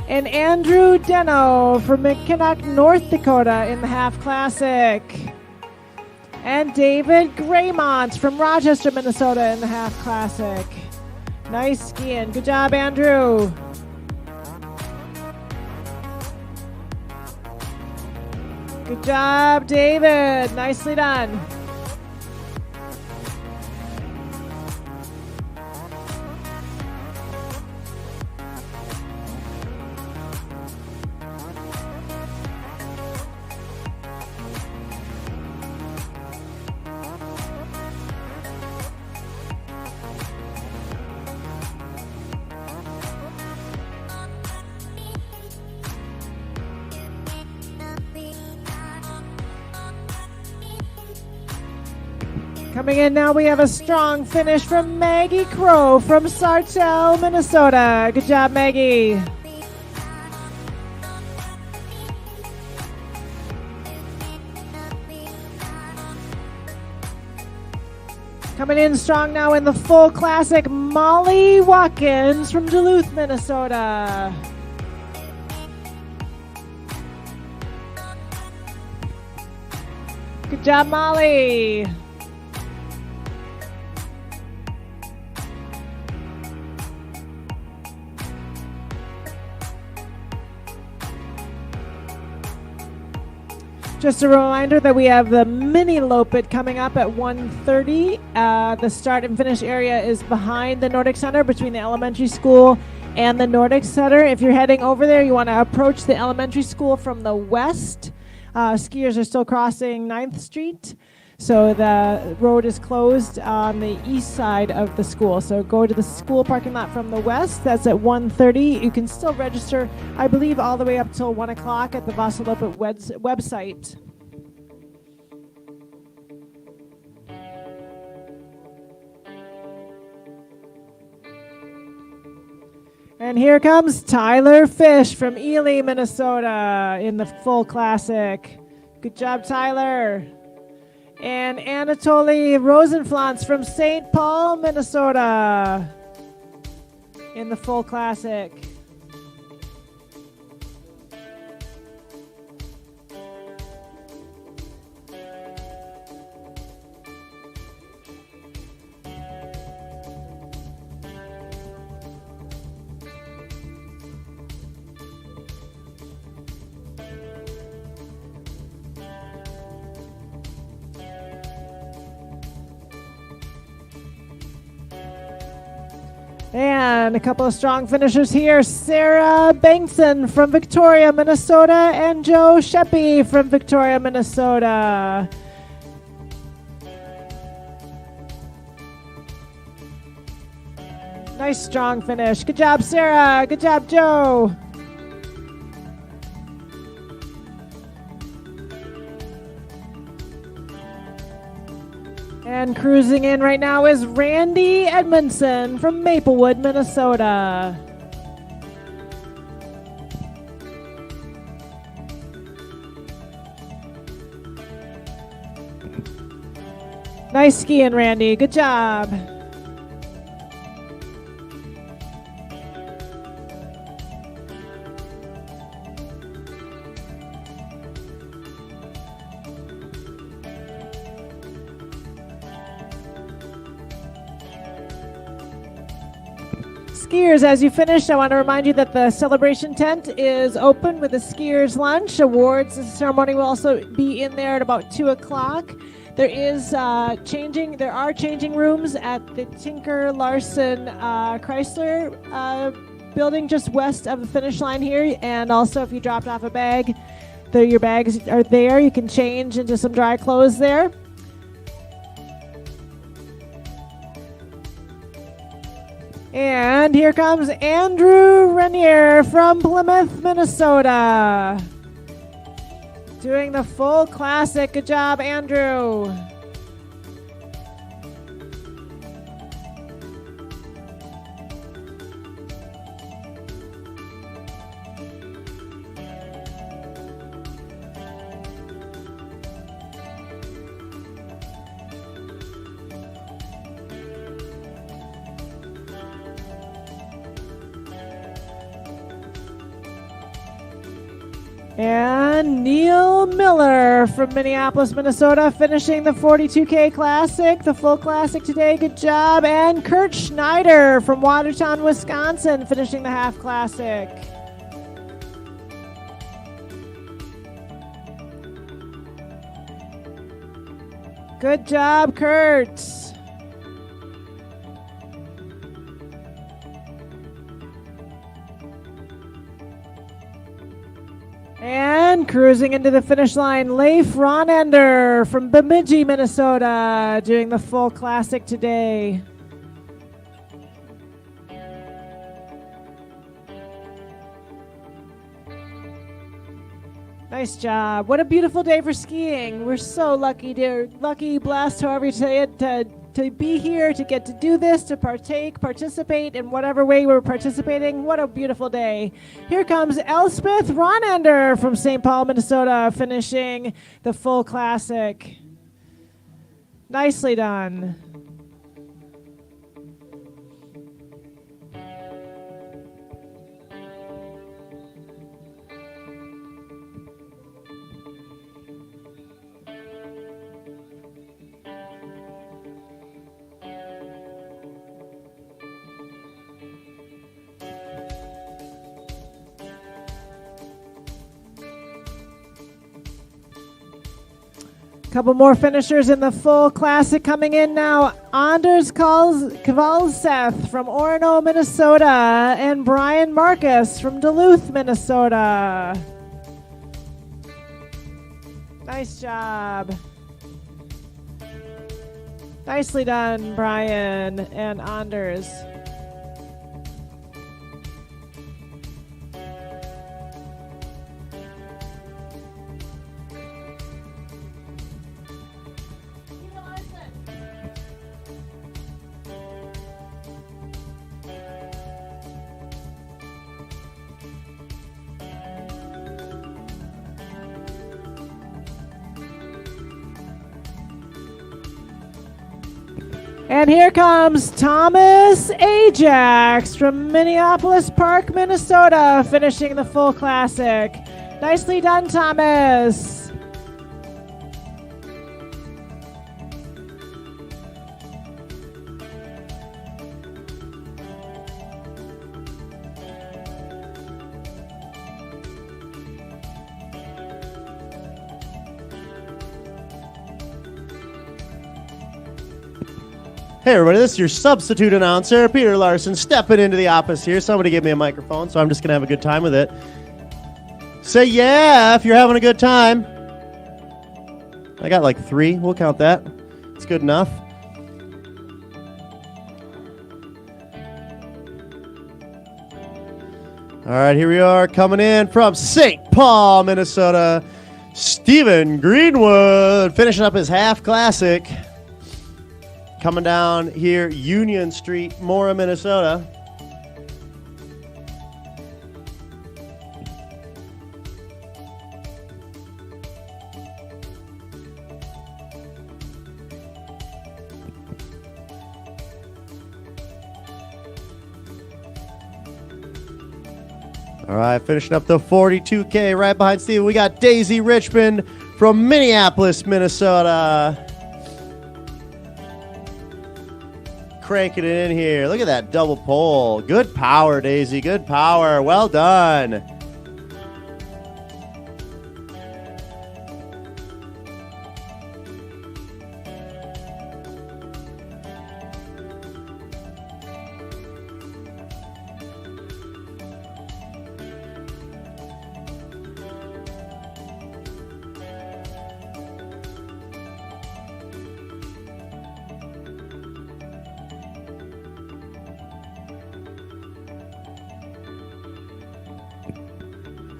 And Andrew Deno from McKinnock, North Dakota in the half classic. And David Graymont from Rochester, Minnesota in the half classic. Nice skiing. Good job, Andrew. Good job, David. Nicely done. Coming in now, we have a strong finish from Maggie Crow from Sartell, Minnesota. Good job, Maggie. Coming in strong now in the full classic, Molly Watkins from Duluth, Minnesota. Good job, Molly. Just a reminder that we have the Miniloppet coming up at 1:30. The start and finish area is behind the Nordic Center, between the elementary school and the Nordic Center. If you're heading over there, you want to approach the elementary school from the west. Skiers are still crossing 9th Street, so the road is closed on the east side of the school. So go to the school parking lot from the west. That's at 1:30. You can still register, I believe, all the way up till 1 o'clock at the Vasaloppet website. And here comes Tyler Fish from Ely, Minnesota in the full classic. Good job, Tyler. And Anatoly Rosenflantz from St. Paul, Minnesota in the full classic. And a couple of strong finishers here. Sarah Bengtson from Victoria, Minnesota, and Joe Sheppy from Victoria, Minnesota. Nice strong finish. Good job, Sarah. Good job, Joe. And cruising in right now is Randy Edmondson from Maplewood, Minnesota. Nice skiing, Randy. Good job. Skiers, as you finish, I want to remind you that the celebration tent is open with a skiers lunch. Awards ceremony will also be in there at about 2 o'clock. There are changing rooms at the Tinker Larson Chrysler building just west of the finish line here. And also, if you dropped off a bag, your bags are there. You can change into some dry clothes there. And here comes Andrew Renier from Plymouth, Minnesota, doing the full classic. Good job, Andrew. And Neil Miller from Minneapolis, Minnesota, finishing the 42K Classic, the full classic today. Good job. And Kurt Schneider from Watertown, Wisconsin, finishing the half classic. Good job, Kurt. And cruising into the finish line, Leif Ronender from Bemidji, Minnesota, doing the full classic today. Nice job. What a beautiful day for skiing. We're so lucky, blessed, however you say it, to be here, to get to do this, to participate in whatever way we're participating. What a beautiful day. Here comes Elspeth Ronender from St. Paul, Minnesota, finishing the full classic. Nicely done. Couple more finishers in the full classic coming in now. Anders Kvalseth from Orono, Minnesota, and Brian Marcus from Duluth, Minnesota. Nice job. Nicely done, Brian and Anders. And here comes Thomas Ajax from Minneapolis Park, Minnesota, finishing the full classic. Nicely done, Thomas. Hey everybody, this is your substitute announcer, Peter Larson, stepping into the office here. Somebody give me a microphone, so I'm just going to have a good time with it. Say yeah if you're having a good time. I got like 3. We'll count that. It's good enough. All right, here we are coming in from St. Paul, Minnesota. Stephen Greenwood finishing up his half classic. Coming down here, Union Street, Mora, Minnesota. All right, finishing up the 42K right behind Steve. We got Daisy Richmond from Minneapolis, Minnesota. Cranking it in here. Look at that double pole. Good power, Daisy. Good power. Well done.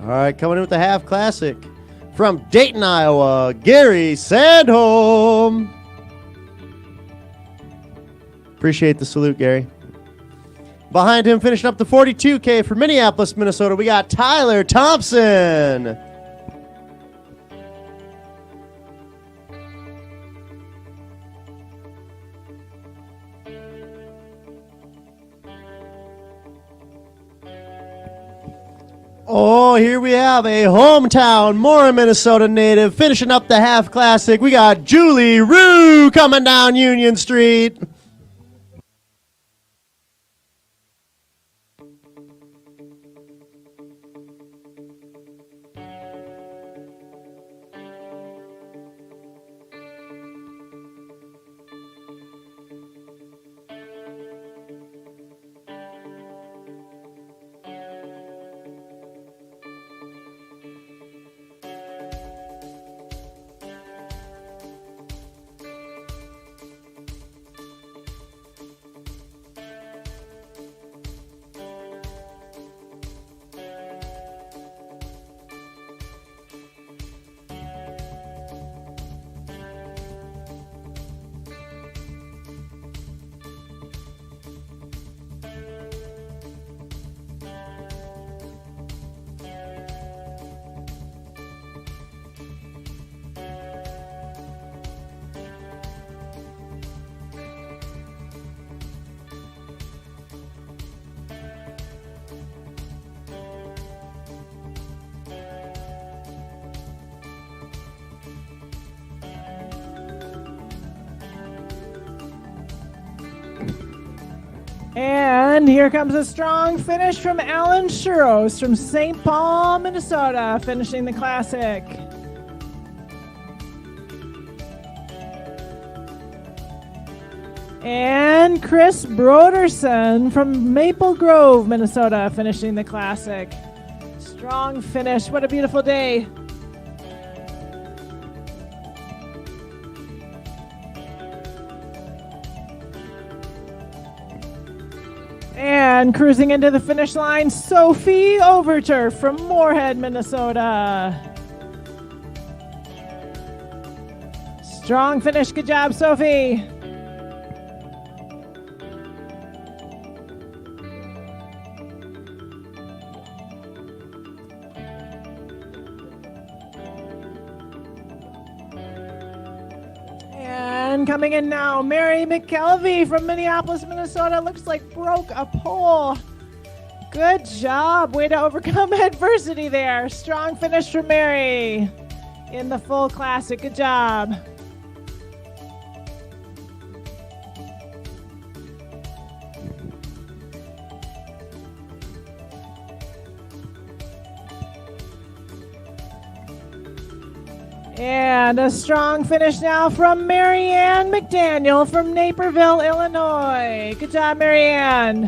All right, coming in with the half classic from Dayton, Iowa, Gary Sandholm. Appreciate the salute, Gary. Behind him, finishing up the 42K from Minneapolis, Minnesota, we got Tyler Thompson. Oh, here we have a hometown Mora, Minnesota native finishing up the half classic. We got Julie Rue coming down Union Street. And here comes a strong finish from Alan Shuros from St. Paul, Minnesota, finishing the classic. And Chris Broderson from Maple Grove, Minnesota, finishing the classic. Strong finish. What a beautiful day. And cruising into the finish line, Sophie Overturf from Moorhead, Minnesota. Strong finish. Good job, Sophie. And coming in now, Mary McKelvey from Minneapolis, Minnesota. Looks like broke a pole. Good job. Way to overcome adversity there. Strong finish for Mary in the full classic. Good job. And a strong finish now from Marianne McDaniel from Naperville, Illinois. Good job, Marianne.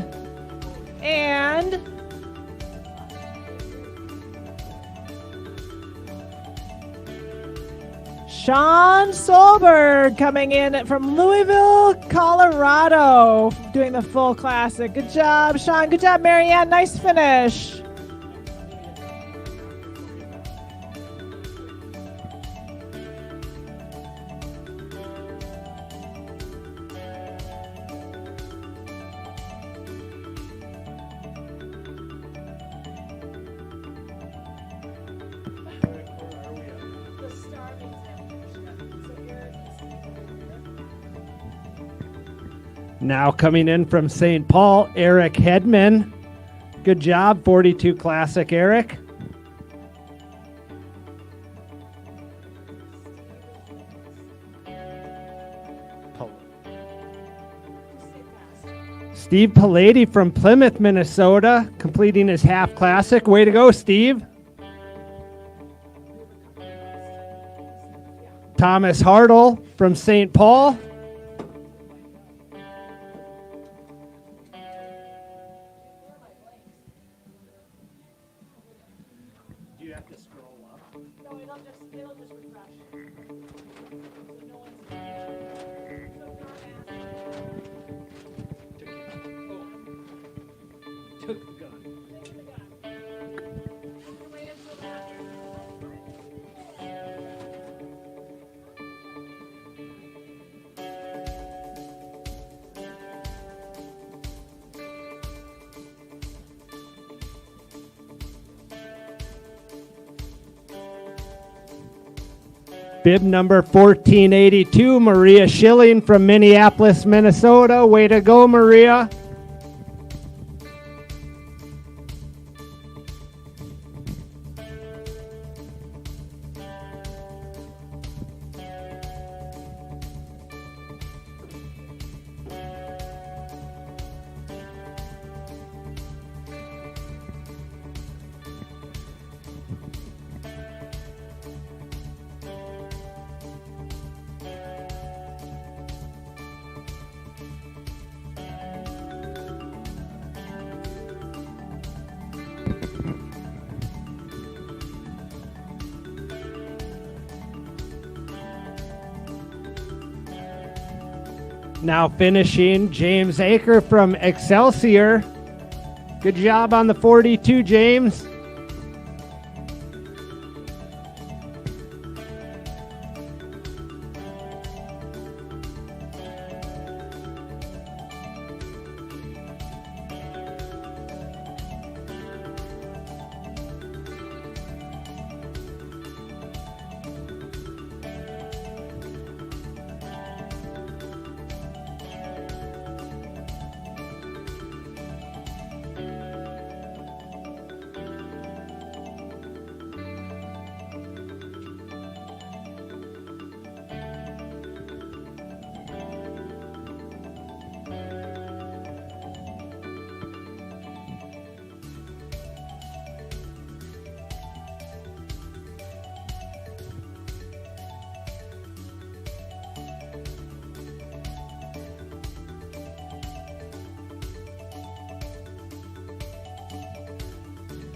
And Sean Solberg coming in from Louisville, Colorado, doing the full classic. Good job, Sean. Good job, Marianne. Nice finish. Now coming in from St. Paul, Eric Hedman. Good job, 42 Classic, Eric. Steve Pallady from Plymouth, Minnesota, completing his half classic. Way to go, Steve. Thomas Hartle from St. Paul. Bib number 1482, Maria Schilling from Minneapolis, Minnesota. Way to go, Maria. Now finishing, James Aker from Excelsior. Good job on the 42, James.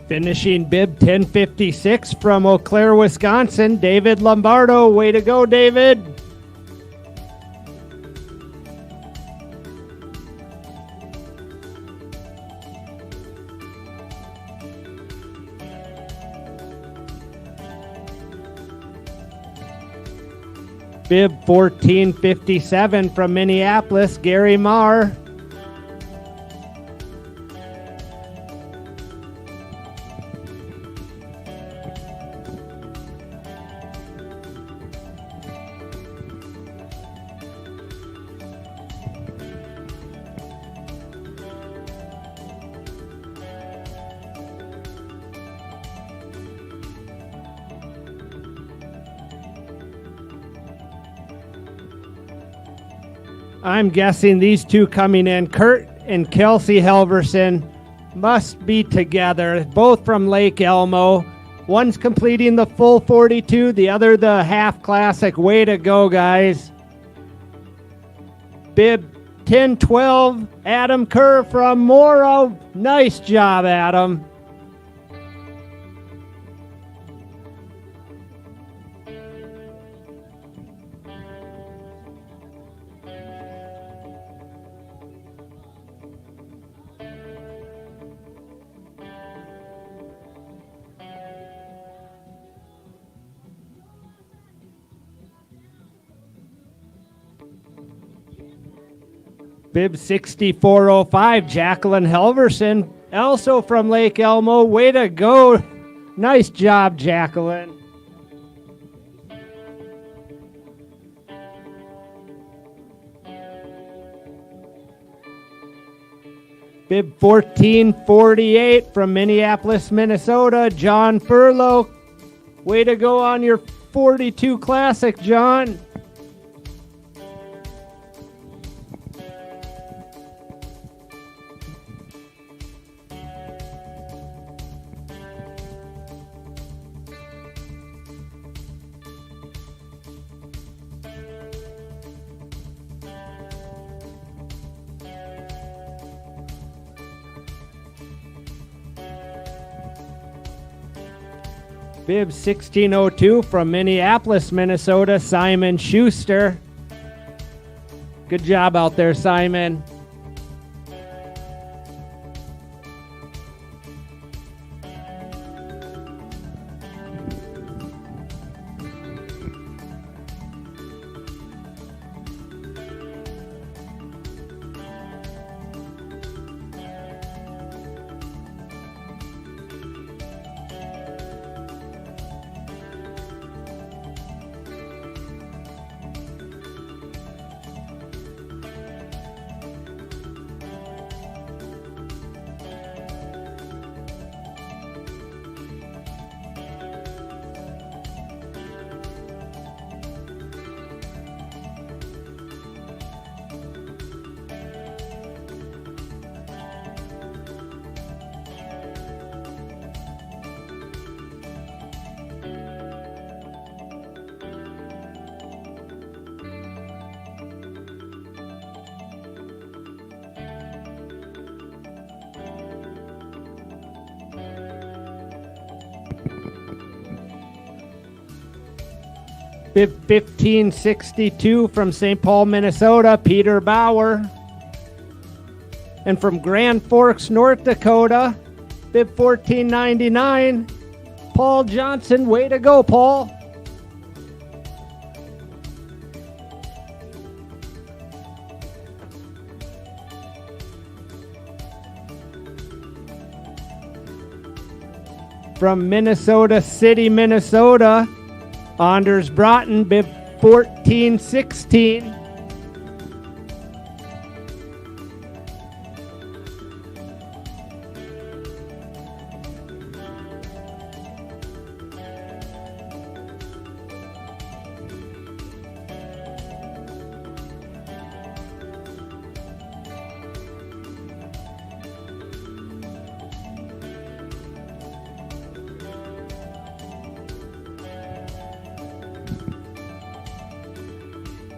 Finishing bib 1056 from Eau Claire, Wisconsin, David Lombardo. Way to go, David. Bib 1457 from Minneapolis, Gary Marr. I'm guessing these two coming in, Kurt and Kelsey Helverson, must be together, both from Lake Elmo. One's completing the full 42, the other the half classic. Way to go, guys. Bib 1012, Adam Kerr from Mora. Nice job, Adam. Bib 6405, Jacqueline Helverson, also from Lake Elmo. Way to go. Nice job, Jacqueline. Bib 1448 from Minneapolis, Minnesota, John Furlow. Way to go on your 42 Classic, John. Bib 1602 from Minneapolis, Minnesota, Simon Schuster. Good job out there, Simon. Bib 1562 from St. Paul, Minnesota, Peter Bauer. And from Grand Forks, North Dakota, bib 1499, Paul Johnson. Way to go, Paul. From Minnesota City, Minnesota, Anders Broughton, bib 1416.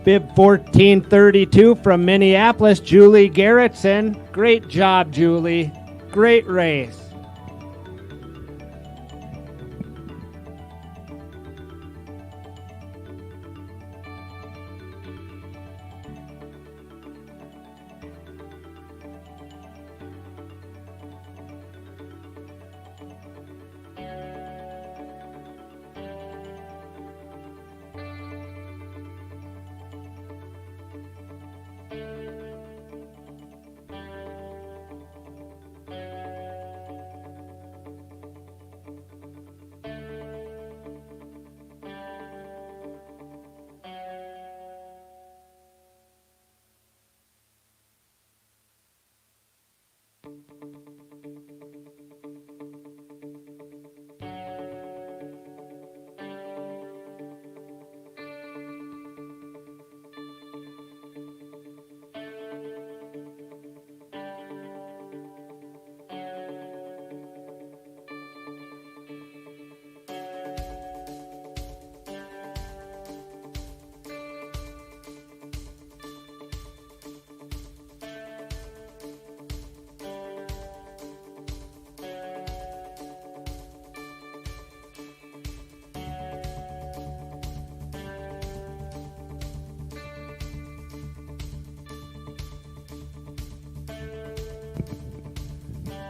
Bib 1432 from Minneapolis, Julie Garrettson. Great job, Julie. Great race.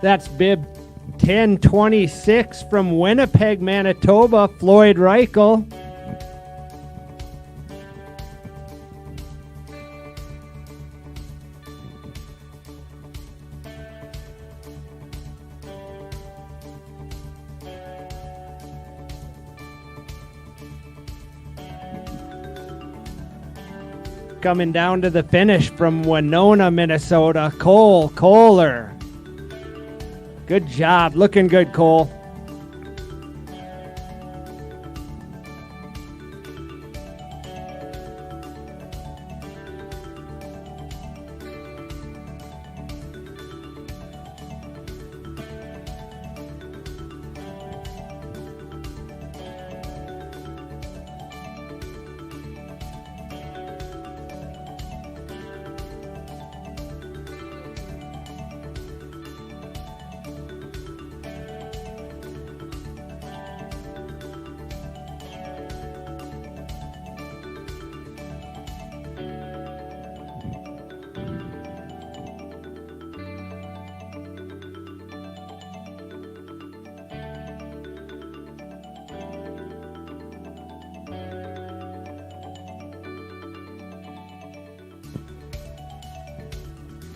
That's bib 1026 from Winnipeg, Manitoba, Floyd Reichel. Coming down to the finish from Winona, Minnesota, Cole Kohler. Good job. Looking good, Cole.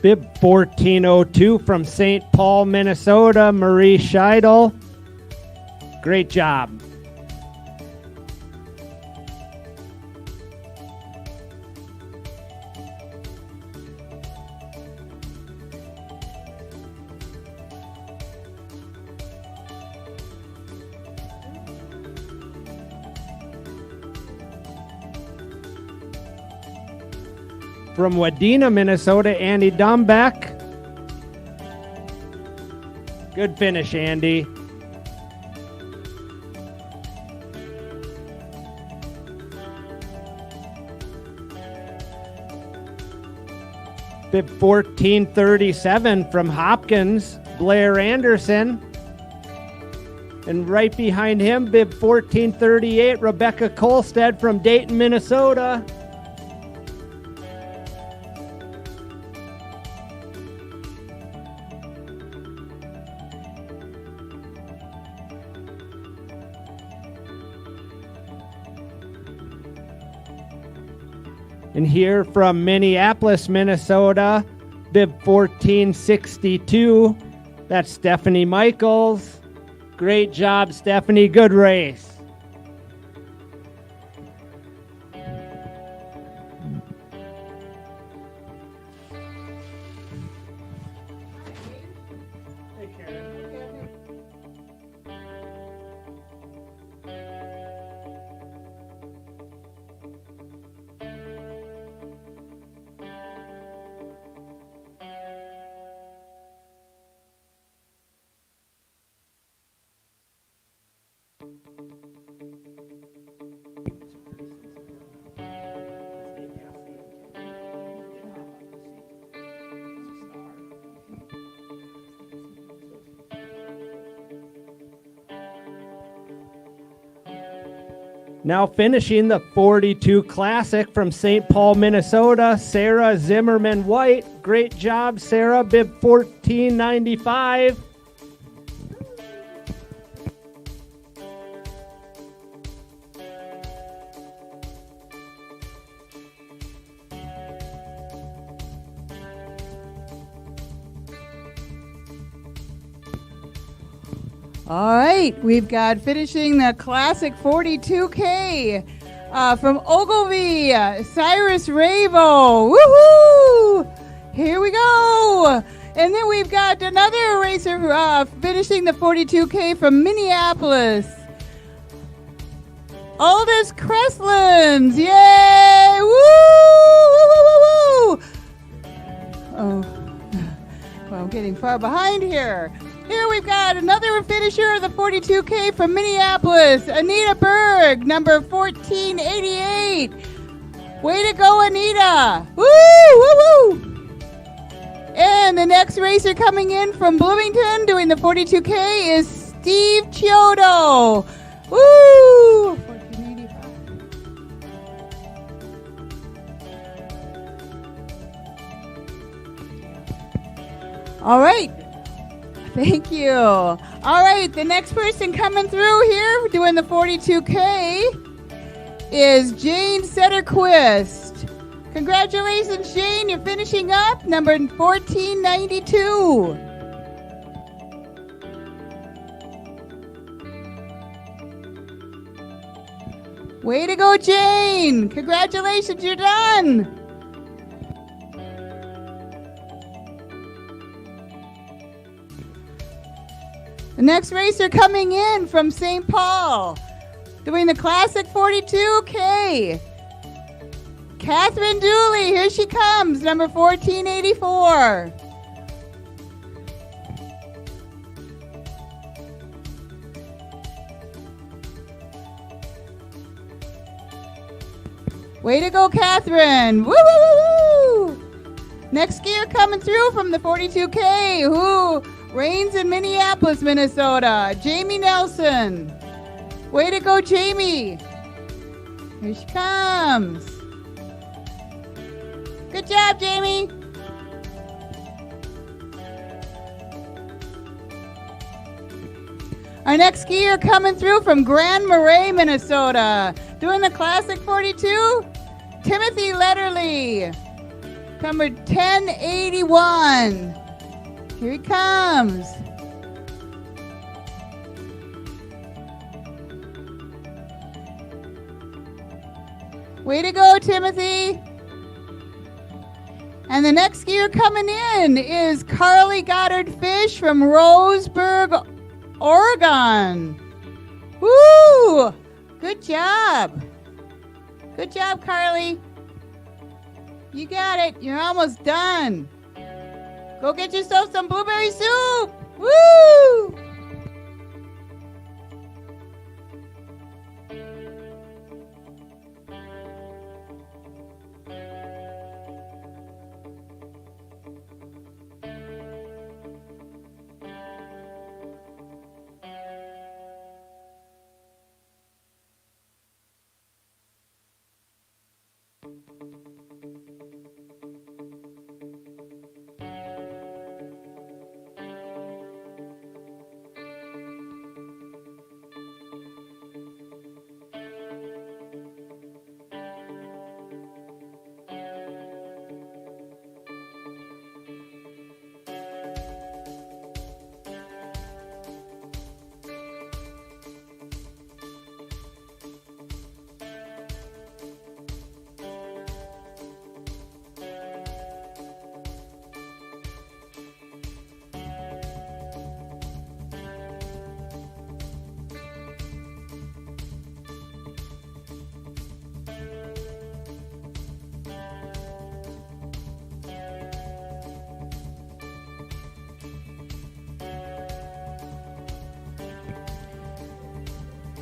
Bib 1402 from St. Paul, Minnesota, Marie Scheidel. Great job. From Wadena, Minnesota, Andy Dumbeck. Good finish, Andy. Bib 1437 from Hopkins, Blair Anderson. And right behind him, bib 1438, Rebecca Kolstad from Dayton, Minnesota. And here from Minneapolis, Minnesota, bib 1462, that's Stephanie Michaels. Great job, Stephanie. Good race. Now finishing the 42 Classic from St. Paul, Minnesota, Sarah Zimmerman White. Great job, Sarah. Bib 1495. All right, we've got finishing the Classic 42K from Ogilvie, Cyrus Ravo. Woohoo! Here we go. And then we've got another racer finishing the 42K from Minneapolis, Aldous Cresslands. Yay! Woo! Woo! Woo! Woo! Woo! Oh, well, I'm getting far behind here. Here we've got another finisher of the 42K from Minneapolis, Anita Berg, number 1488. Way to go, Anita. Woo, woo, woo. And the next racer coming in from Bloomington doing the 42K is Steve Chiodo. Woo. 1485. All right. Thank you. All right, the next person coming through here doing the 42K is Jane Setterquist. Congratulations, Jane. You're finishing up number 1492. Way to go, Jane. Congratulations, you're done. The next racer coming in from St. Paul, doing the Classic 42K. Catherine Dooley, here she comes, number 1484. Way to go, Catherine. Woo, woo, woo, woo. Next skier coming through from the 42K, who reigns in Minneapolis, Minnesota, Jamie Nelson. Way to go, Jamie. Here she comes. Good job, Jamie. Our next skier coming through from Grand Marais, Minnesota, doing the Classic 42, Timothy Letterly, number 1081. Here he comes. Way to go, Timothy. And the next skier coming in is Carly Goddard Fish from Roseburg, Oregon. Woo! Good job. Good job, Carly. You got it. You're almost done. Go get yourself some blueberry soup. Woo!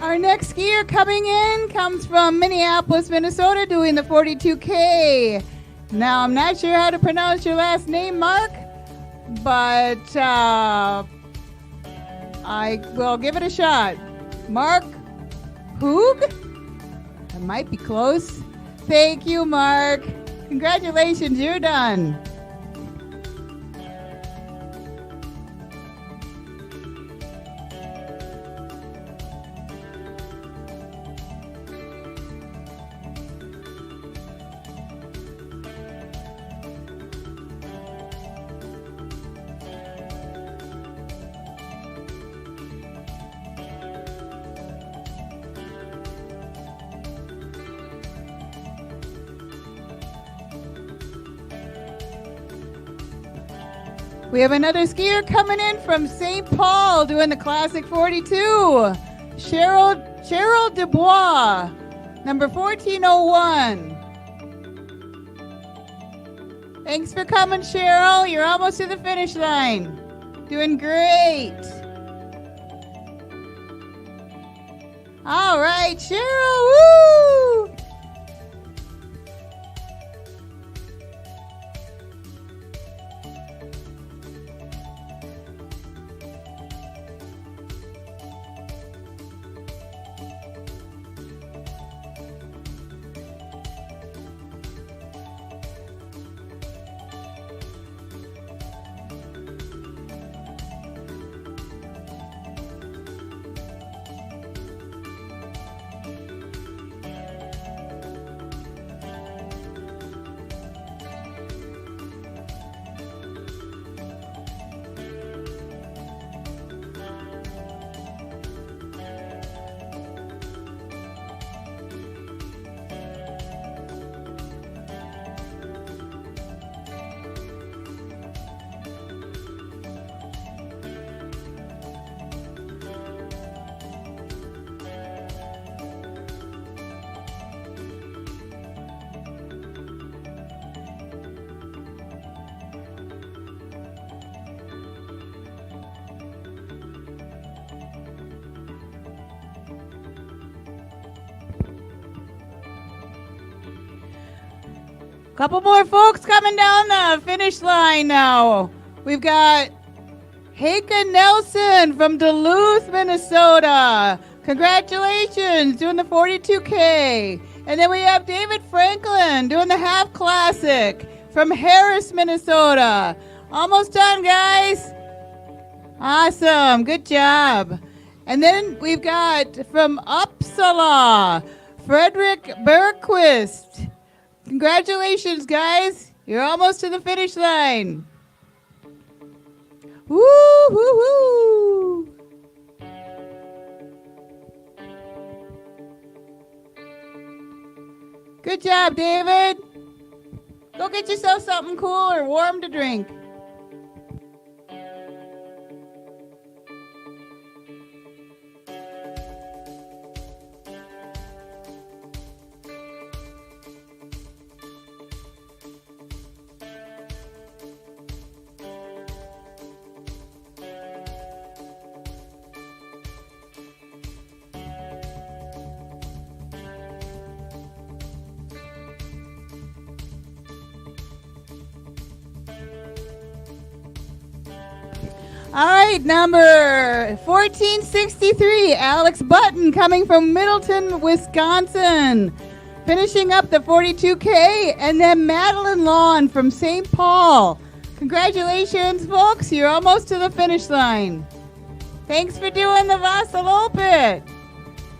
Our next skier coming in comes from Minneapolis, Minnesota, doing the 42K. Now, I'm not sure how to pronounce your last name, Mark, but I will give it a shot. Mark Hoog? That might be close. Thank you, Mark. Congratulations, you're done. We have another skier coming in from St. Paul doing the Classic 42. Cheryl Dubois, number 1401. Thanks for coming, Cheryl. You're almost to the finish line. Doing great. All right, Cheryl, woo! Couple more folks coming down the finish line now. We've got Heike Nelson from Duluth, Minnesota. Congratulations, doing the 42K. And then we have David Franklin doing the Half Classic from Harris, Minnesota. Almost done, guys. Awesome, good job. And then we've got from Uppsala, Frederick Bergquist. Congratulations, guys. You're almost to the finish line. Woo, woo, woo. Good job, David. Go get yourself something cool or warm to drink. All right, number 1463, Alex Button, coming from Middleton, Wisconsin, finishing up the 42K, and then Madeline Lawn from St. Paul. Congratulations, folks. You're almost to the finish line. Thanks for doing the Vasaloppet.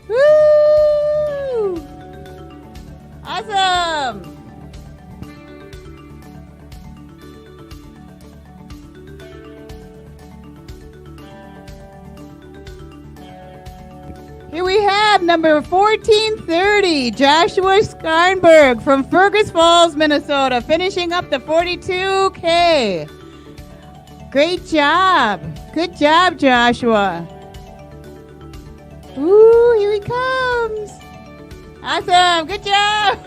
Woo! Awesome. Here we have number 1430, Joshua Skarnberg from Fergus Falls, Minnesota, finishing up the 42K. Great job. Good job, Joshua. Ooh, here he comes. Awesome. Good job.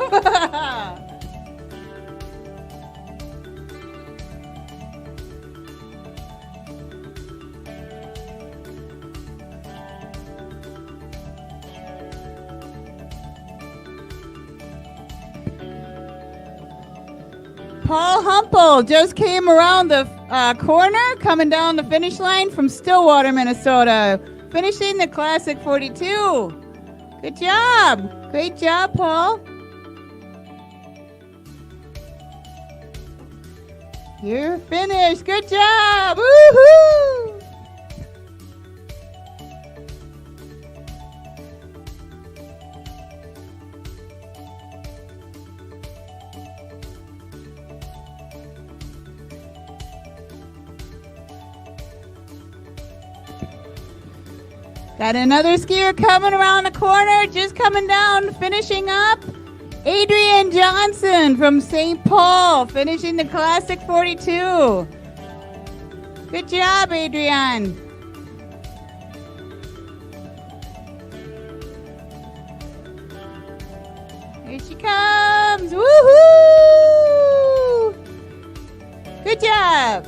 Paul Humple just came around the corner, coming down the finish line from Stillwater, Minnesota, finishing the Classic 42. Good job. Great job, Paul. You're finished. Good job. Woohoo! Got another skier coming around the corner, just coming down, finishing up. Adrian Johnson from St. Paul, finishing the Classic 42. Good job, Adrian. Here she comes. Woohoo! Good job.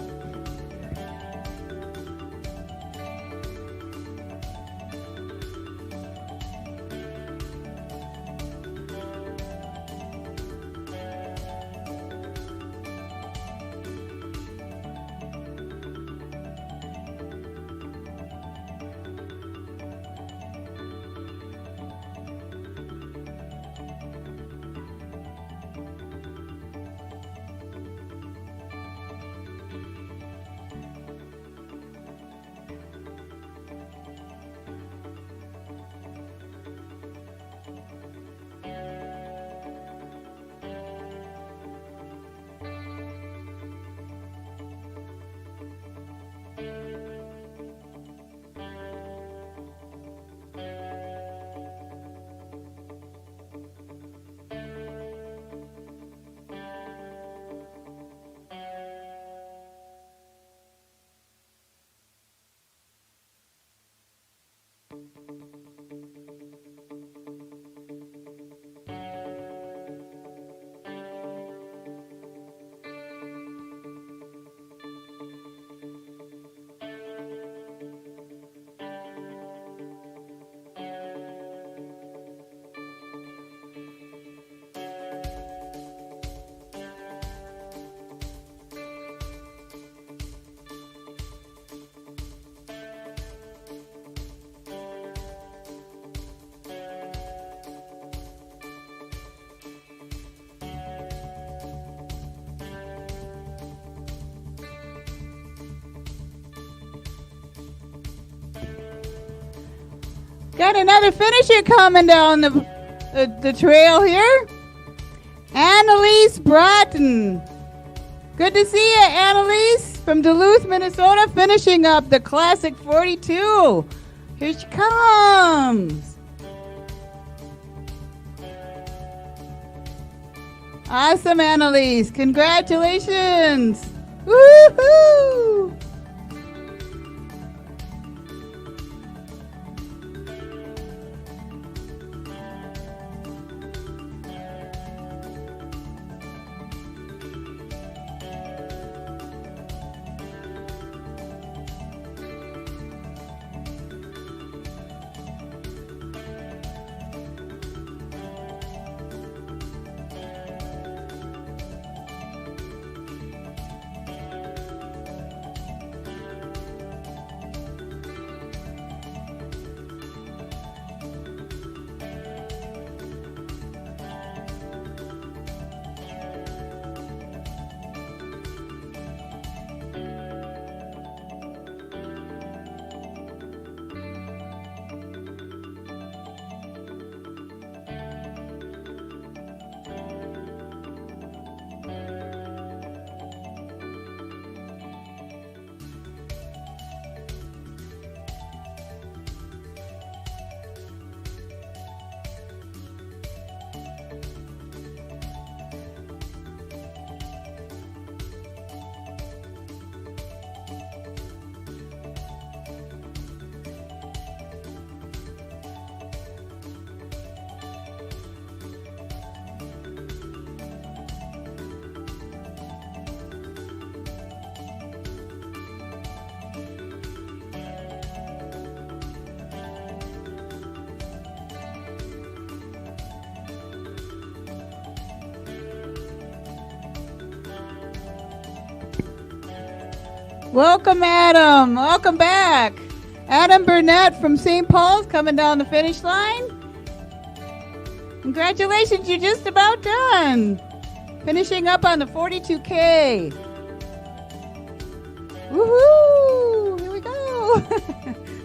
Got another finisher coming down the trail here. Annalise Bratton. Good to see you, Annalise, from Duluth, Minnesota, finishing up the Classic 42. Here she comes. Awesome, Annalise. Congratulations. Woohoo! Welcome, Adam. Welcome back. Adam Burnett from St. Paul's coming down the finish line. Congratulations, you're just about done. Finishing up on the 42K. Woohoo! Here we go.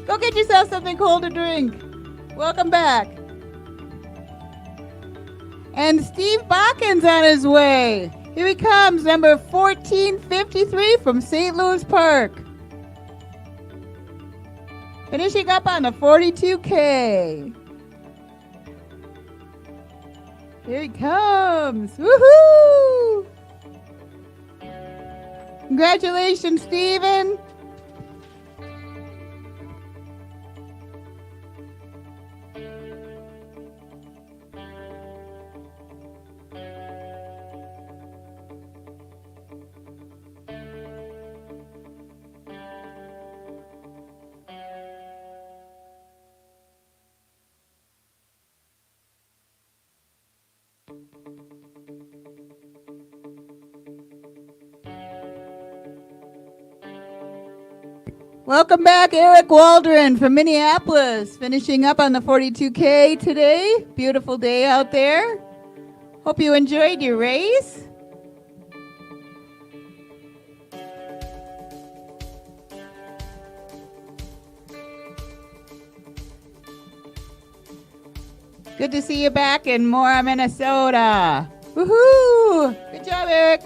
Go get yourself something cold to drink. Welcome back. And Steve Bakken's on his way. Here he comes, number 1453 from St. Louis Park. Finishing up on the 42K. Here he comes. Woohoo! Congratulations, Steven. Welcome back, Eric Waldron from Minneapolis, finishing up on the 42K today. Beautiful day out there. Hope you enjoyed your race. Good to see you back in Mora, Minnesota. Woohoo! Good job, Eric.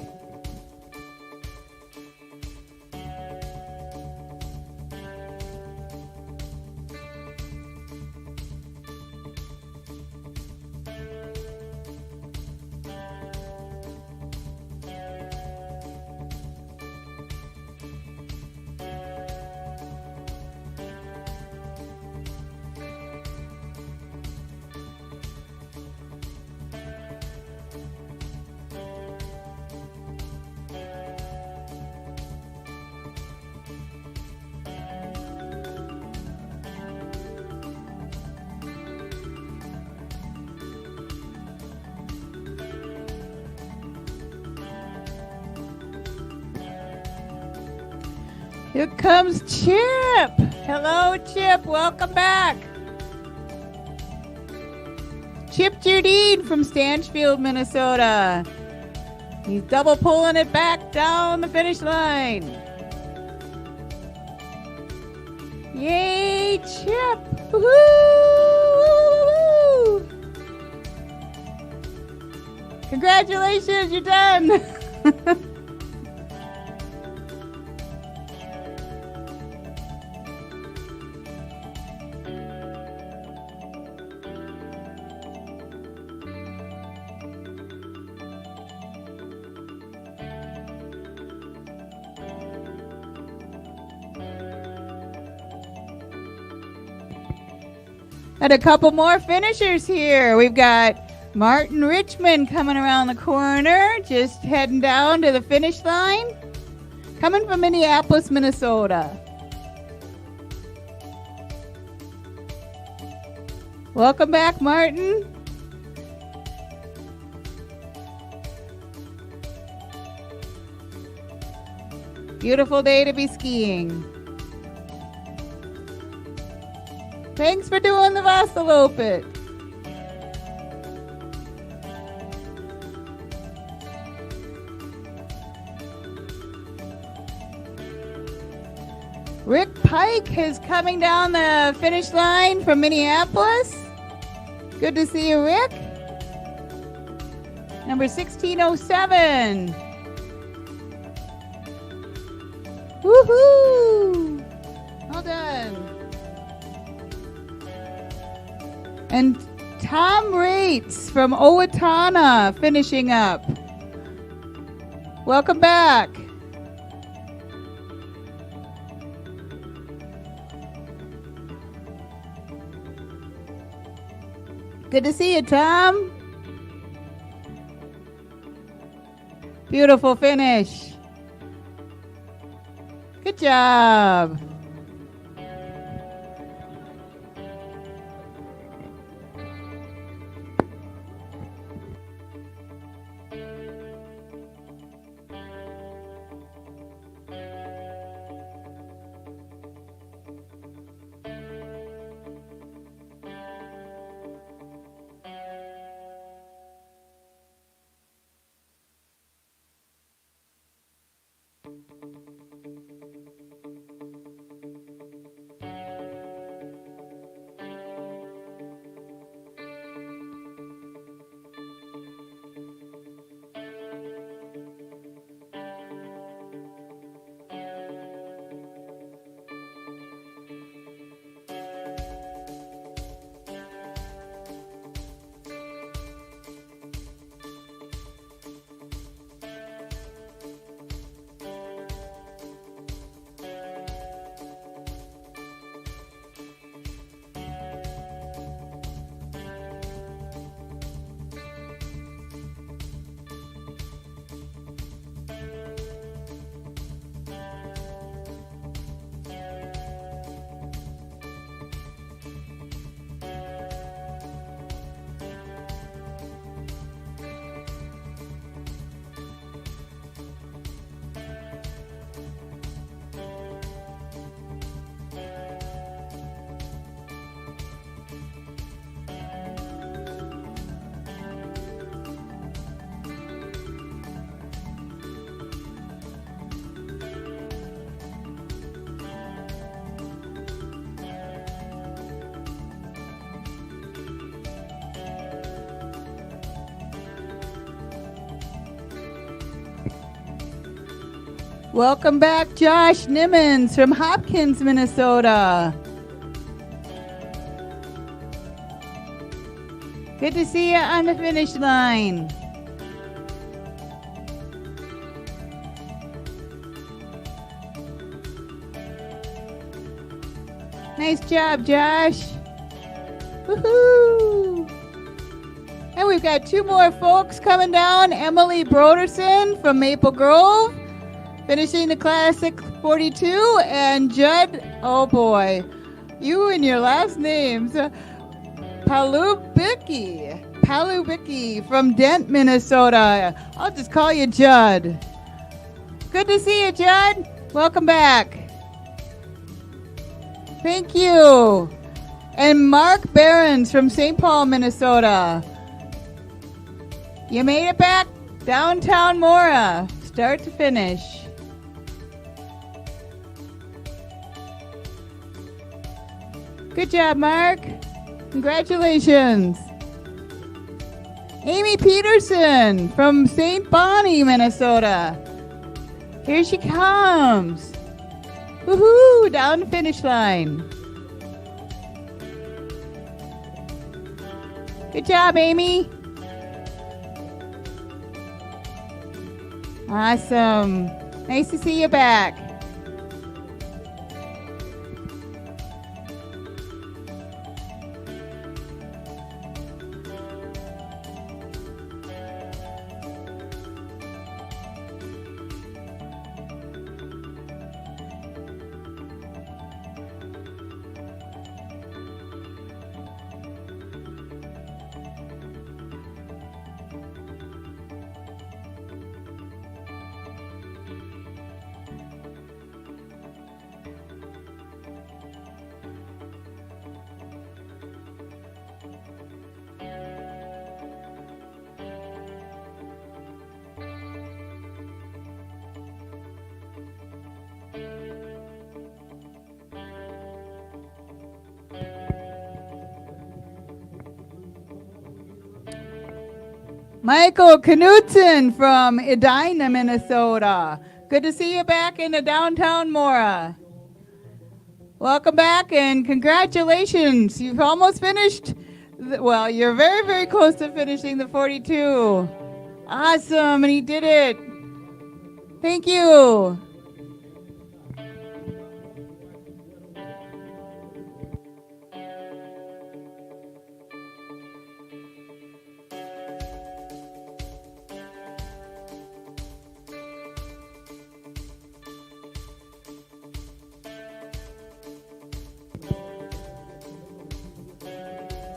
Here comes Chip. Hello, Chip. Welcome back. Chip Jardine from Stanchfield, Minnesota. He's double pulling it back down the finish line. Yay, Chip. Woo-hoo! Congratulations, you're done. Got a couple more finishers here. We've got Martin Richmond coming around the corner, just heading down to the finish line. Coming from Minneapolis, Minnesota. Welcome back, Martin. Beautiful day to be skiing. Thanks for doing the Vasaloppet. Rick Pike is coming down the finish line from Minneapolis. Good to see you, Rick. Number 1607. Woohoo! Well done. And Tom Rates from Owatonna finishing up. Welcome back. Good to see you, Tom. Beautiful finish. Good job. Welcome back, Josh Nimmons from Hopkins, Minnesota. Good to see you on the finish line. Nice job, Josh. Woohoo! And we've got two more folks coming down. Emily Broderson from Maple Grove, finishing the Classic 42. And Judd, oh boy, you and your last names. Palubicki from Dent, Minnesota. I'll just call you Judd. Good to see you, Judd. Welcome back. Thank you. And Mark Behrens from St. Paul, Minnesota. You made it back downtown Mora, start to finish. Good job, Mark. Congratulations. Amy Peterson from St. Bonnie, Minnesota. Here she comes. Woohoo, down the finish line. Good job, Amy. Awesome. Nice to see you back. Michael Knudsen from Edina, Minnesota. Good to see you back in the downtown Mora. Welcome back and congratulations. You've almost finished. Well, you're very, very close to finishing the 42. Awesome, and he did it. Thank you.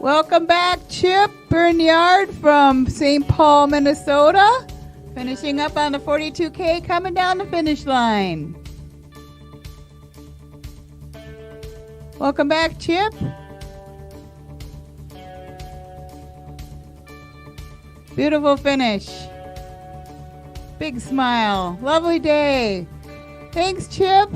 Welcome back, Chip Bernard from St. Paul, Minnesota. Finishing up on the 42K, coming down the finish line. Welcome back, Chip. Beautiful finish. Big smile. Lovely day. Thanks, Chip.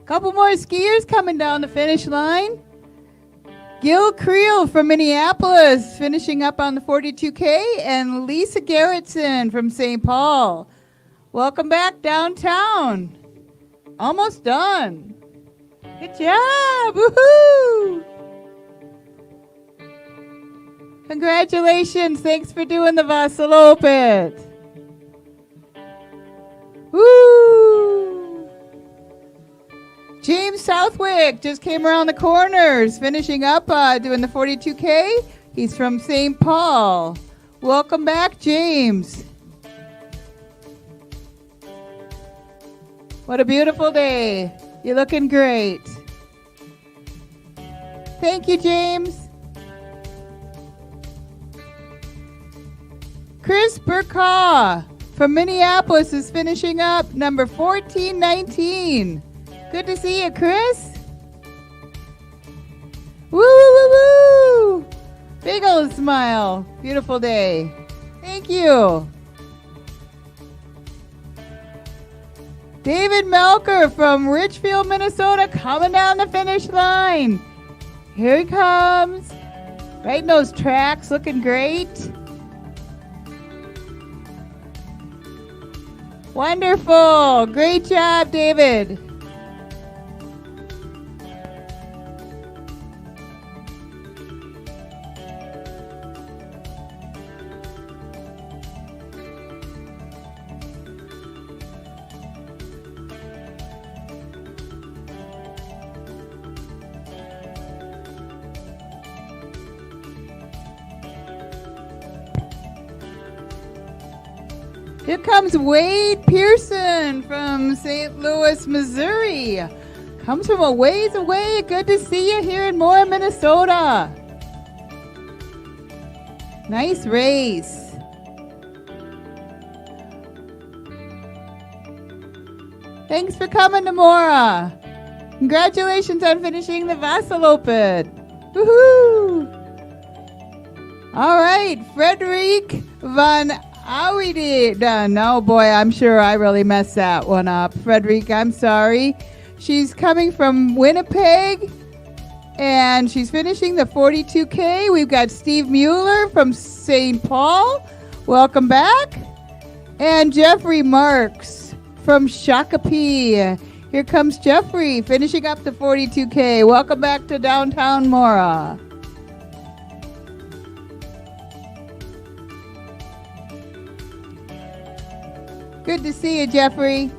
Couple more skiers coming down the finish line. Gil Creel from Minneapolis finishing up on the 42K, and Lisa Gerritsen from St. Paul. Welcome back downtown. Almost done. Good job. Woohoo! Congratulations. Thanks for doing the Vasaloppet. Woo! James Southwick just came around the corners, finishing up doing the 42K. He's from St. Paul. Welcome back, James. What a beautiful day. You're looking great. Thank you, James. Chris Burkaw from Minneapolis is finishing up number 1419. Good to see you, Chris. Woo, woo, woo, woo. Big old smile. Beautiful day. Thank you. David Melker from Richfield, Minnesota, coming down the finish line. Here he comes. Right in those tracks, looking great. Wonderful. Great job, David. Here comes Wade Pearson from St. Louis, Missouri. Comes from a ways away. Good to see you here in Mora, Minnesota. Nice race. Thanks for coming to Mora. Congratulations on finishing the Vasaloppet. Woohoo! All right, Frederic van Awiden. Oh boy, I'm sure I really messed that one up. Frederic, I'm sorry. She's coming from Winnipeg, and she's finishing the 42K. We've got Steve Mueller from St. Paul. Welcome back. And Jeffrey Marks from Shakopee. Here comes Jeffrey, finishing up the 42K. Welcome back to downtown Mora. Good to see you, Jeffrey.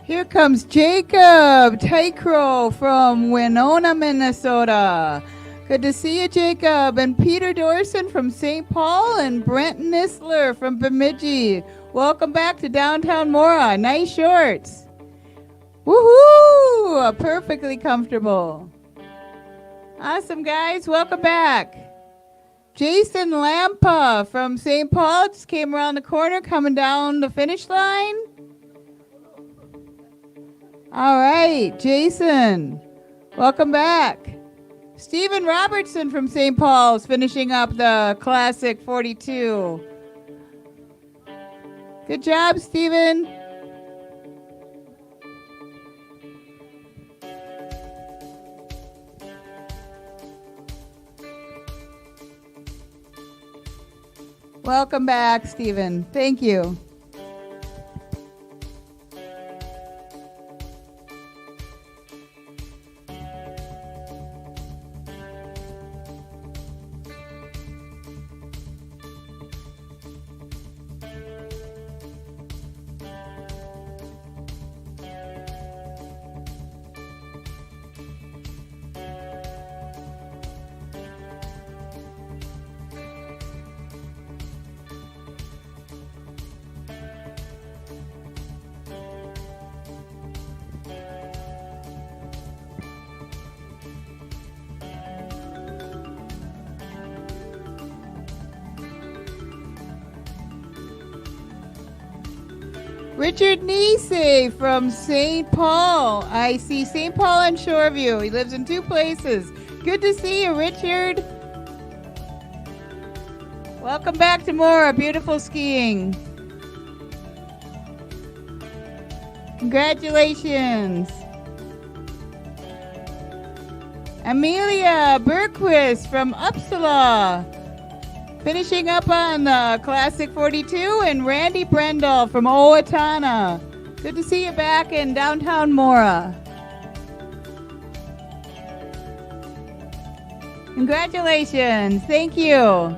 Here comes Jacob Tykrow from Winona, Minnesota. Good to see you, Jacob. And Peter Dorson from St. Paul, and Brent Nisler from Bemidji. Welcome back to downtown Mora. Nice shorts. Woohoo! Perfectly comfortable. Awesome, guys. Welcome back. Jason Lampa from St. Paul just came around the corner, coming down the finish line. All right, Jason, welcome back. Stephen Robertson from St. Paul's finishing up the Classic 42. Good job, Stephen. Welcome back, Stephen. Thank you. Richard Nisey from St. Paul. I see St. Paul and Shoreview. He lives in two places. Good to see you, Richard. Welcome back to Mora. Beautiful skiing. Congratulations. Amelia Berquist from Uppsala. Finishing up on the Classic 42, and Randy Brendel from Owatonna. Good to see you back in downtown Mora. Congratulations. Thank you.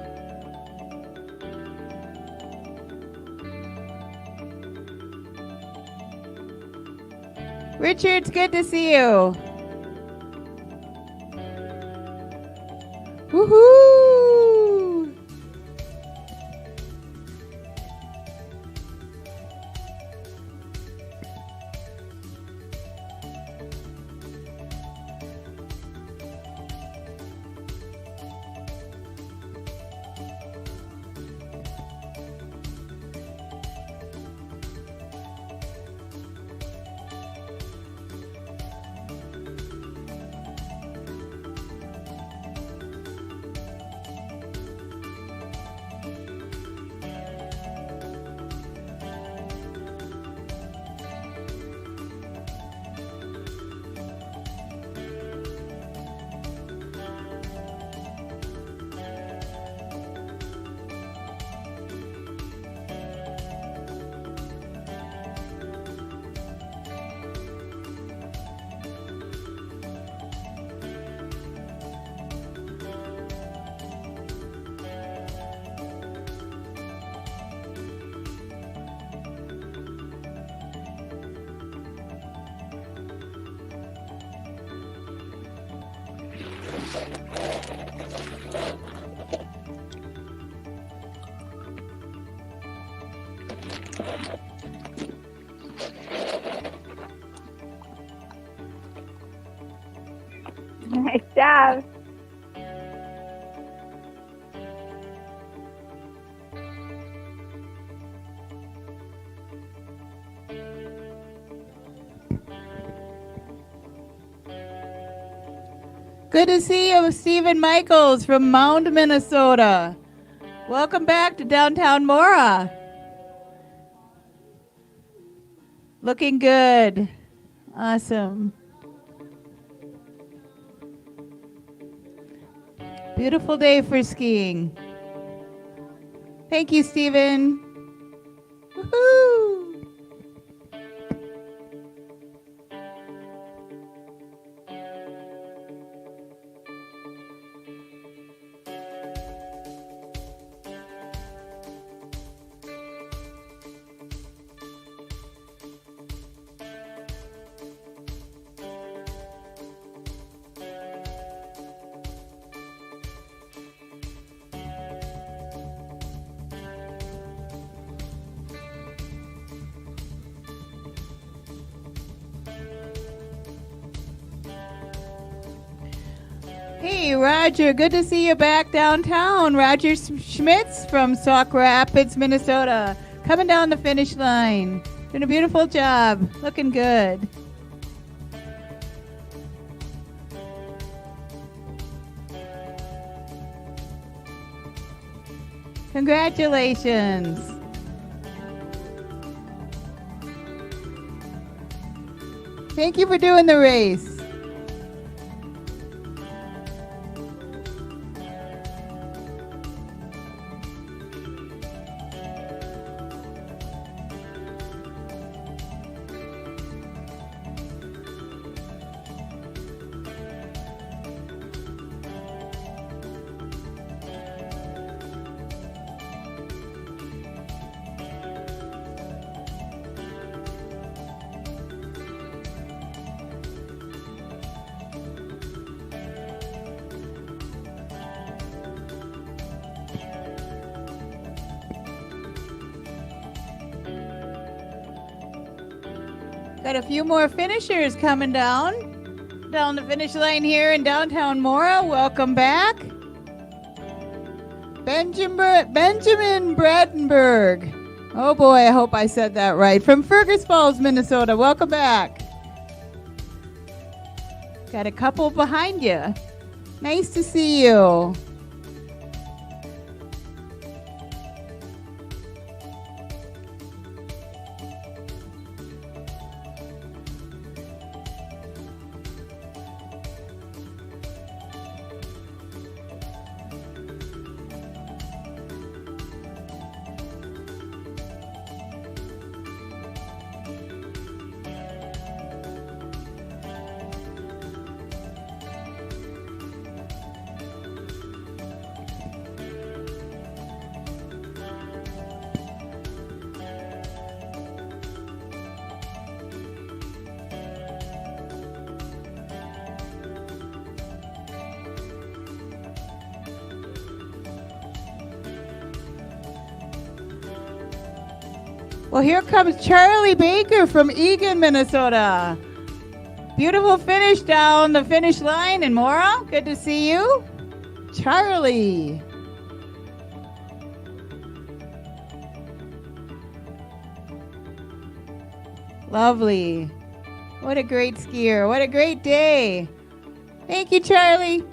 Richard, it's good to see you. Woohoo! Nice job. Good to see you, Stephen Michaels from Mound, Minnesota. Welcome back to downtown Mora. Looking good. Awesome. Beautiful day for skiing. Thank you, Stephen. Woohoo! Hey, Roger, good to see you back downtown. Roger Schmitz from Sauk Rapids, Minnesota. Coming down the finish line. Doing a beautiful job. Looking good. Congratulations. Thank you for doing the race. Got a few more finishers coming down the finish line here in downtown Mora. Welcome back. Benjamin Brandenburg Oh boy, I hope I said that right. From Fergus Falls, Minnesota. Welcome back. Got a couple behind you. Nice to see you. Well, here comes Charlie Baker from Eagan, Minnesota. Beautiful finish down the finish line in Mora. Good to see you. Charlie. Lovely. What a great skier. What a great day. Thank you, Charlie.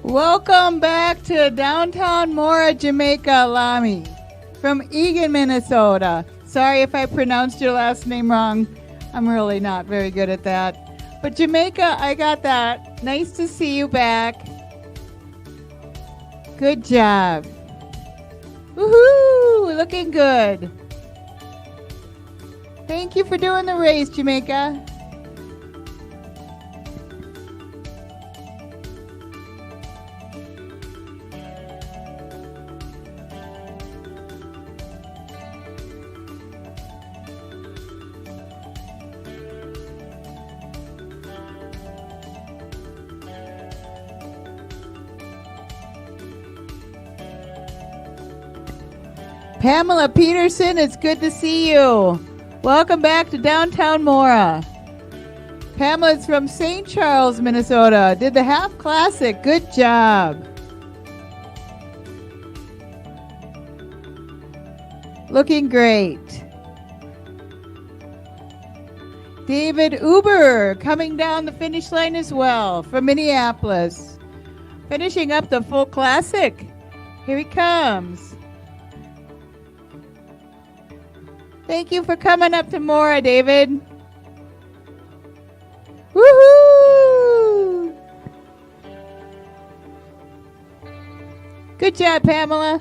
Welcome back to downtown Mora, Jamaica, Lamy from Eagan, Minnesota. Sorry if I pronounced your last name wrong. I'm really not very good at that. But Jamaica, I got that. Nice to see you back. Good job. Woohoo! Looking good. Thank you for doing the race, Jamaica. Pamela Peterson, it's good to see you. Welcome back to downtown Mora. Pamela's from St. Charles, Minnesota. Did the half classic. Good job. Looking great. David Uber coming down the finish line as well from Minneapolis. Finishing up the full classic. Here he comes. Thank you for coming up to Mora, David. Woohoo! Good job, Pamela.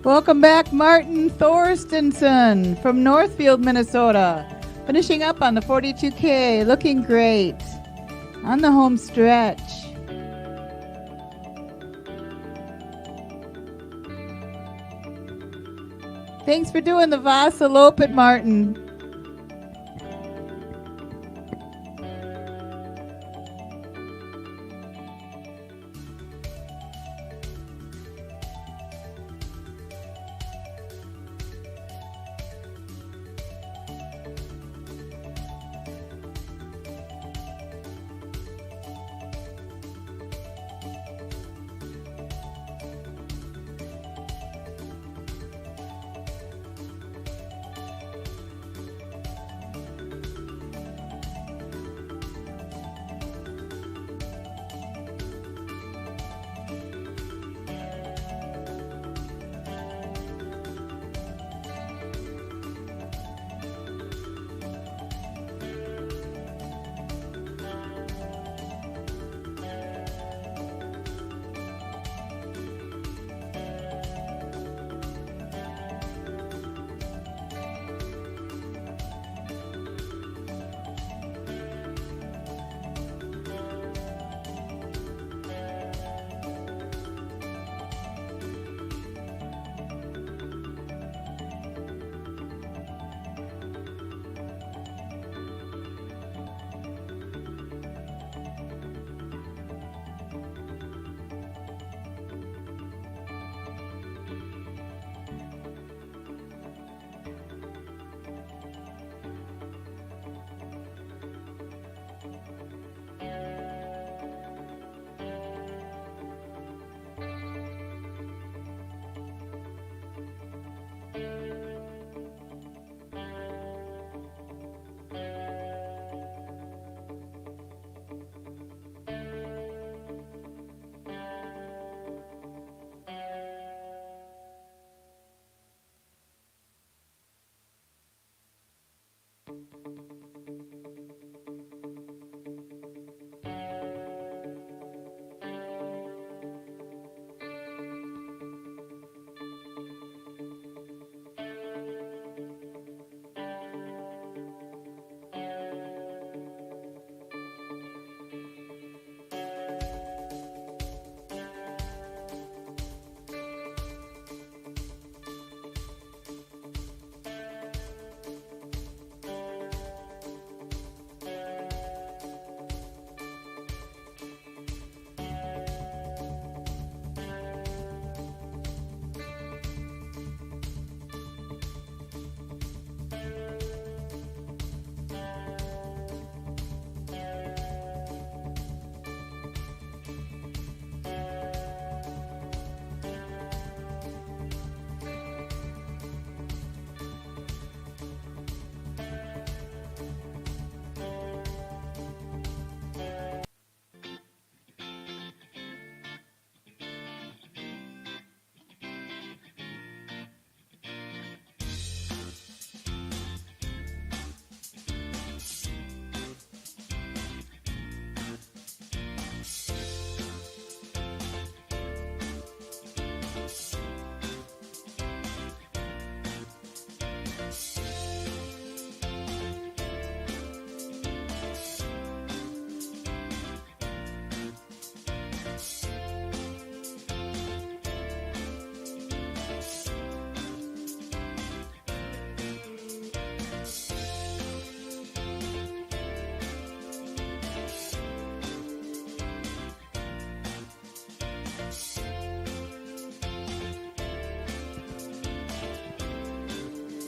Welcome back, Martin Thorstenson from Northfield, Minnesota. Finishing up on the 42K, looking great on the home stretch. Thanks for doing the Vasaloppet, Martin.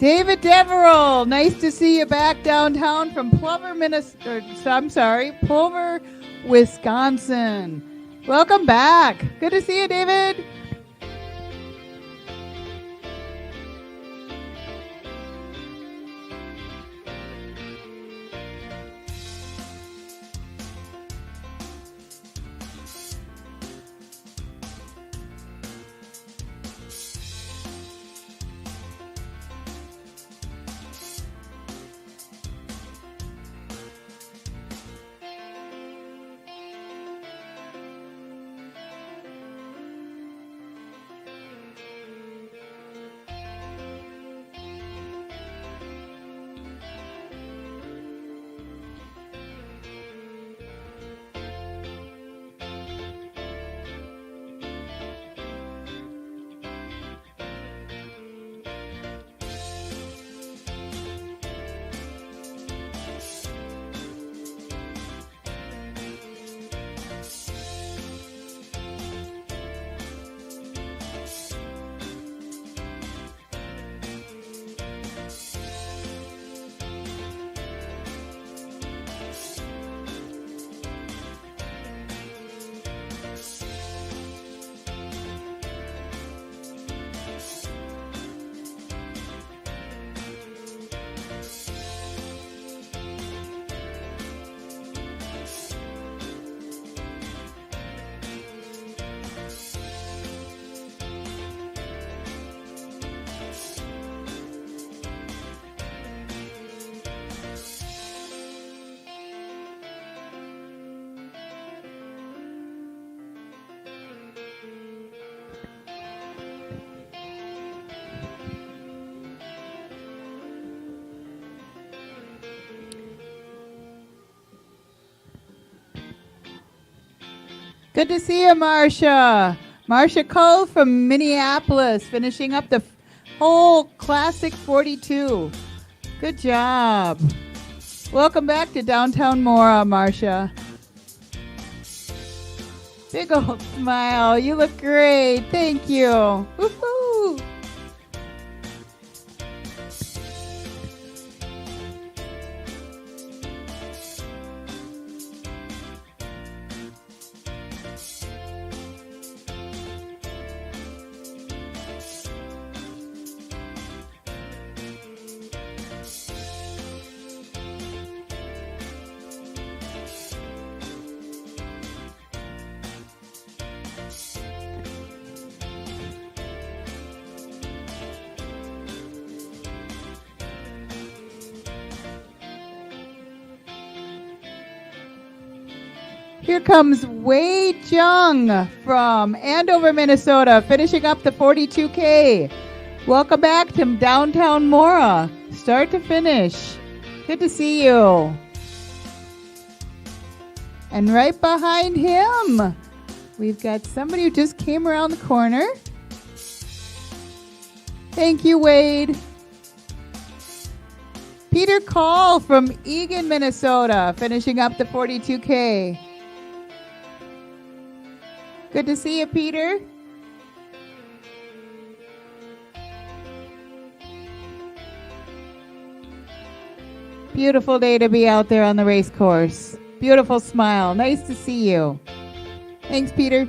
David Deverell, nice to see you back downtown from Plover, Plover, Wisconsin. Welcome back. Good to see you, David. Good to see you, Marcia. Marcia Cole from Minneapolis, finishing up the whole Classic 42. Good job. Welcome back to downtown Mora, Marcia. Big old smile. You look great. Thank you. Woohoo! Here comes Wei Jung from Andover, Minnesota, finishing up the 42K. Welcome back to downtown Mora, start to finish. Good to see you. And right behind him, we've got somebody who just came around the corner. Thank you, Wade. Peter Call from Eagan, Minnesota, finishing up the 42K. Good to see you, Peter. Beautiful day to be out there on the race course. Beautiful smile. Nice to see you. Thanks, Peter.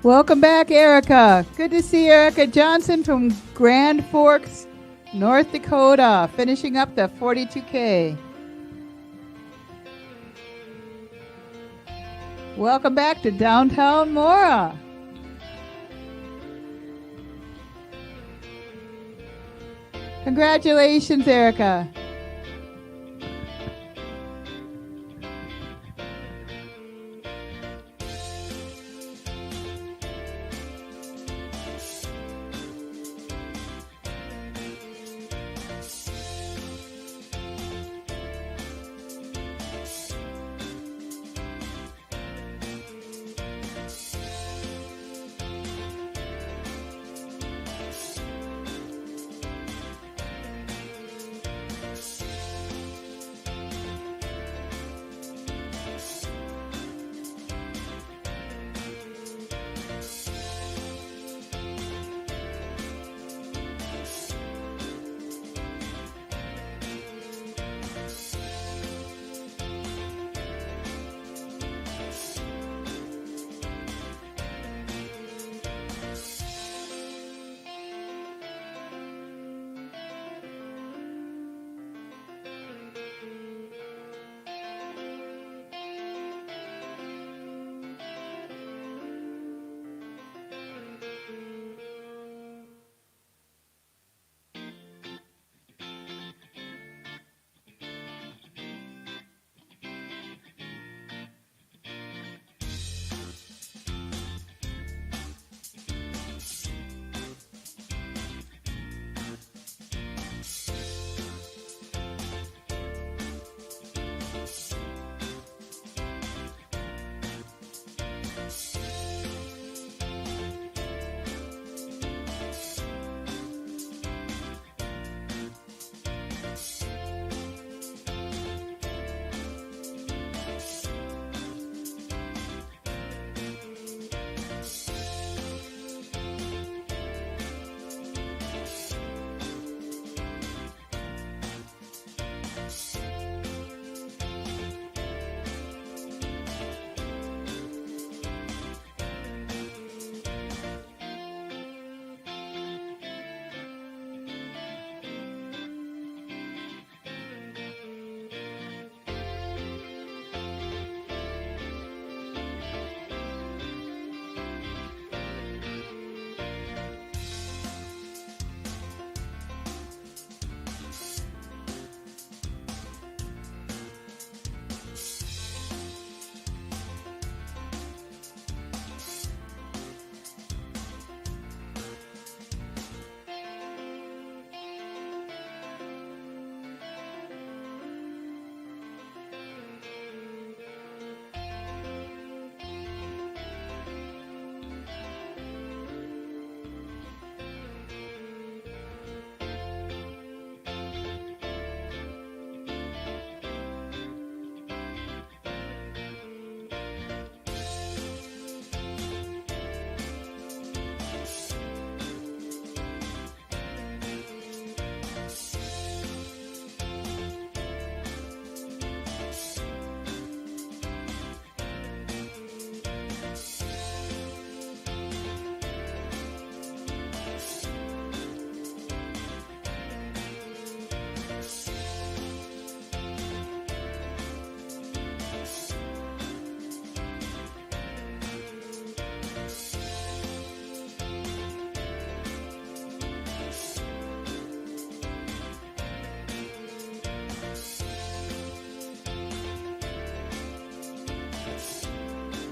Welcome back, Erica. Good to see Erica Johnson from Grand Forks, North Dakota, finishing up the 42K. Welcome back to downtown Mora. Congratulations, Erica.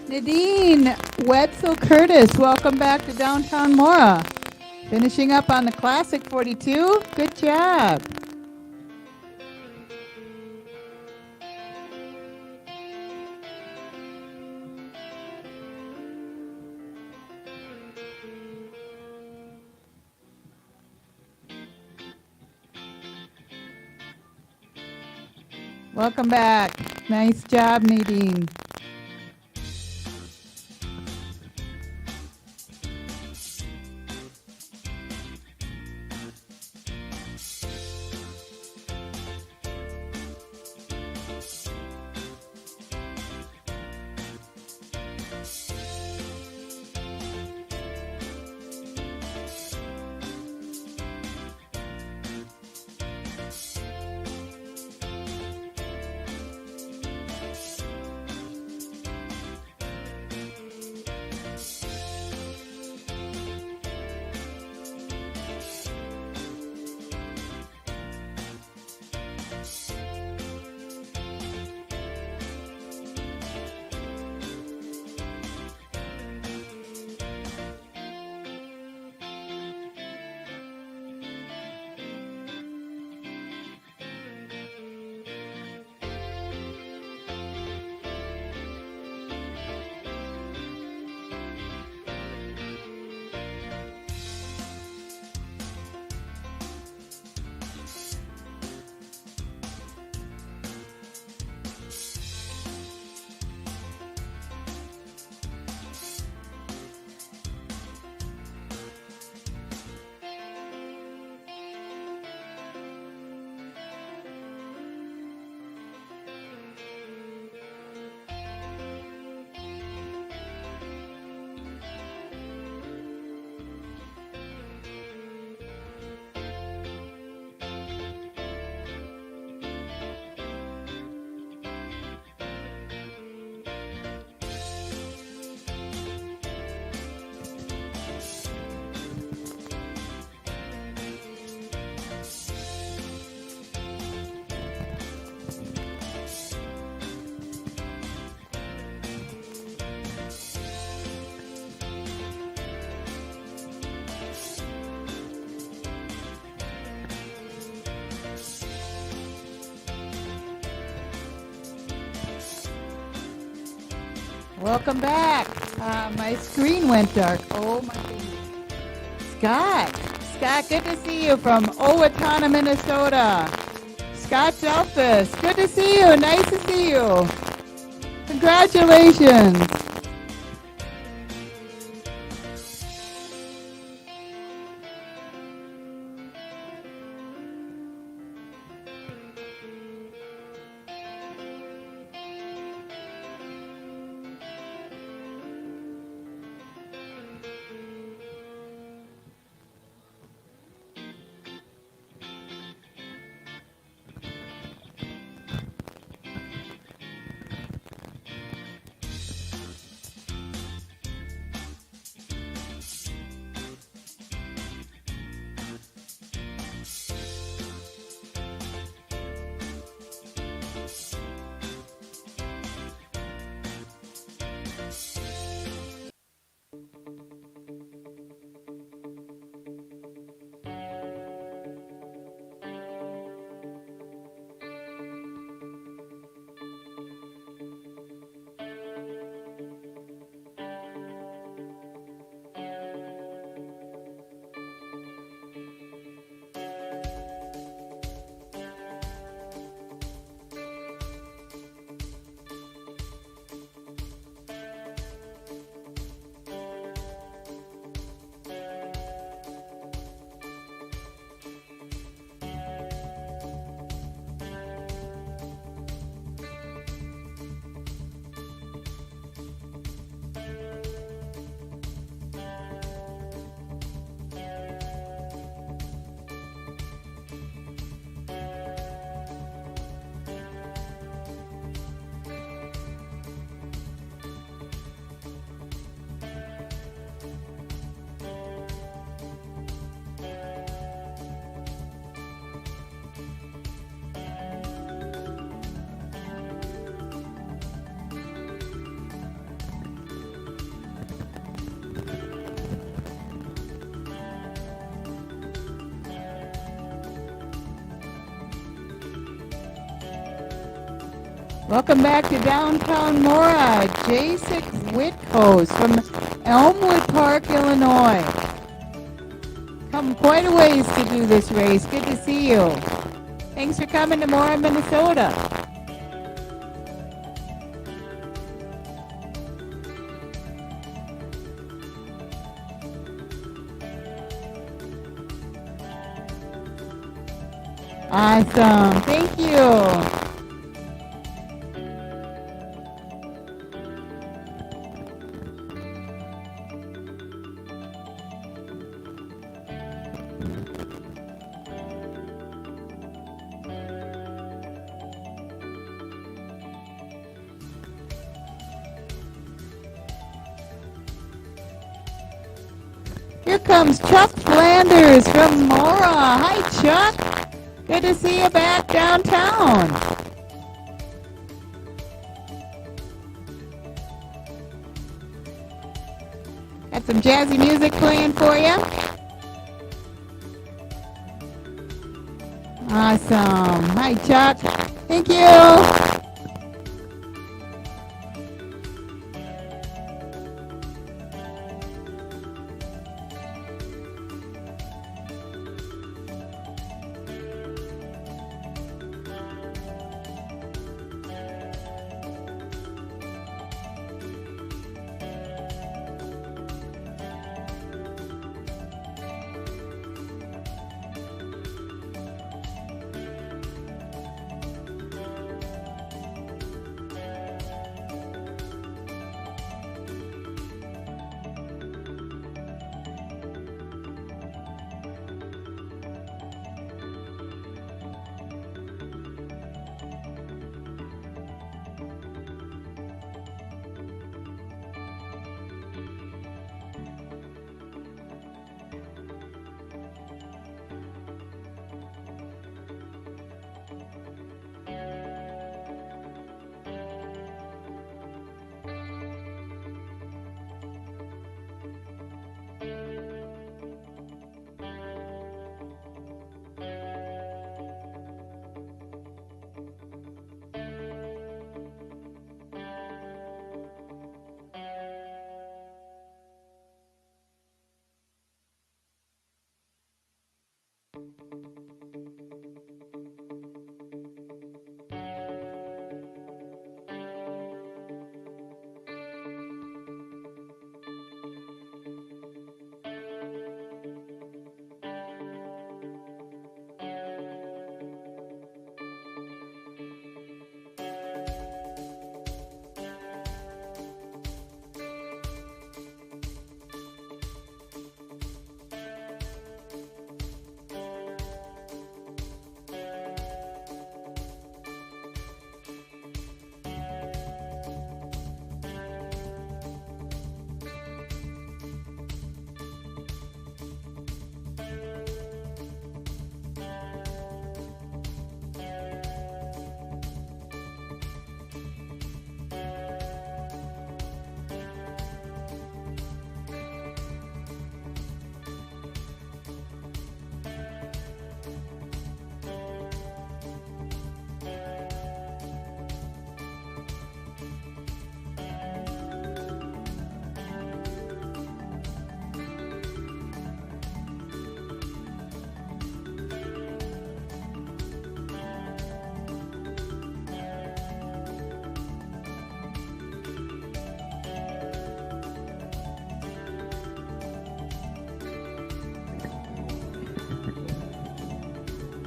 Nadine Wetzel Curtis, welcome back to downtown Mora. Finishing up on the Classic 42. Good job. Welcome back. Nice job, Nadine. Welcome back. My screen went dark. Oh my goodness. Scott. Scott, good to see you from Owatonna, Minnesota. Scott Delphus, good to see you. Nice to see you. Congratulations. Welcome back to downtown Mora. Jason Whitcoast from Elmwood Park, Illinois. Come quite a ways to do this race. Good to see you. Thanks for coming to Mora, Minnesota. Awesome. Thank you. Here comes Chuck Flanders from Mora. Hi, Chuck. Good to see you back downtown. Got some jazzy music playing for you. Awesome. Hi, Chuck. Thank you.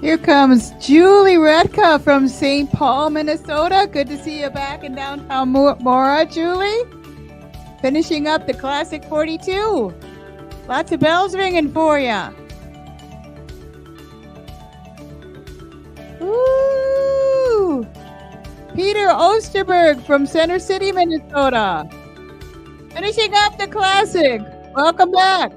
Here comes Julie Redka from St. Paul, Minnesota. Good to see you back in downtown Mora, Julie. Finishing up the Classic 42. Lots of bells ringing for you. Ooh! Peter Osterberg from Center City, Minnesota. Finishing up the Classic. Welcome back.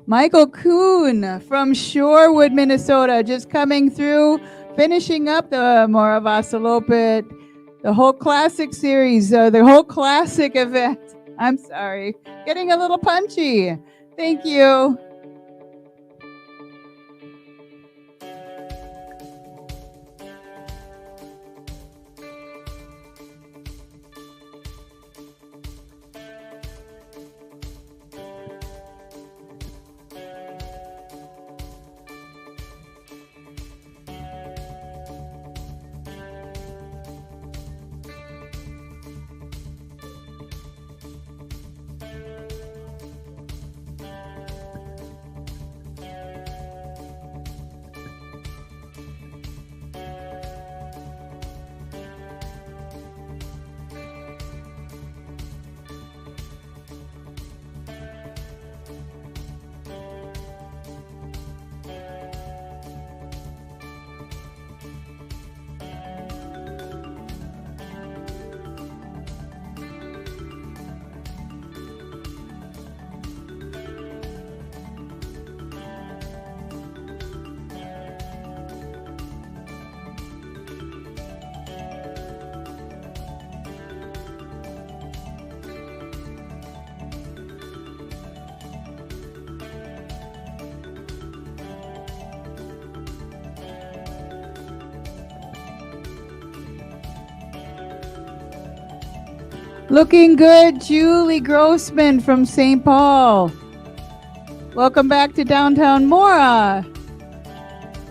Michael Kuhn from Shorewood, Minnesota, just coming through, finishing up the Mora Vasaloppet, the whole classic series, the whole classic event. I'm sorry, getting a little punchy. Thank you. Looking good, Julie Grossman from St. Paul. Welcome back to downtown Mora.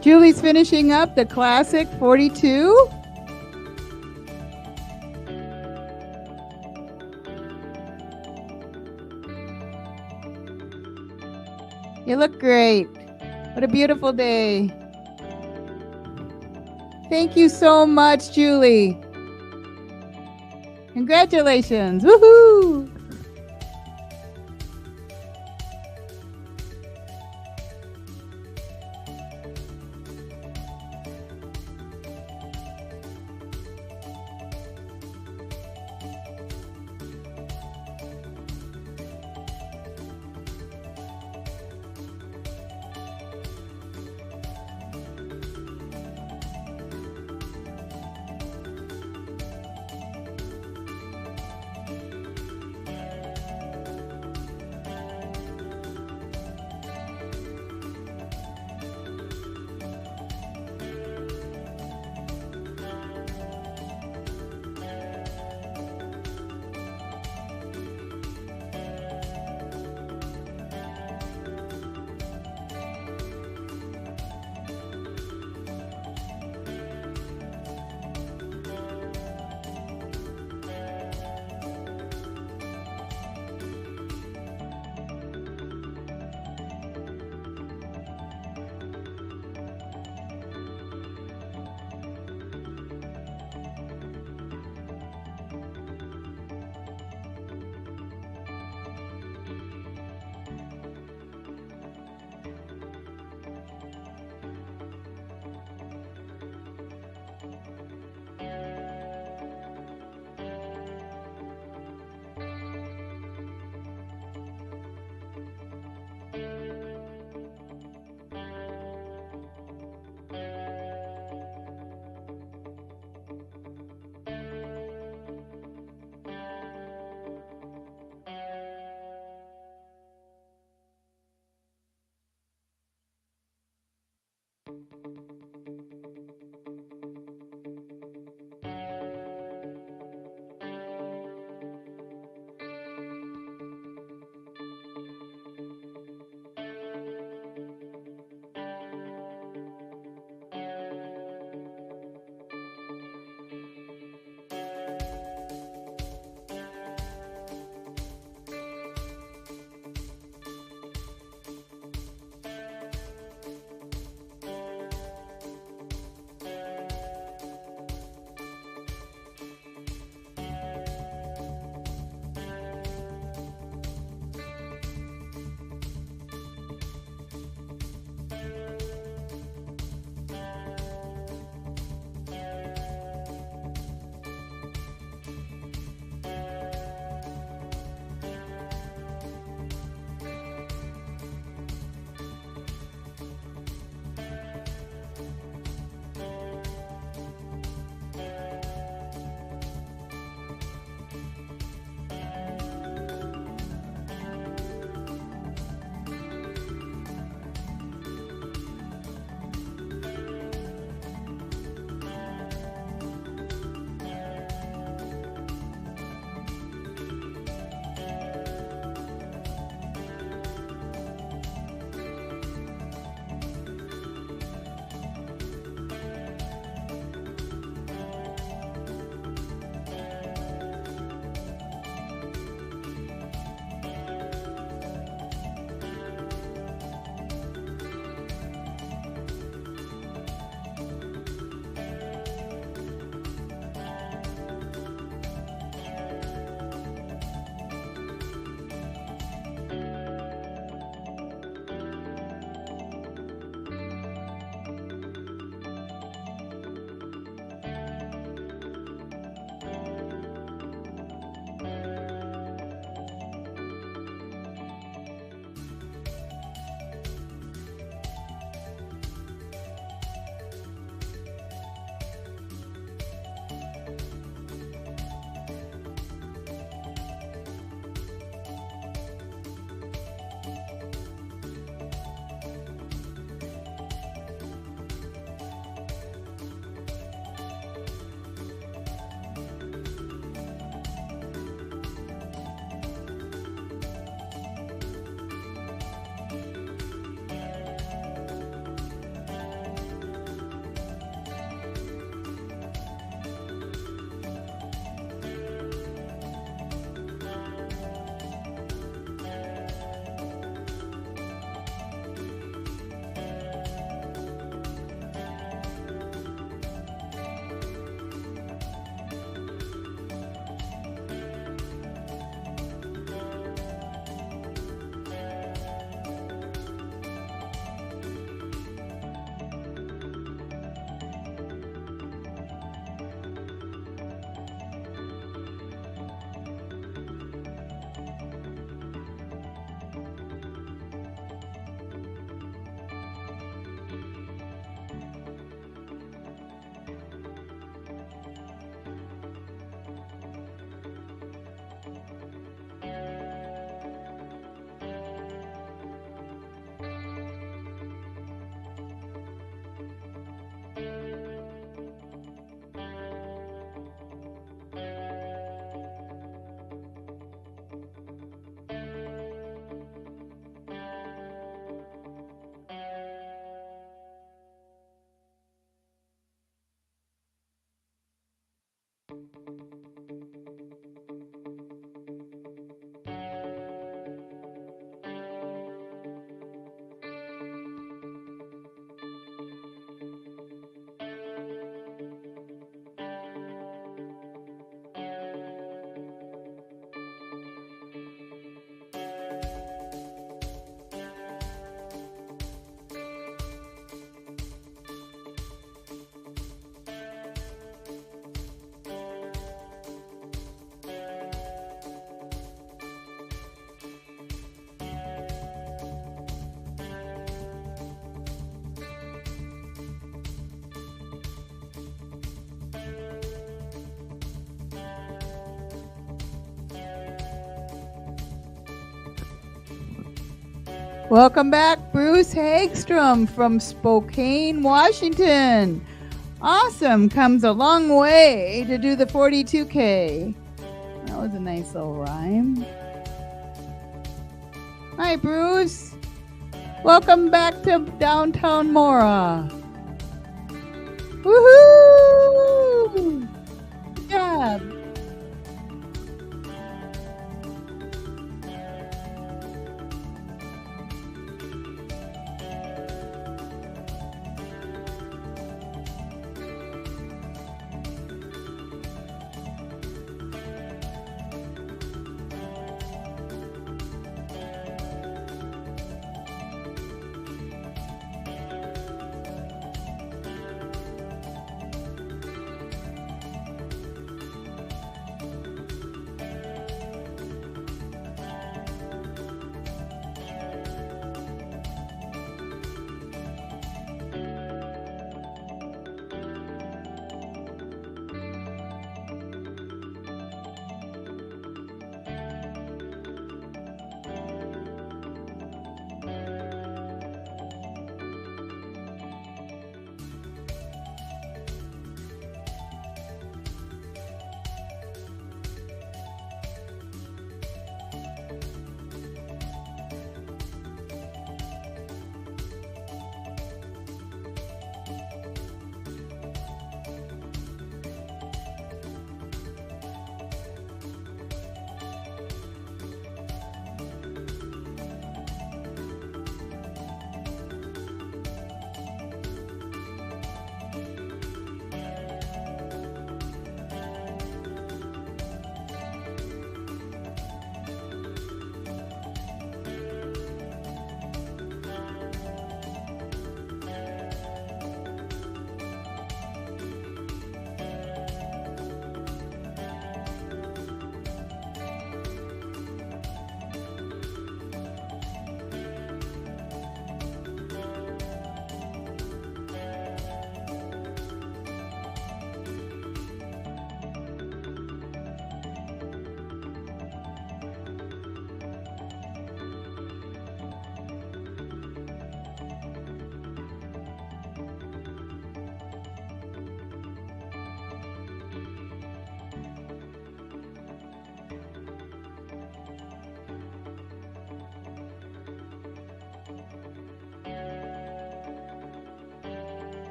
Julie's finishing up the Classic 42. You look great. What a beautiful day. Thank you so much, Julie. Congratulations. Woohoo! Welcome back, Bruce Hagstrom from Spokane, Washington. Awesome. Comes a long way to do the 42K. That was a nice little rhyme. Hi, Bruce. Welcome back to downtown Mora. Woohoo! Good job.